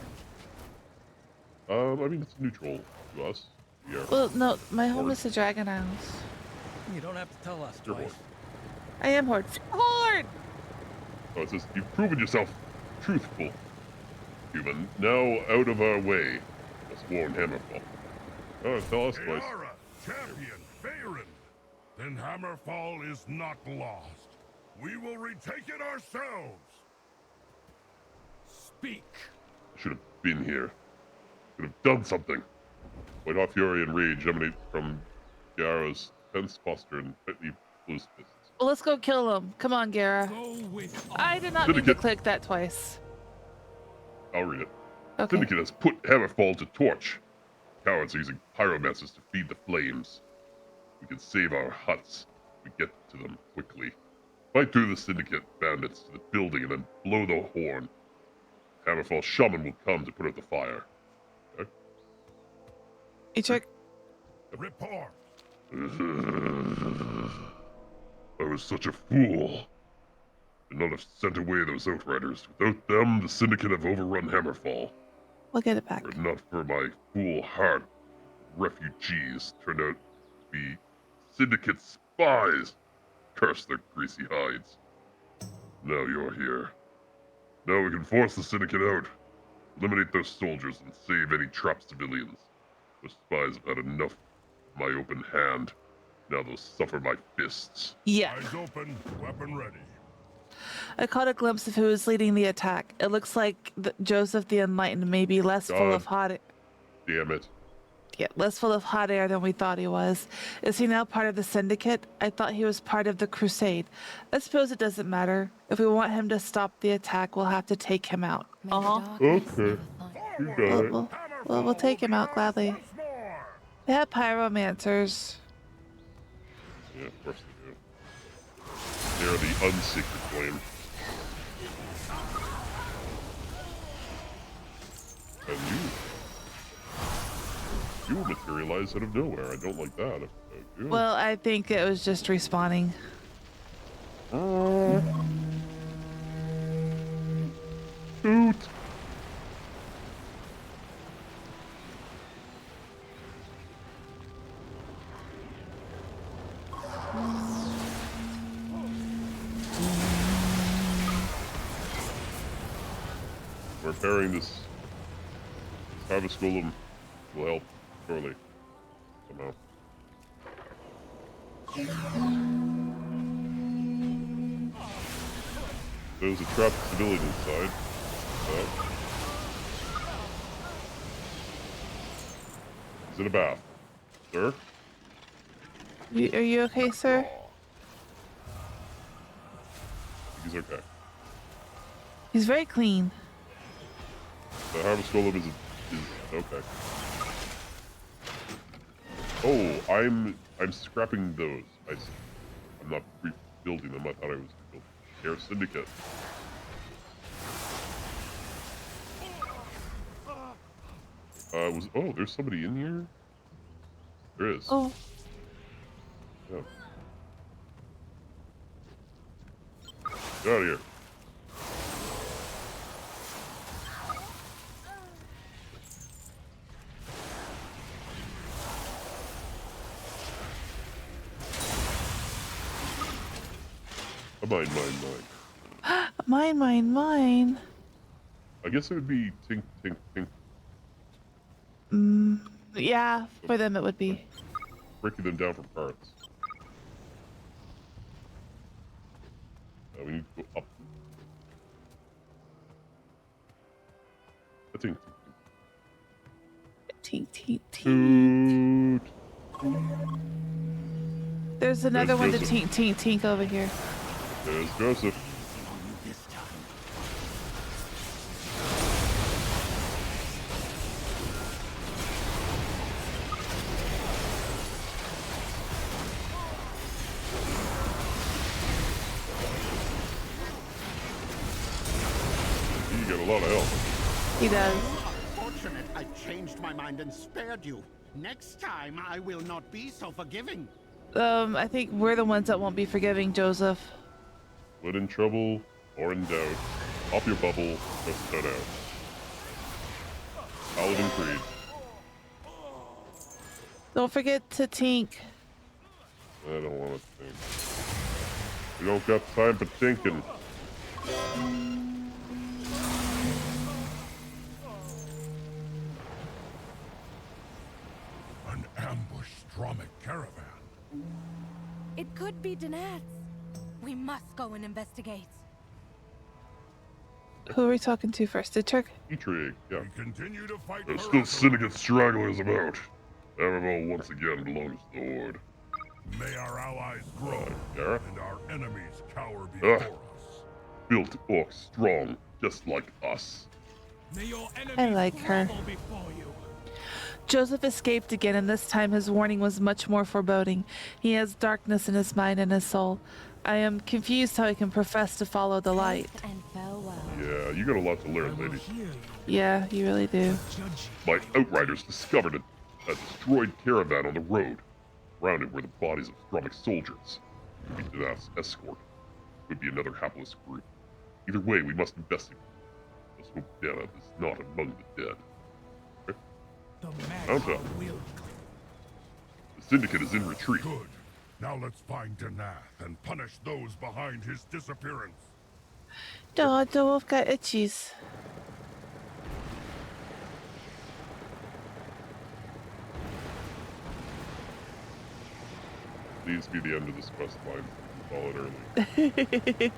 I mean, it's neutral to us. Yeah. Well, no, my home is the Dragon Isles. You don't have to tell us You're twice. Horde. I am Horde. Horde! Oh, it says, you've proven yourself truthful, human. Now out of our way. Let's warn Hammerfall. Oh, tell us twice. Kiara, champion, Faerun. Then Hammerfall is not lost. We will retake it ourselves. Speak. I should have been here. Could have done something. White hot fury and rage emanate from Gara's tense posture and tightly closed fists. Well, let's go kill him. Come on, Gara. I did not mean to click that twice. I'll read it. Okay. Syndicate has put Hammerfall to torch. Cowards are using pyromancers to feed the flames. We can save our huts if we get to them quickly. Fight through the Syndicate bandits to the building and then blow the horn. Hammerfall shaman will come to put out the fire. Okay? You check. Report. I was such a fool. Should not have sent away those Outriders. Without them, the Syndicate have overrun Hammerfall. We'll get it back. Were it not for my fool heart, refugees turned out to be Syndicate spies. Curse their greasy hides. Now you're here. Now we can force the Syndicate out, eliminate those soldiers, and save any trapped civilians. Those spies have had enough of my open hand. Now they'll suffer my fists. Yeah. Eyes open, weapon ready. I caught a glimpse of who was leading the attack. It looks like Joseph the Enlightened may be less full of hot air. Damn it. Yeah, less full of hot air than we thought he was. Is he now part of the Syndicate? I thought he was part of the Crusade. I suppose it doesn't matter. If we want him to stop the attack, we'll have to take him out. Okay. You got it. We'll take him out gladly. They have pyromancers. Yeah, of course they do. They're the unsacred flame. And you materialize out of nowhere. I don't like that. You. Well, I think it was just respawning. Shoot! Repairing this harvest golem will help surely somehow. There's a trapped civilian inside. He's in a bath. Sir? Are you okay, sir? He's okay. He's very clean. The harvest golem is okay. Oh, I'm scrapping those. I'm not rebuilding them. I thought I was building Air Syndicate. Oh, there's somebody in here? There is. Oh. Yeah. Get out of here. Mine. Mine, mine, mine. I guess it would be tink, tink, tink. Yeah, for them it would be. Breaking them down for parts. We need to go up. I think. Tink, tink, tink. There's another one to tink, tink, tink over here. There's Joseph. You get a lot of help. He does. Fortunate I changed my mind and spared you. Next time I will not be so forgiving. I think we're the ones that won't be forgiving, Joseph. When in trouble or in doubt, pop your bubble, just cut out. Paladin Creed. Don't forget to tink. I don't want to think. We don't got time for thinking. An ambushed Stromic caravan. It could be Danath's. We must go and investigate. Who are we talking to first? Dietrich? Dietrich, yeah. We continue to fight. There's still syndicate stragglers about. Hammerfall once again belongs to the Horde. May our allies grow and our enemies cower before us. Built orcs strong, just like us. May your I like her. before you. Joseph escaped again, and this time his warning was much more foreboding. He has darkness in his mind and his soul. I am confused how he can profess to follow the light. And farewell. Yeah, you got a lot to learn, lady. Yeah, you really do. My outriders discovered a destroyed caravan on the road. Around it were the bodies of Stromic soldiers. It could be Danath's escort. It could be another hapless group. Either way, we must investigate. Let's hope Danath is not among the dead. Okay. The Syndicate is in retreat. Good. Now let's find Danath and punish those behind his disappearance. The wolf got itchies. Please be the end of this quest line. Call it early.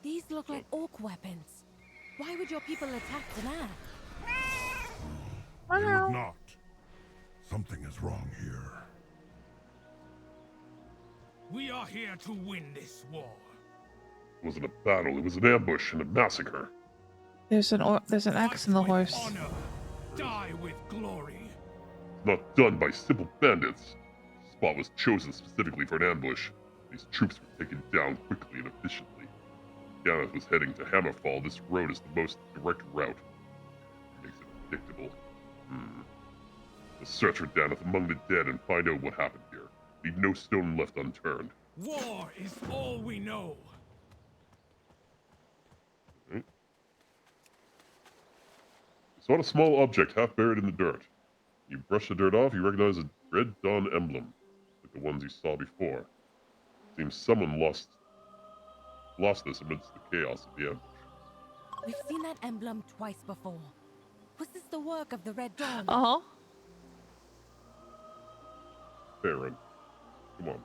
These look like orc weapons. Why would your people attack Danath? They would not. Something is wrong here. We are here to win this war. It wasn't a battle, it was an ambush and a massacre. There's an axe in the horse. Honor, die with glory. Not done by simple bandits. The spot was chosen specifically for an ambush. These troops were taken down quickly and efficiently. Danath was heading to Hammerfall. This road is the most direct route. It makes it predictable. Let's search for Danath among the dead and find out what happened here. Leave no stone left unturned. War is all we know. You saw a small object half buried in the dirt. You brush the dirt off, you recognize a Red Dawn emblem, like the ones you saw before. Seems someone lost this amidst the chaos of the ambush. We've seen that emblem twice before. Was this the work of the Red Dawn? Uh-huh. Farron, come on.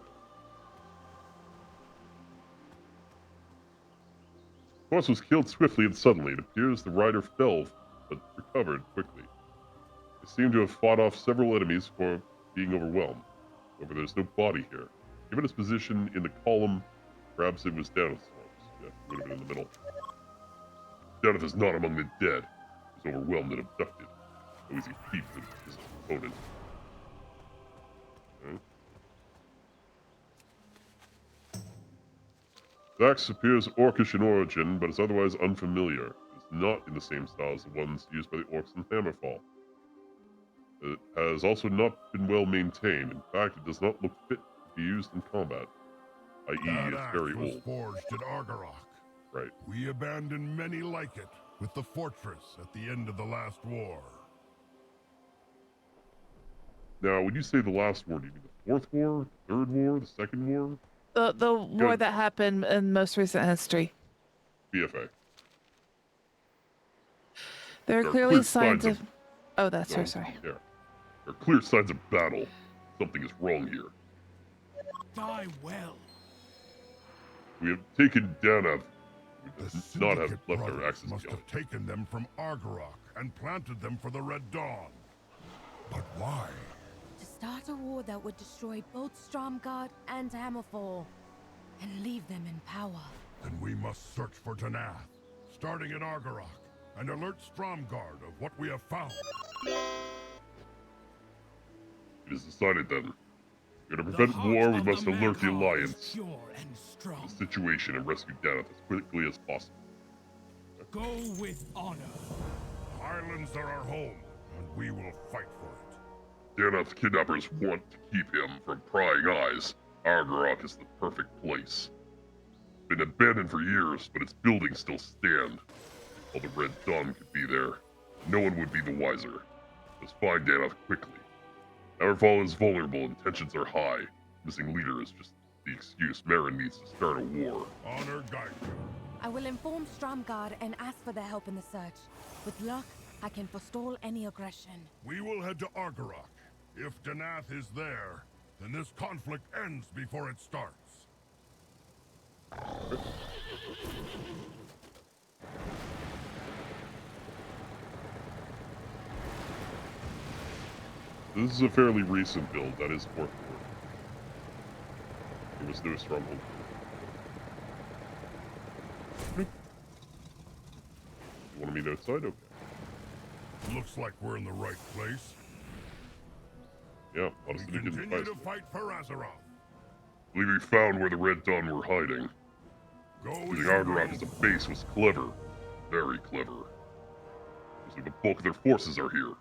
The horse was killed swiftly and suddenly. It appears the rider fell, but recovered quickly. They seem to have fought off several enemies before being overwhelmed. However, there's no body here. Given its position in the column, perhaps it was Danath's horse. Yeah, it would have been in the middle. Danath is not among the dead. He was overwhelmed and abducted. No easy feat for his opponent. The axe appears orcish in origin, but is otherwise unfamiliar. It is not in the same style as the ones used by the orcs in Hammerfall. It has also not been well maintained. In fact, it does not look fit to be used in combat, i.e. it's very was old. Forged at Argarok. Right. We abandoned many like it, with the fortress at the end of the last war. Now, when you say the last war, do you mean the fourth war, the third war, the second war? The war that happened in most recent history. BFA. There are clearly signs of... Oh, that's her, sorry. Yeah. There are clear signs of battle. Something is wrong here. Die well. We have taken Danav. We The do not have Syndicate left our brothers access must beyond. have taken them from Argarok and planted them for the Red Dawn. But why? To start a war that would destroy both Stromgarde and Hammerfall, and leave them in power. Then we must search for Danath, starting at Argarok, and alert Stromgarde of what we have found. It is decided then. To prevent war, we must alert the Alliance to the situation and rescue Danath as quickly as possible. Go with honor. The Highlands are our home, and we will fight for it. Danath's kidnappers want to keep him from prying eyes. Argarok is the perfect place. It's been abandoned for years, but its buildings still stand. While the Red Dawn could be there, no one would be the wiser. Let's find Danath quickly. Hammerfall is vulnerable and tensions are high. Missing leader is just the excuse Marin needs to start a war. Honor guide you. I will inform Stromgarde and ask for their help in the search. With luck, I can forestall any aggression. We will head to Argarok. If Danath is there, then this conflict ends before it starts. This is a fairly recent build, that is 4th War. It was no stronghold. You want to meet outside? Okay. Looks like we're in the right place. Yeah, honestly, we Continue to fight for Azeroth. I believe we found where the Red Dawn were hiding. Using Argarok as a base was clever. Very clever. Looks like the bulk of their forces are here.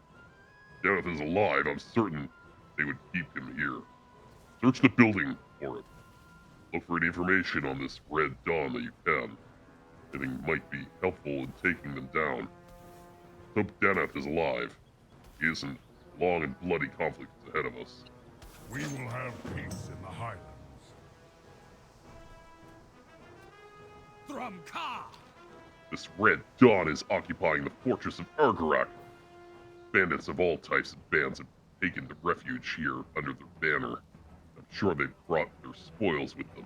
Danath is alive, I'm certain they would keep him here. Search the building for him. Look for any information on this Red Dawn that you can. Anything might be helpful in taking them down. Hope Danath is alive. He isn't. Long and bloody conflict is ahead of us. We will have peace in the Highlands. Thrumka! This Red Dawn is occupying the fortress of Argarok. Bandits of all types and bands have taken refuge here under their banner. I'm sure they've brought their spoils with them.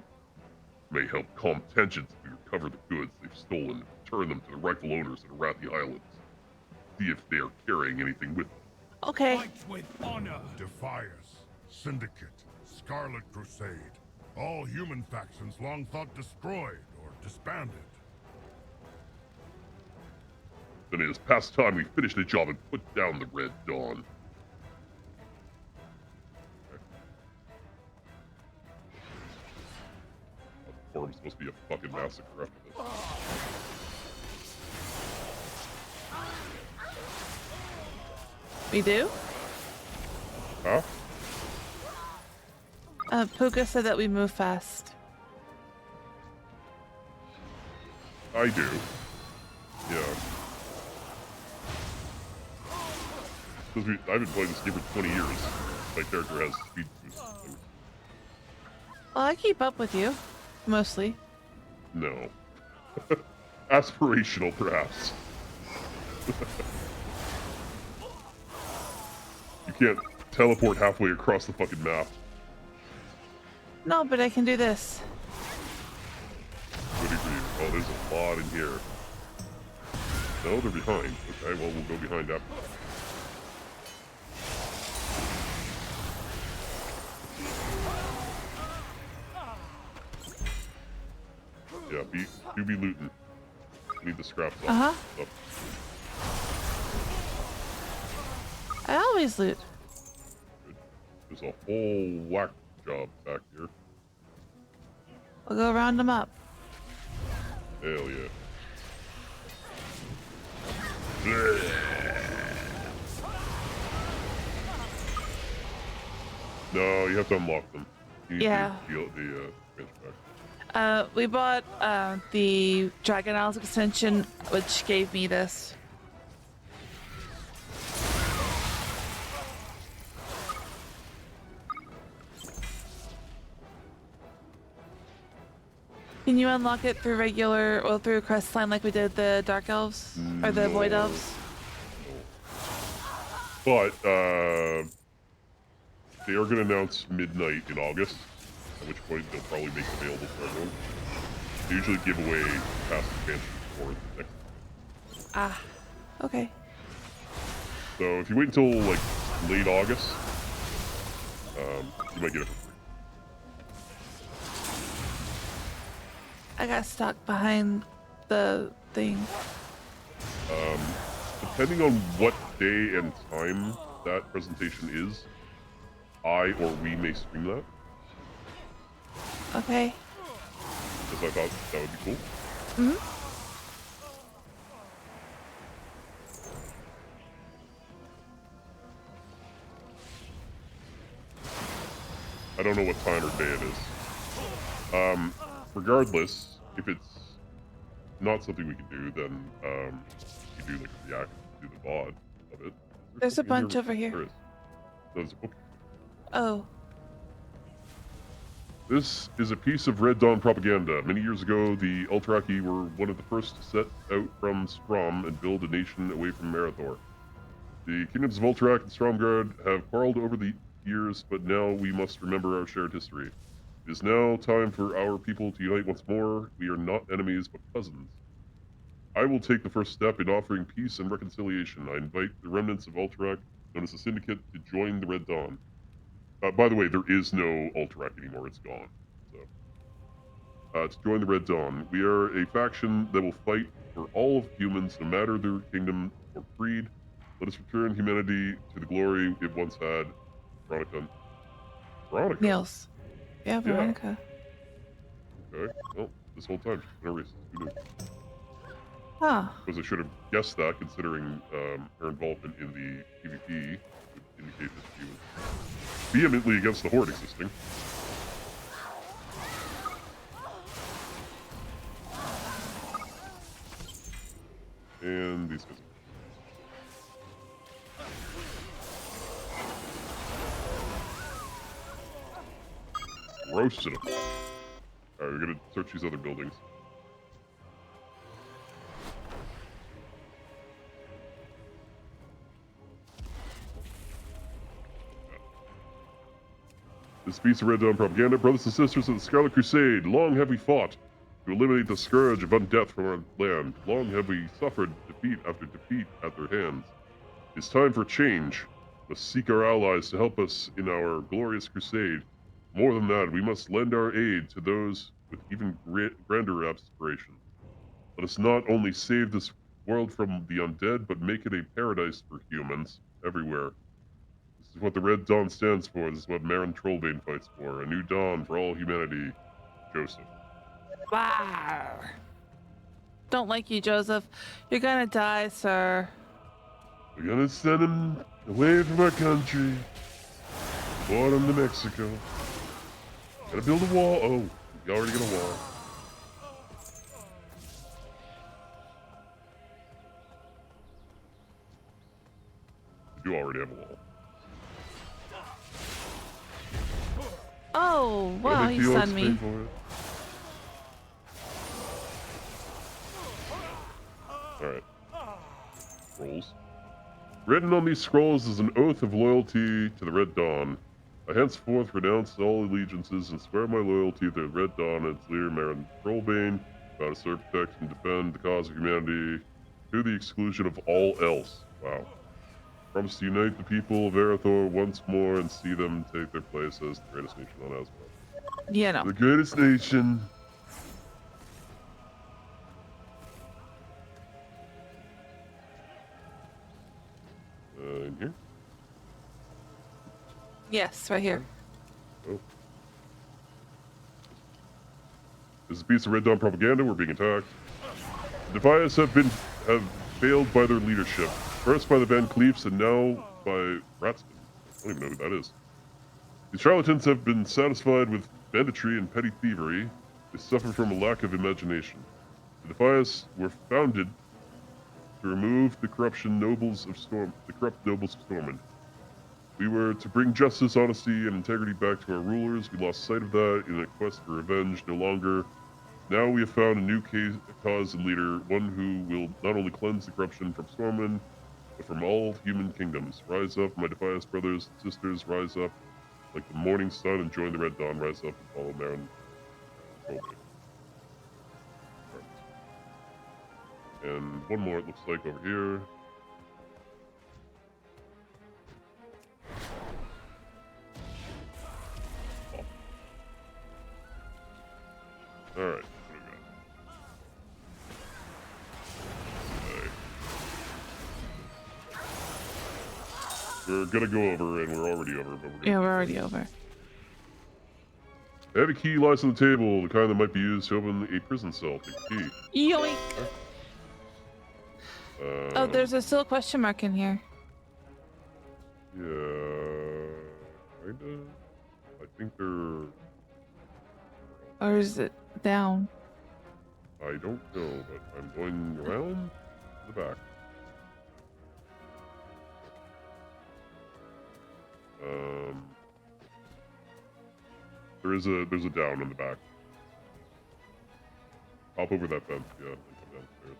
It may help calm tensions if we recover the goods they've stolen and return them to the rightful owners in Arathi Islands. See if they are carrying anything with them. Okay. Fight with honor. Defias, Syndicate, Scarlet Crusade. All human factions long thought destroyed or disbanded. Then it is past time we finish the job and put down the Red Dawn. Okay. The forum's supposed to be a fucking massacre after this. We do? Huh? Puka said that we move fast. I do. Yeah. Because I've been playing this game for 20 years. My character has speed boost. Well, I keep up with you. Mostly. No. Aspirational, perhaps. You can't teleport halfway across the fucking map. No, but I can do this. Good for you. Oh, there's a lot in here. No, they're behind. Okay, well, we'll go behind after. Yeah, be looting. Need the scraps off. I always loot. Good. There's a whole whack job back here. I'll go round them up. Hell yeah. No, you have to unlock them. You need Yeah. the expansion pack. We bought the Dragon Isles extension, which gave me this. Can you unlock it through regular, well, through quest line like we did the Dark Elves? Or the Void Elves? But, they are going to announce midnight in August, at which point they'll probably make it available for everyone. They usually give away past expansions for the next. Ah, okay. So if you wait until, like, late August, you might get it for free. I got stuck behind the thing. Depending on what day and time that presentation is, I or we may stream that. Okay. Because I thought that would be cool. Mm-hmm. I don't know what time or day it is. Regardless, if it's not something we can do, then you do like a react to the VOD of it. There's a bunch over here. There is. There's a book. Oh. This is a piece of Red Dawn propaganda. Many years ago, the Ultraki were one of the first to set out from Strom and build a nation away from Marathor. The kingdoms of Ultrak and Stromgarde have quarreled over the years, but now we must remember our shared history. It is now time for our people to unite once more. We are not enemies, but cousins. I will take the first step in offering peace and reconciliation. I invite the remnants of Ultrak, known as the Syndicate, to join the Red Dawn. By the way, there is no Ultrak anymore. It's gone. So, to join the Red Dawn. We are a faction that will fight for all of humans, no matter their kingdom or creed. Let us return humanity to the glory it once had. Veronica. Niels. Yeah, Veronica. Yeah. Okay. Well, this whole time she's been a racist. Who knew? Huh. Because I should have guessed that, considering her involvement in the PvP would indicate that she was vehemently against the Horde existing. And these guys. Roasted them. Alright, we're gonna search these other buildings. This piece of Red Dawn propaganda, brothers and sisters of the Scarlet Crusade, long have we fought to eliminate the scourge of undeath from our land. Long have we suffered defeat after defeat at their hands. It's time for change. We must seek our allies to help us in our glorious crusade. More than that, we must lend our aid to those with even grander aspirations. Let us not only save this world from the undead, but make it a paradise for humans everywhere. This is what the Red Dawn stands for. This is what Marin Trollbane fights for. A new dawn for all humanity. Joseph. Wow. Don't like you, Joseph. You're gonna die, sir. We're gonna send him away from our country. Board him to Mexico. Gotta build a wall. Oh, you already got a wall. You already have a wall. Oh, wow, he stunned me. Alright. Scrolls. Written on these scrolls is an oath of loyalty to the Red Dawn. I henceforth renounce all allegiances and swear my loyalty to the Red Dawn and its leader, Marin Trollbane, vow to serve, protect, and defend the cause of humanity to the exclusion of all else. Wow. Promise to unite the people of Arathor once more and see them take their place as the greatest nation on Azeroth. Yeah, no. The greatest nation. In here? Yes, right here. Oh. This is a piece of Red Dawn propaganda. We're being attacked. The Defias have failed by their leadership. First by the Van Cleefs and now by Ratston. I don't even know who that is. The charlatans have been satisfied with banditry and petty thievery. They suffer from a lack of imagination. The Defias were founded to remove the corrupt nobles of Stormwind. We were to bring justice, honesty, and integrity back to our rulers. We lost sight of that in a quest for revenge. No longer Now we have found a new cause and leader, one who will not only cleanse the corruption from Stormwind, but from all human kingdoms. Rise up, my defiant brothers and sisters, rise up like the morning sun and join the Red Dawn. Rise up and follow Marin. And one more, it looks like, over here. Oh. Alright, what do we got? Okay. We're gonna go over, and we're already over, but we're already over. I have a key lies on the table, the kind that might be used to open a prison cell. Take the key. Yoink! Oh, there's a still question mark in here. Yeah, kinda. I think they're... Or is it down? I don't know, but I'm going around the back. There's a down on the back. Hop over that fence, yeah, and come downstairs.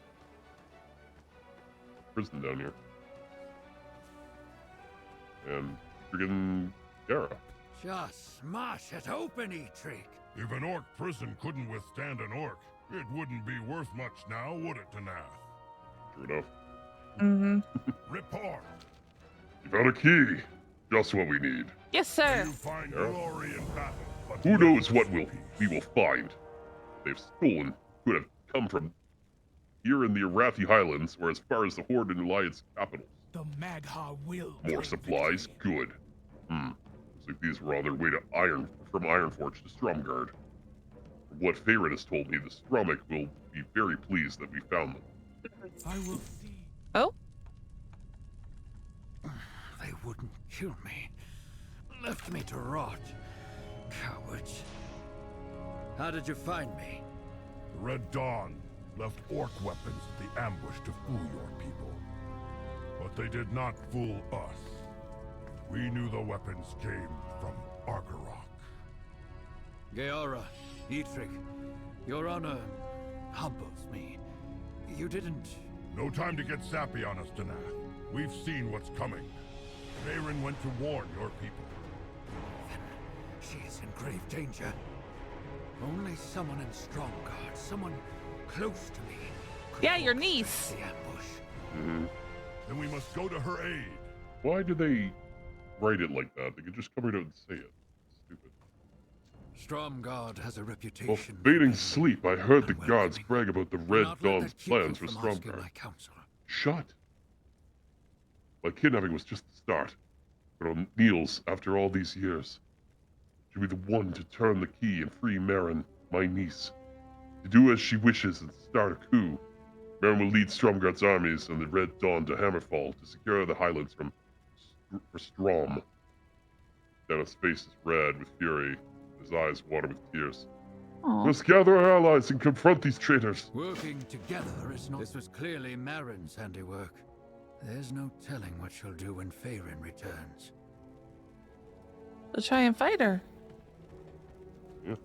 Prison down here. And friggin' Gara. Just smash it open, Eitrigg. If an orc prison couldn't withstand an orc, it wouldn't be worth much now, would it, Danath? True enough. Mm-hmm. Report. You found a key. Just what we need. Yes, sir. You find glory in battle, but who knows what we will find? They've stolen. Could have come from here in the Arathi Highlands, or as far as the Horde and Alliance capitals. The Magha will. More supplies? Good. Looks like these were on their way to from Ironforge to Stromgarde. From what Farron has told me, the Stromic will be very pleased that we found them. I will see. Oh? They wouldn't kill me. Left me to rot. Cowards. How did you find me? The Red Dawn left orc weapons at the ambush to fool your people. But they did not fool us. We knew the weapons came from Argarok. Geara, Eitrigg, your honor humbles me. You didn't... No time to get sappy on us, Danath. We've seen what's coming. Farron went to warn your people. Then she is in grave danger. Only someone in Stromgarde, someone close to me. Yeah, your niece. The ambush. Mm-hmm. Then we must go to her aid. Why do they write it like that? They could just come right out and say it. Stupid. Stromgarde has a reputation. While fading sleep, I heard the gods brag about the Red Dawn's plans for Stromgarde. Shut. My kidnapping was just the start. But O'Neill's, after all these years, she'll be the one to turn the key and free Marin, my niece. To do as she wishes and start a coup. Marin will lead Stromgarde's armies and the Red Dawn to Hammerfall to secure the Highlands for Strom. Dennis' face is red with fury, his eyes water with tears. Aww. Let's gather our allies and confront these traitors. Working together is not... This was clearly Marin's handiwork. There's no telling what she'll do when Farron returns. We'll try and fight her. Yeah.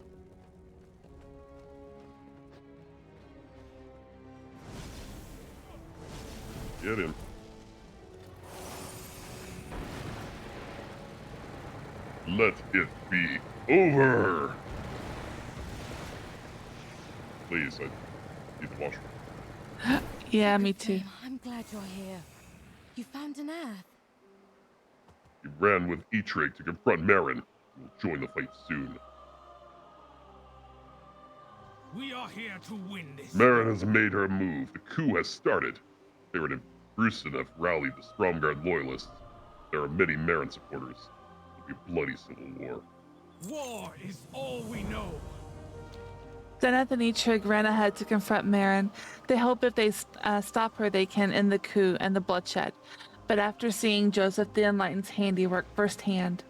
Get him. Let it be over. Please, I need the washroom. Yeah, me too. I'm glad you're here. You found an earth. He ran with Eitrigg to confront Marin. We'll join the fight soon. We are here to win this. Marin has made her move. The coup has started. Farron and Brewston have rallied the Stromgarde loyalists. There are many Marin supporters. It'll be a bloody civil war. War is all we know. Deneth and Eitrigg ran ahead to confront Marin. They hope if they stop her, they can end the coup and the bloodshed. But after seeing Joseph the Enlightened's handiwork firsthand,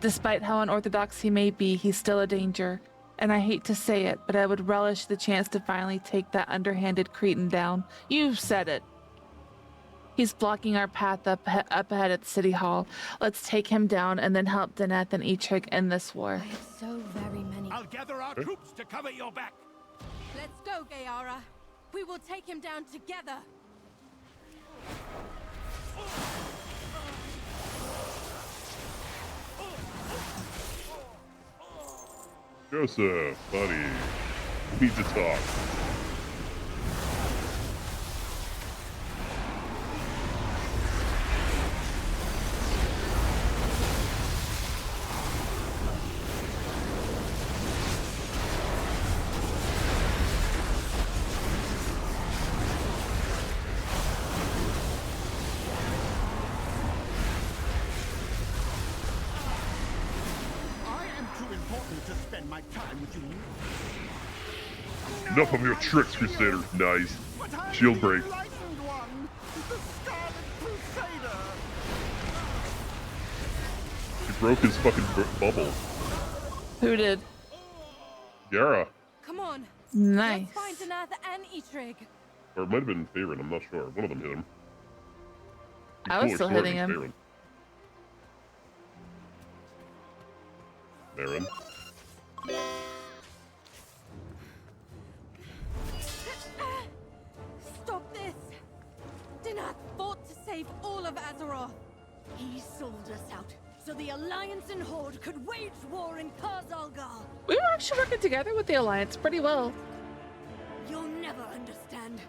despite how unorthodox he may be, he's still a danger. And I hate to say it, but I would relish the chance to finally take that underhanded cretin down. You said it. He's blocking our path up ahead at City Hall. Let's take him down and then help Deneth and Eitrigg end this war. I have so very many. I'll gather our troops to cover your back. Let's go, Gayara. We will take him down together. Joseph, buddy. We need to talk. Enough of your tricks, Crusader. Nice. Shield break. He broke his fucking bubble. Who did? Yara. Come on. Nice. Let's find Danatha and Eitrig. Or it might have been Faerun, I'm not sure. One of them hit him. I was still hitting him. Faerun. Stop this! Danath fought to save all of Azeroth. He sold us out so the Alliance and Horde could wage war in Khazalgar. We were actually working together with the Alliance pretty well. You'll never understand.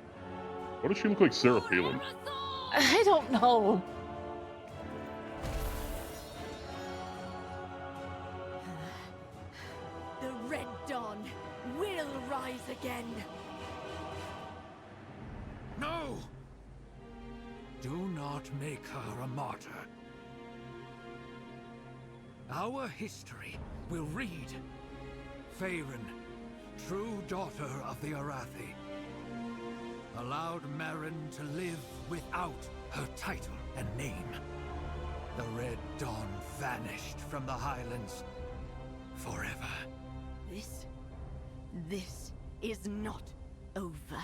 Why does she look like Sarah Palin? I don't know. The Red Dawn will rise again. No! Do not make her a martyr. Our history will read Faerun, true daughter of the Arathi, allowed Merrin to live without her title and name. The Red Dawn vanished from the Highlands forever. This is not over.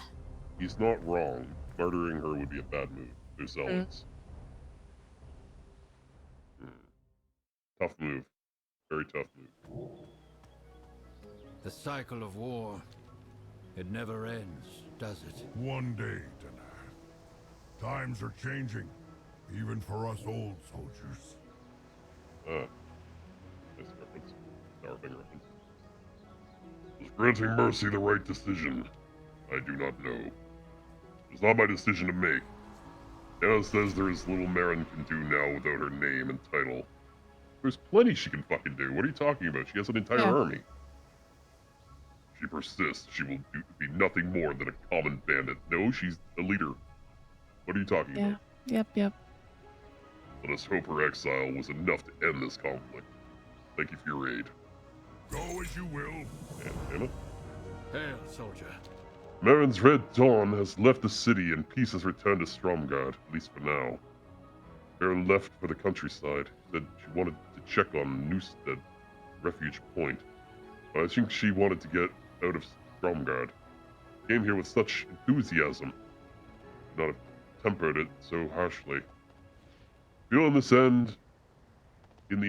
He's not wrong. Murdering her would be a bad move. They're zealots. Tough move. Very tough move. The cycle of war, it never ends, does it? One day, Danath. Times are changing, even for us old soldiers. Nice reference. Starving reference. Was granting mercy the right decision? I do not know. It's not my decision to make. Anna says there is little Merrin can do now without her name and title. There's plenty she can fucking do. What are you talking about? She has an entire army. She persists. She will be nothing more than a common bandit. No, she's a leader. What are you talking about? Yep. Let us hope her exile was enough to end this conflict. Thank you for your aid. Go as you will. And Anna? Hail, soldier. Merrin's Red Dawn has left the city and peace has returned to Stromgarde, at least for now. Merrin left for the countryside. Said she wanted to check on Newstead, Refuge Point. But I think she wanted to get out of Stromgarde. Came here with such enthusiasm. Not have tempered it so harshly. Feel in the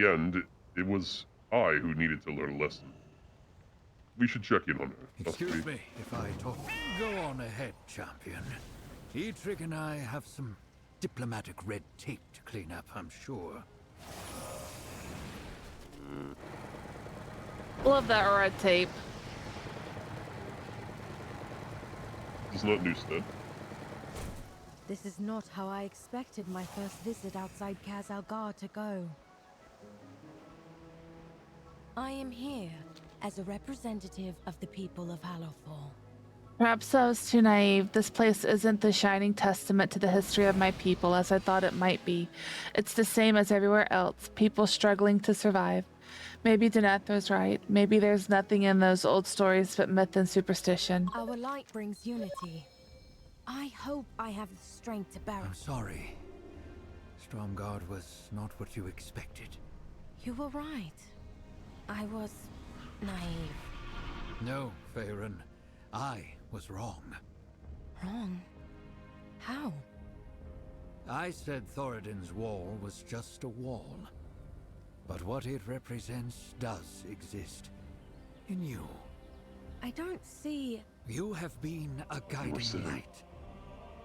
end, it was I who needed to learn a lesson. We should check in on her. Excuse me if I talk. Go on ahead, champion. Eitrig and I have some diplomatic red tape to clean up, I'm sure. Love that red tape. This is not Newstead. This is not how I expected my first visit outside Khazalgar to go. I am here as a representative of the people of Hallowfall. Perhaps I was too naive. This place isn't the shining testament to the history of my people as I thought it might be. It's the same as everywhere else, people struggling to survive. Maybe Danath was right. Maybe there's nothing in those old stories but myth and superstition. Our light brings unity. I hope I have the strength to bear it. I'm sorry. Stromgarde was not what you expected. You were right. I was naive. No, Faerun. I was wrong. Wrong? How? I said Thoradin's wall was just a wall. But what it represents does exist. In you. I don't see You have been a guiding light,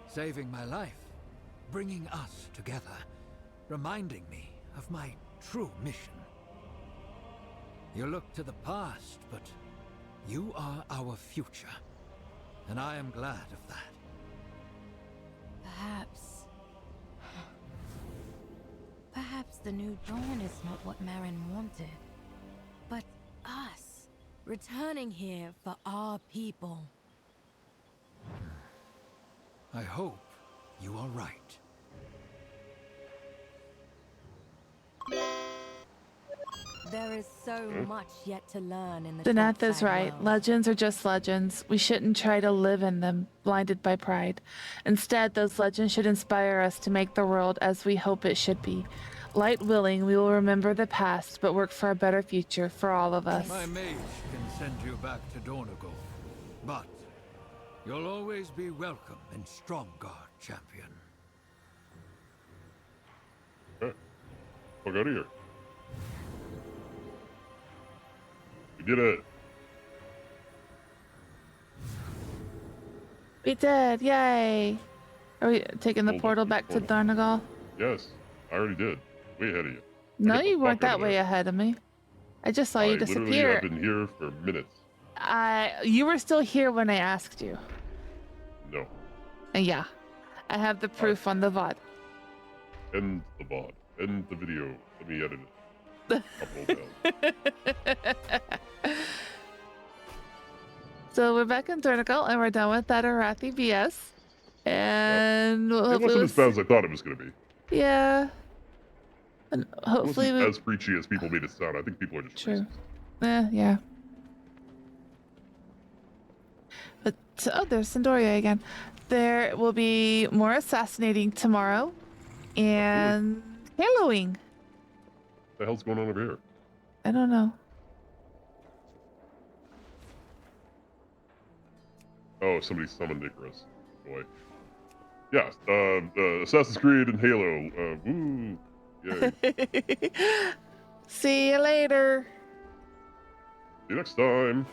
saving my life, bringing us together, reminding me of my true mission. You look to the past, but you are our future, and I am glad of that. Perhaps the New Dawn is not what Marin wanted, but us, returning here for our people. I hope you are right. There is so much yet to learn in the Danath is Darkside right. world. Legends are just legends. We shouldn't try to live in them, blinded by pride. Instead, those legends should inspire us to make the world as we hope it should be. Light willing, we will remember the past, but work for a better future for all of us. My mage can send you back to Dornogal, but you'll always be welcome in Stromgarde, champion. Okay. Fuck out of here. We did it. We did, yay! Are we taking the portal back to Dornogal? Yes, I already did. Way ahead of you. No, you weren't that way ahead of me. I just saw you Literally disappear. have been here for minutes. You were still here when I asked you. No. Yeah. I have the proof on the VOD. End the VOD. End the video. Let me edit it. Upload that. So we're back in Dornogal and we're done with that Arathi BS. And It wasn't as bad as I thought it was going to be. Yeah. And hopefully it wasn't as preachy as people made it sound. I think people are just true. Yeah. But oh, there's Sandoria again. There will be more assassinating tomorrow, and Halloween. What the hell's going on over here? I don't know. Oh, somebody summoned Icarus. Boy. Yeah, Assassin's Creed and Halo. Woo! Yay. See you later. See you next time.